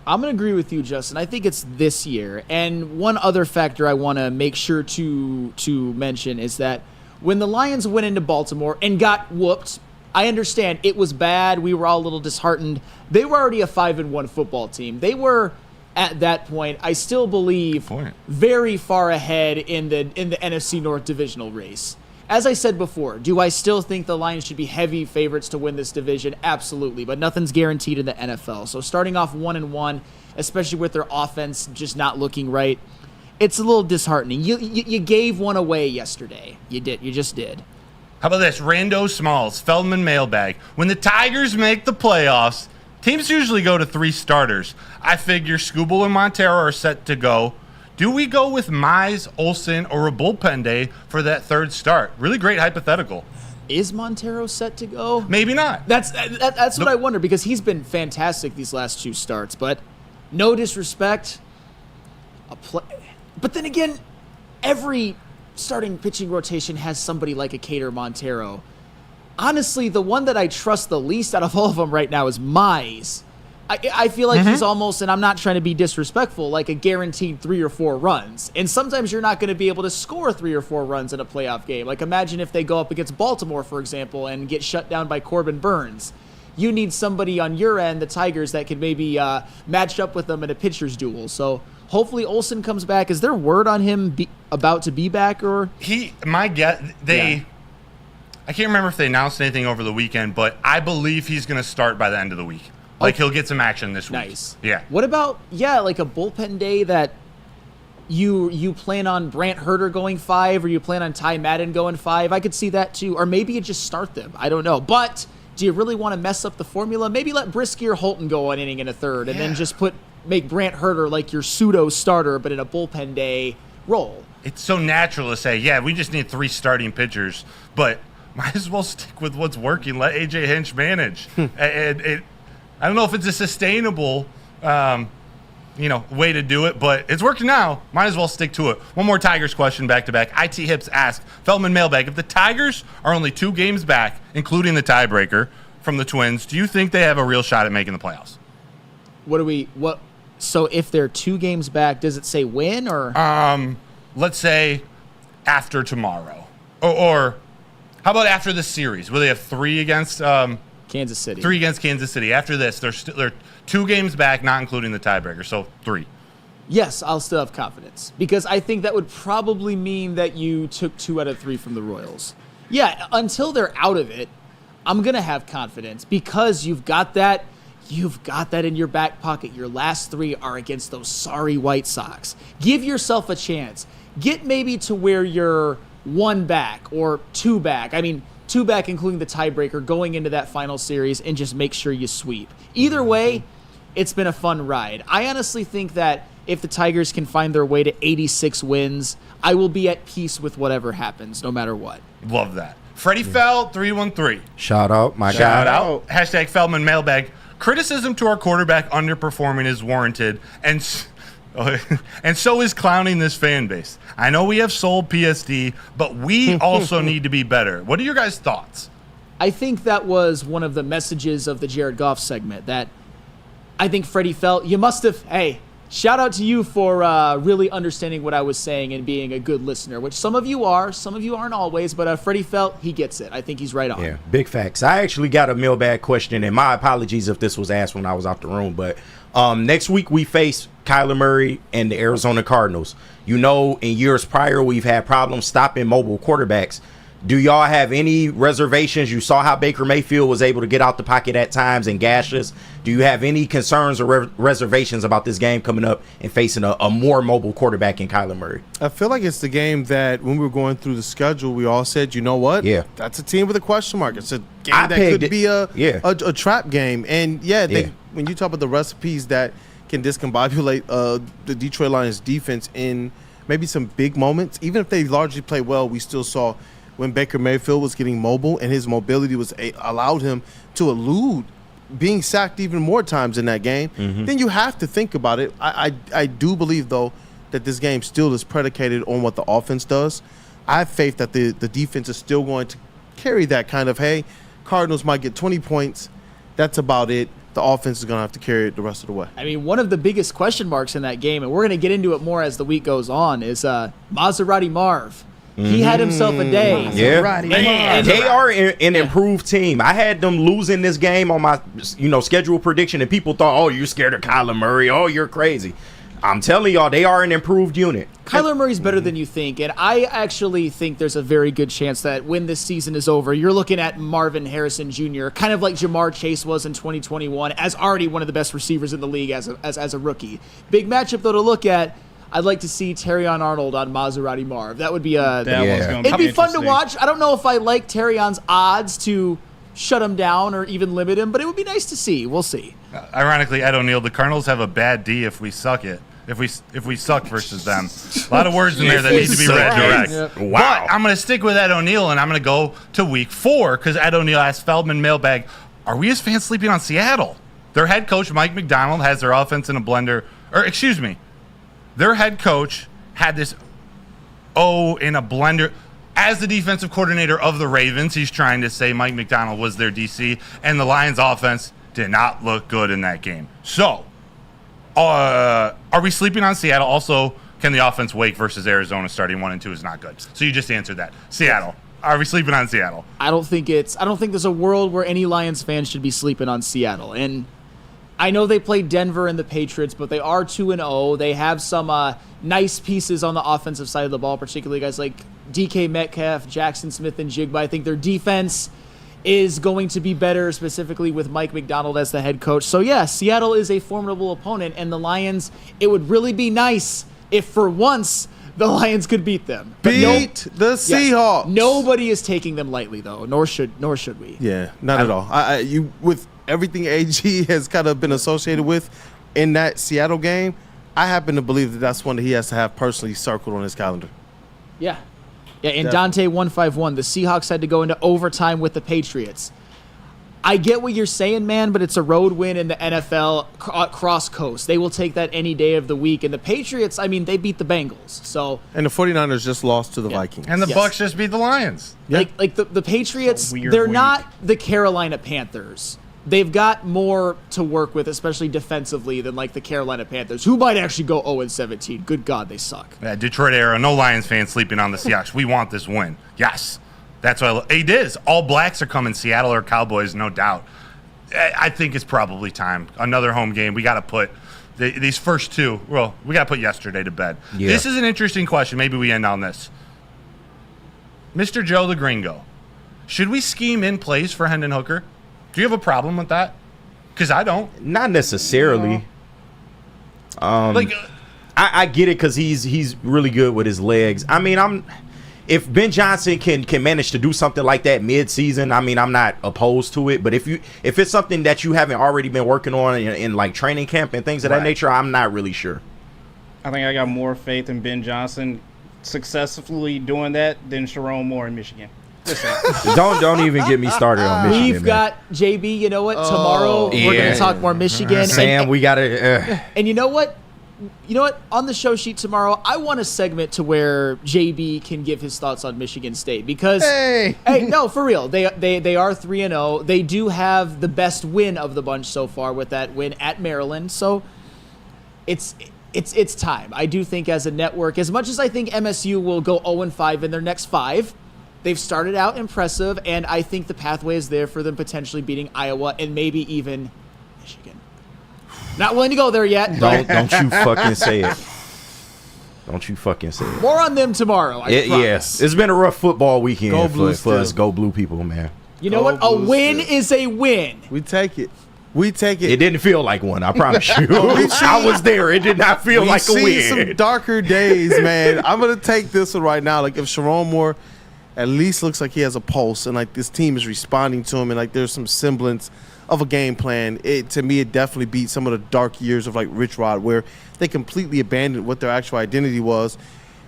I'm going to agree with you, Justin. I think it's this year. And one other factor I want to make sure to mention is that when the Lions went into Baltimore and got whooped, I understand it was bad. We were all a little disheartened. They were already a 5-1 football team. They were, at that point, I still believe, very far ahead in the NFC North divisional race. As I said before, do I still think the Lions should be heavy favorites to win this division? Absolutely, but nothing's guaranteed in the NFL. So starting off 1-1, especially with their offense just not looking right, it's a little disheartening. You gave one away yesterday. You did. You just did. How about this? Rando Smalls, Feldman mailbag. When the Tigers make the playoffs, teams usually go to 3 starters. I figure Skubal and Montero are set to go. Do we go with Mize, Olsen, or a bullpen day for that 3rd start? Really great hypothetical. Is Montero set to go? Maybe not. That's what I wonder, because he's been fantastic these last 2 starts. But no disrespect, but then again, every starting pitching rotation has somebody like a Cater Montero. Honestly, the one that I trust the least out of all of them right now is Mize. I feel like he's almost, and I'm not trying to be disrespectful, like a guaranteed 3 or 4 runs. And sometimes you're not going to be able to score 3 or 4 runs in a playoff game. Like imagine if they go up against Baltimore, for example, and get shut down by Corbin Burns. You need somebody on your end, the Tigers, that could maybe match up with them in a pitcher's duel. So hopefully Olsen comes back. Is there word on him about to be back? Or my guess, I can't remember if they announced anything over the weekend, but I believe he's going to start by the end of the week. Like he'll get some action this week. Nice. Yeah. What about like a bullpen day that you plan on Brant Herter going 5, or you plan on Ty Madden going 5? I could see that too. Or maybe you just start them. I don't know. But do you really want to mess up the formula? Maybe let Brisky or Holton go an inning in a 3rd, and then just make Brant Herter like your pseudo starter, but in a bullpen day role. It's so natural to say, we just need 3 starting pitchers, but might as well stick with what's working. Let AJ Hinch manage. I don't know if it's a sustainable way to do it, but it's working now. Might as well stick to it. One more Tigers question back to back. IT Hips ask Feldman Mailbag, if the Tigers are only 2 games back, including the tiebreaker from the Twins, do you think they have a real shot at making the playoffs? So if they're 2 games back, does it say win or? Let's say after tomorrow, or how about after the series? Will they have 3 against Kansas City? 3 against Kansas City. After this, they're 2 games back, not including the tiebreaker, so 3. Yes, I'll still have confidence because I think that would probably mean that you took 2 out of 3 from the Royals. Yeah, until they're out of it, I'm gonna have confidence because you've got that in your back pocket. Your last 3 are against those sorry White Sox. Give yourself a chance. Get maybe to where you're 1 back or 2 back. I mean, 2 back including the tiebreaker going into that final series, and just make sure you sweep. Either way, it's been a fun ride. I honestly think that if the Tigers can find their way to 86 wins, I will be at peace with whatever happens, no matter what. Love that. Freddie Feld, 313. Shout out, my guy. Shout out. Hashtag Feldman Mailbag. Criticism to our quarterback underperforming is warranted, and so is clowning this fan base. I know we have sold PSD, but we also need to be better. What are your guys' thoughts? I think that was one of the messages of the Jared Goff segment, that I think Freddie felt you must have, hey, shout out to you for really understanding what I was saying and being a good listener, which some of you are, some of you aren't always, but Freddie felt he gets it. I think he's right on. Yeah, big facts. I actually got a mailbag question, and my apologies if this was asked when I was out the room, but next week we face Kyler Murray and the Arizona Cardinals. You know, in years prior, we've had problems stopping mobile quarterbacks. Do y'all have any reservations? You saw how Baker Mayfield was able to get out the pocket at times and gash us. Do you have any concerns or reservations about this game coming up and facing a more mobile quarterback in Kyler Murray? I feel like it's the game that when we were going through the schedule, we all said, you know what? Yeah. That's a team with a question mark. It's a game that could be a trap game. And, when you talk about the recipes that can discombobulate the Detroit Lions defense in maybe some big moments, even if they largely play well, we still saw – when Baker Mayfield was getting mobile and his mobility was allowed him to elude being sacked even more times in that game, then you have to think about it. I do believe, though, that this game still is predicated on what the offense does. I have faith that the defense is still going to carry that kind of, hey, Cardinals might get 20 points. That's about it. The offense is going to have to carry it the rest of the way. I mean, one of the biggest question marks in that game, and we're going to get into it more as the week goes on, is Maserati Marv. He had himself a day. Yeah, they are an improved team. I had them losing this game on my schedule prediction, and people thought, oh, you're scared of Kyler Murray. Oh, you're crazy. I'm telling y'all, they are an improved unit. Kyler Murray's better than you think, and I actually think there's a very good chance that when this season is over, you're looking at Marvin Harrison Jr., kind of like Jamar Chase was in 2021, as already one of the best receivers in the league as a rookie. Big matchup, though, to look at. I'd like to see Terrion Arnold on Maserati Marv. That would be it'd be fun to watch. I don't know if I like Terrion's odds to shut him down or even limit him, but it would be nice to see. We'll see. Ironically, Ed O'Neill, the Cardinals have a bad D if we suck it. If we suck versus them. A lot of words in there that need to be read direct. Yep. Wow. But I'm going to stick with Ed O'Neill, and I'm going to go to week 4 because Ed O'Neill asked Feldman Mailbag, are we as fans sleeping on Seattle? Their head coach, Mike McDonald, has their offense in a blender. Or, excuse me. Their head coach had this in a blender. As the defensive coordinator of the Ravens, he's trying to say Mike McDonald was their DC, and the Lions offense did not look good in that game. So, are we sleeping on Seattle? Also, can the offense wake versus Arizona starting 1 and 2 is not good. So you just answered that. Seattle. Are we sleeping on Seattle? I don't think there's a world where any Lions fans should be sleeping on Seattle. And I know they played Denver and the Patriots, but they are 2-0. They have some nice pieces on the offensive side of the ball, particularly guys like DK Metcalf, Jackson Smith, and Jigba. I think their defense is going to be better, specifically with Mike McDonald as the head coach. So, yeah, Seattle is a formidable opponent, and the Lions, it would really be nice if for once the Lions could beat them. But beat the Seahawks. Yes, nobody is taking them lightly, though, nor should we. Yeah, not at all. With everything AG has kind of been associated with in that Seattle game, I happen to believe that that's one that he has to have personally circled on his calendar. Yeah. Yeah, and Dante 151. The Seahawks had to go into overtime with the Patriots. I get what you're saying, man, but it's a road win in the NFL cross coast. They will take that any day of the week. And the Patriots, I mean, they beat the Bengals. So And the 49ers just lost to the Vikings. And the Bucs just beat the Lions. Like the Patriots, they're not the Carolina Panthers. They've got more to work with, especially defensively, than like the Carolina Panthers, who might actually go 0-17. Good God, they suck. Yeah, Detroit era, no Lions fans sleeping on the Seahawks. We want this win. Yes. That's what it is. All blacks are coming, Seattle or Cowboys, no doubt. I think it's probably time. Another home game. We got to put these first two, well, we got to put yesterday to bed. Yeah. This is an interesting question. Maybe we end on this. Mr. Joe the Gringo, should we scheme in plays for Hendon Hooker? Do you have a problem with that? Because I don't. Not necessarily. I get it because he's really good with his legs. I mean, if Ben Johnson can manage to do something like that mid-season, I mean, I'm not opposed to it. But if it's something that you haven't already been working on in like training camp and things of that nature, I'm not really sure. I think I got more faith in Ben Johnson successfully doing that than Sharon Moore in Michigan. Don't even get me started on Michigan. We've got JB. You know what? Tomorrow we're going to talk more Michigan. Sam, we got to. And you know what? On the show sheet tomorrow, I want a segment to where JB can give his thoughts on Michigan State because, hey, no, for real, they are 3-0. They do have the best win of the bunch so far with that win at Maryland. So it's time. I do think as a network, as much as I think MSU will go 0-5 in their next 5, they've started out impressive, and I think the pathway is there for them potentially beating Iowa and maybe even Michigan. Not willing to go there yet. Don't you fucking say it. Don't you fucking say it. More on them tomorrow, I promise. Yes. It's been a rough football weekend for us Go Blue people, man. You know what? A win is a win. We take it. We take it. It didn't feel like one, I promise you. I was there. It did not feel like a win. We've seen some darker days, man. I'm going to take this one right now. Like, if Sharon Moore at least looks like he has a pulse and, like, this team is responding to him and, like, there's some semblance of a game plan, to me, it definitely beat some of the dark years of, like, Rich Rod, where they completely abandoned what their actual identity was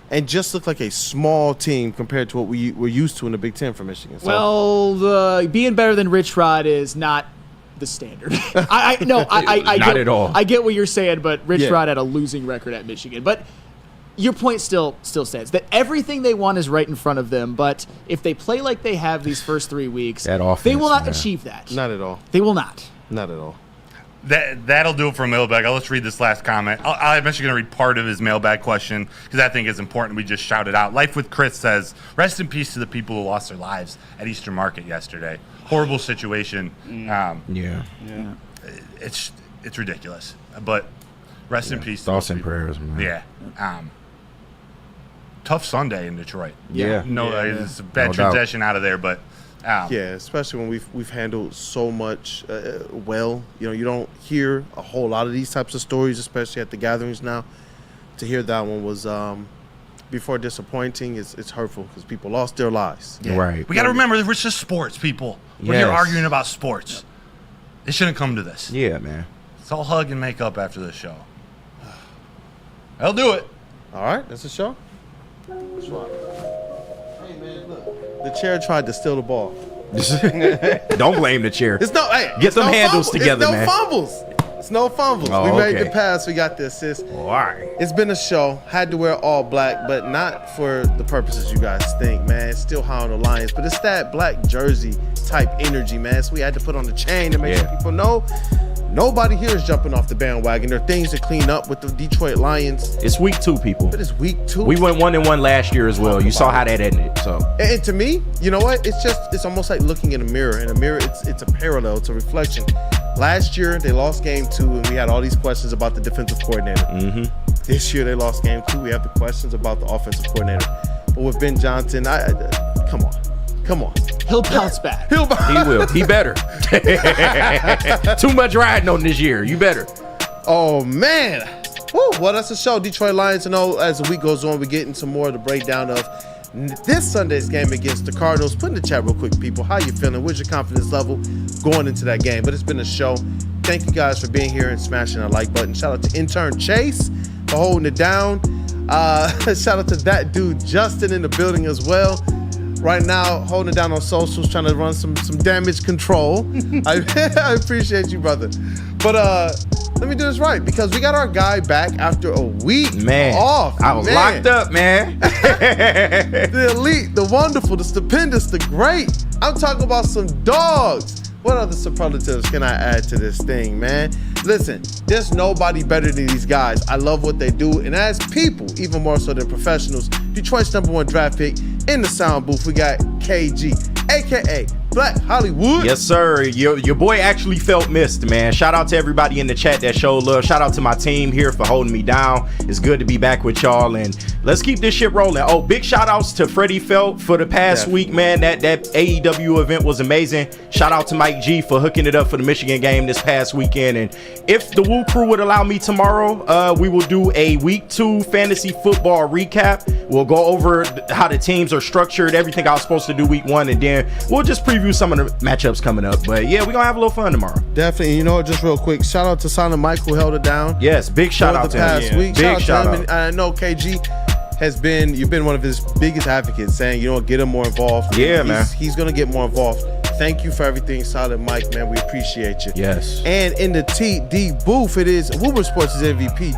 and just looked like a small team compared to what we were used to in the Big Ten for Michigan. So, well, being better than Rich Rod is not the standard. I not get, at all. I get what you're saying, but Rich Rod had a losing record at Michigan. But your point still stands that everything they want is right in front of them. But if they play like they have these first 3 weeks, that offense, they will not achieve that. Not at all. They will not. Not at all. That'll do it for mailbag. Let's read this last comment. I'm actually going to read part of his mailbag question because I think it's important. We just shouted out. Life with Chris says, rest in peace to the people who lost their lives at Eastern Market yesterday. Horrible situation. It's ridiculous. But rest in peace. Thoughts and prayers, man. Yeah. Tough Sunday in Detroit. It's a bad transition out of there, but especially when we've handled so much well. You know, you don't hear a whole lot of these types of stories, especially at the gatherings now. To hear that one was before disappointing, it's hurtful because people lost their lives. Yeah. Right. We got to remember it's just sports, people. When you're arguing about sports, it shouldn't come to this. Yeah, man. It's all hug and make up after this show. I'll do it. All right, that's the show. That's right. Hey, man, look. The chair tried to steal the ball. Don't blame the chair. Get some handles together, man. It's no fumbles. Oh, we made the pass. We got the assist. All right. It's been a show. Had to wear all black, but not for the purposes you guys think, man. It's still high on the Lions, but it's that black jersey type energy, man. So we had to put on the chain to make sure people know nobody here is jumping off the bandwagon. There are things to clean up with the Detroit Lions. It's week 2, people. But it's week 2. We went 1-1 last year as well. You saw how that ended. So, and to me, you know what? It's almost like looking in a mirror. In a mirror, it's a parallel. It's a reflection. Last year, they lost game 2, and we had all these questions about the defensive coordinator. Mm-hmm. This year, they lost game 2. We have the questions about the offensive coordinator. But with Ben Johnson, come on. He'll bounce back. He will. He better. Too much riding on this year. You better. Oh, man. Woo. Well, that's the show. Detroit Lions. And as the week goes on, we're getting some more of the breakdown of this Sunday's game against the Cardinals. Put in the chat real quick, people. How you feeling? Where's your confidence level going into that game? But it's been a show. Thank you guys for being here and smashing that like button. Shout out to intern Chase for holding it down. Shout out to that dude, Justin, in the building as well. Right now, holding it down on socials, trying to run some damage control. I appreciate you, brother. But let me do this right, because we got our guy back after a week off. I was locked up, man. The elite, the wonderful, the stupendous, the great. I'm talking about some dogs. What other superlatives can I add to this thing, man? Listen, there's nobody better than these guys. I love what they do, and as people, even more so than professionals, Detroit's #1 draft pick in the sound booth, we got KG, aka Black Hollywood. Yes, sir. Your boy actually felt missed, man. Shout out to everybody in the chat that showed love. Shout out to my team here for holding me down. It's good to be back with y'all, and let's keep this shit rolling. Oh, big shout outs to Freddie Felt for the past week, man. That AEW event was amazing. Shout out to Mike G for hooking it up for the Michigan game this past weekend. And if the WUW Crew would allow me tomorrow, we will do a week 2 fantasy football recap. We'll go over how the teams are structured, everything I was supposed to do week 1, and then we'll just preview some of the matchups coming up. But yeah, we're gonna have a little fun tomorrow. Definitely. You know what, just real quick, shout out to Silent Mike who held it down. Yes, big shout out to past him. Week. Big shout out. And I know KG you've been one of his biggest advocates, saying, you know, get him more involved. Yeah, man. He's gonna get more involved. Thank you for everything, Silent Mike, man. We appreciate you. Yes. And in the TD booth, it is Woodward Sports' MVP,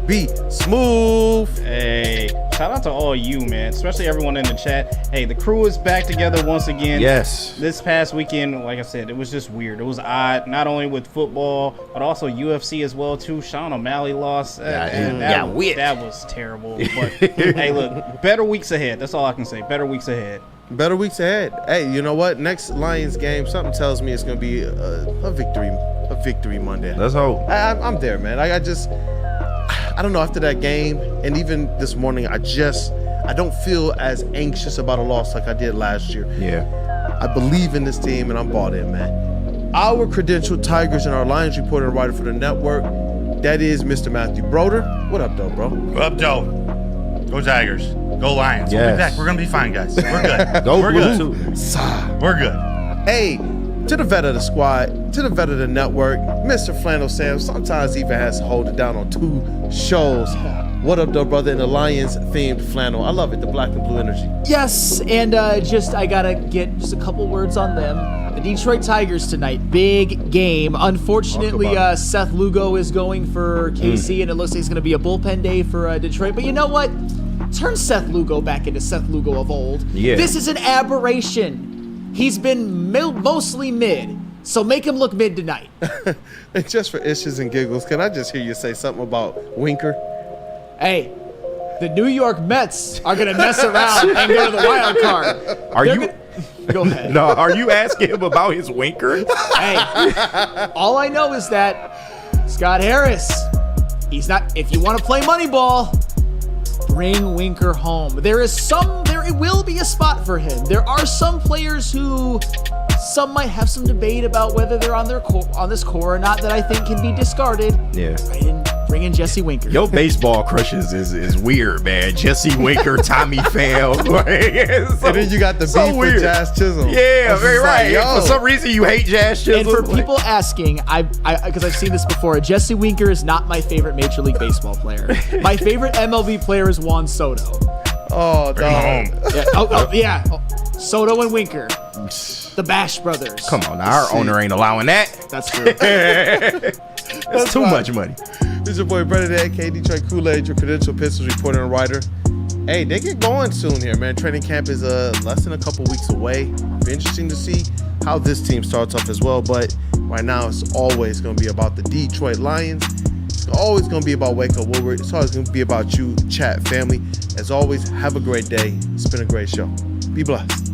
JB-SMOOV. Hey, shout out to all you, man, especially everyone in the chat. Hey, the crew is back together once again. Yes. This past weekend, like I said, it was just weird. It was odd, not only with football, but also UFC as well, too. Sean O'Malley lost. That was terrible. But, hey, look, better weeks ahead. That's all I can say. Better weeks ahead. Better weeks ahead. Hey, you know what? Next Lions game, something tells me it's going to be a victory Monday. Let's hope. I'm there, man. I don't know, after that game, and even this morning, I don't feel as anxious about a loss like I did last year. Yeah. I believe in this team, and I'm bought in, man. Our credentialed Tigers and our Lions reporter and writer for the network, that is Mr. Matthew Broder. What up, though, bro? What up, though? Go Tigers. Go Lions. Yes. We'll be back. We're going to be fine, guys. We're good. We're good. good. We're good. Hey, to the vet of the squad, to the vet of the network, Mr. Flannel Sam, sometimes even has to hold it down on 2 shows. What up, though, brother, in the Lions-themed flannel? I love it, the black and blue energy. Yes, and I gotta get just a couple words on them. The Detroit Tigers tonight, big game. Unfortunately, Seth Lugo is going for KC, and it looks like it's going to be a bullpen day for Detroit. But you know what? Turn Seth Lugo back into Seth Lugo of old. Yeah. This is an aberration. He's been mostly mid, so make him look mid tonight. And just for issues and giggles, can I just hear you say something about Winker? Hey, the New York Mets are going to mess around and go to the wild card. Go ahead. No, are you asking him about his winker? Hey, all I know is that Scott Harris, he's not, if you want to play Moneyball, bring Winker home. There will be a spot for him. There are some players who some might have some debate about whether they're on this core or not that I think can be discarded. Yeah. Bring in Jesse Winker. Your baseball crushes is weird, man. Jesse Winker, Tommy Pham. And then you got the beef with Jazz Chisholm. Yeah, very right. Like, for some reason, you hate Jazz Chisholm. And for people asking, because I've seen this before, Jesse Winker is not my favorite Major League Baseball player. My favorite MLB player is Juan Soto. Oh, dog. Yeah. Soto and Winker. The Bash Brothers. Come on, now, our owner ain't allowing that. That's true. That's too much money. This is your boy Brendan, aka Detroit Kool-Aid, your credentialed Pistons reporter and writer. Hey, they get going soon here, man. Training camp is less than a couple weeks away. Be interesting to see how this team starts off as well. But right now, it's always going to be about the Detroit Lions. It's always going to be about Wake Up Woodward. It's always going to be about you, chat family. As always, have a great day. It's been a great show. Be blessed.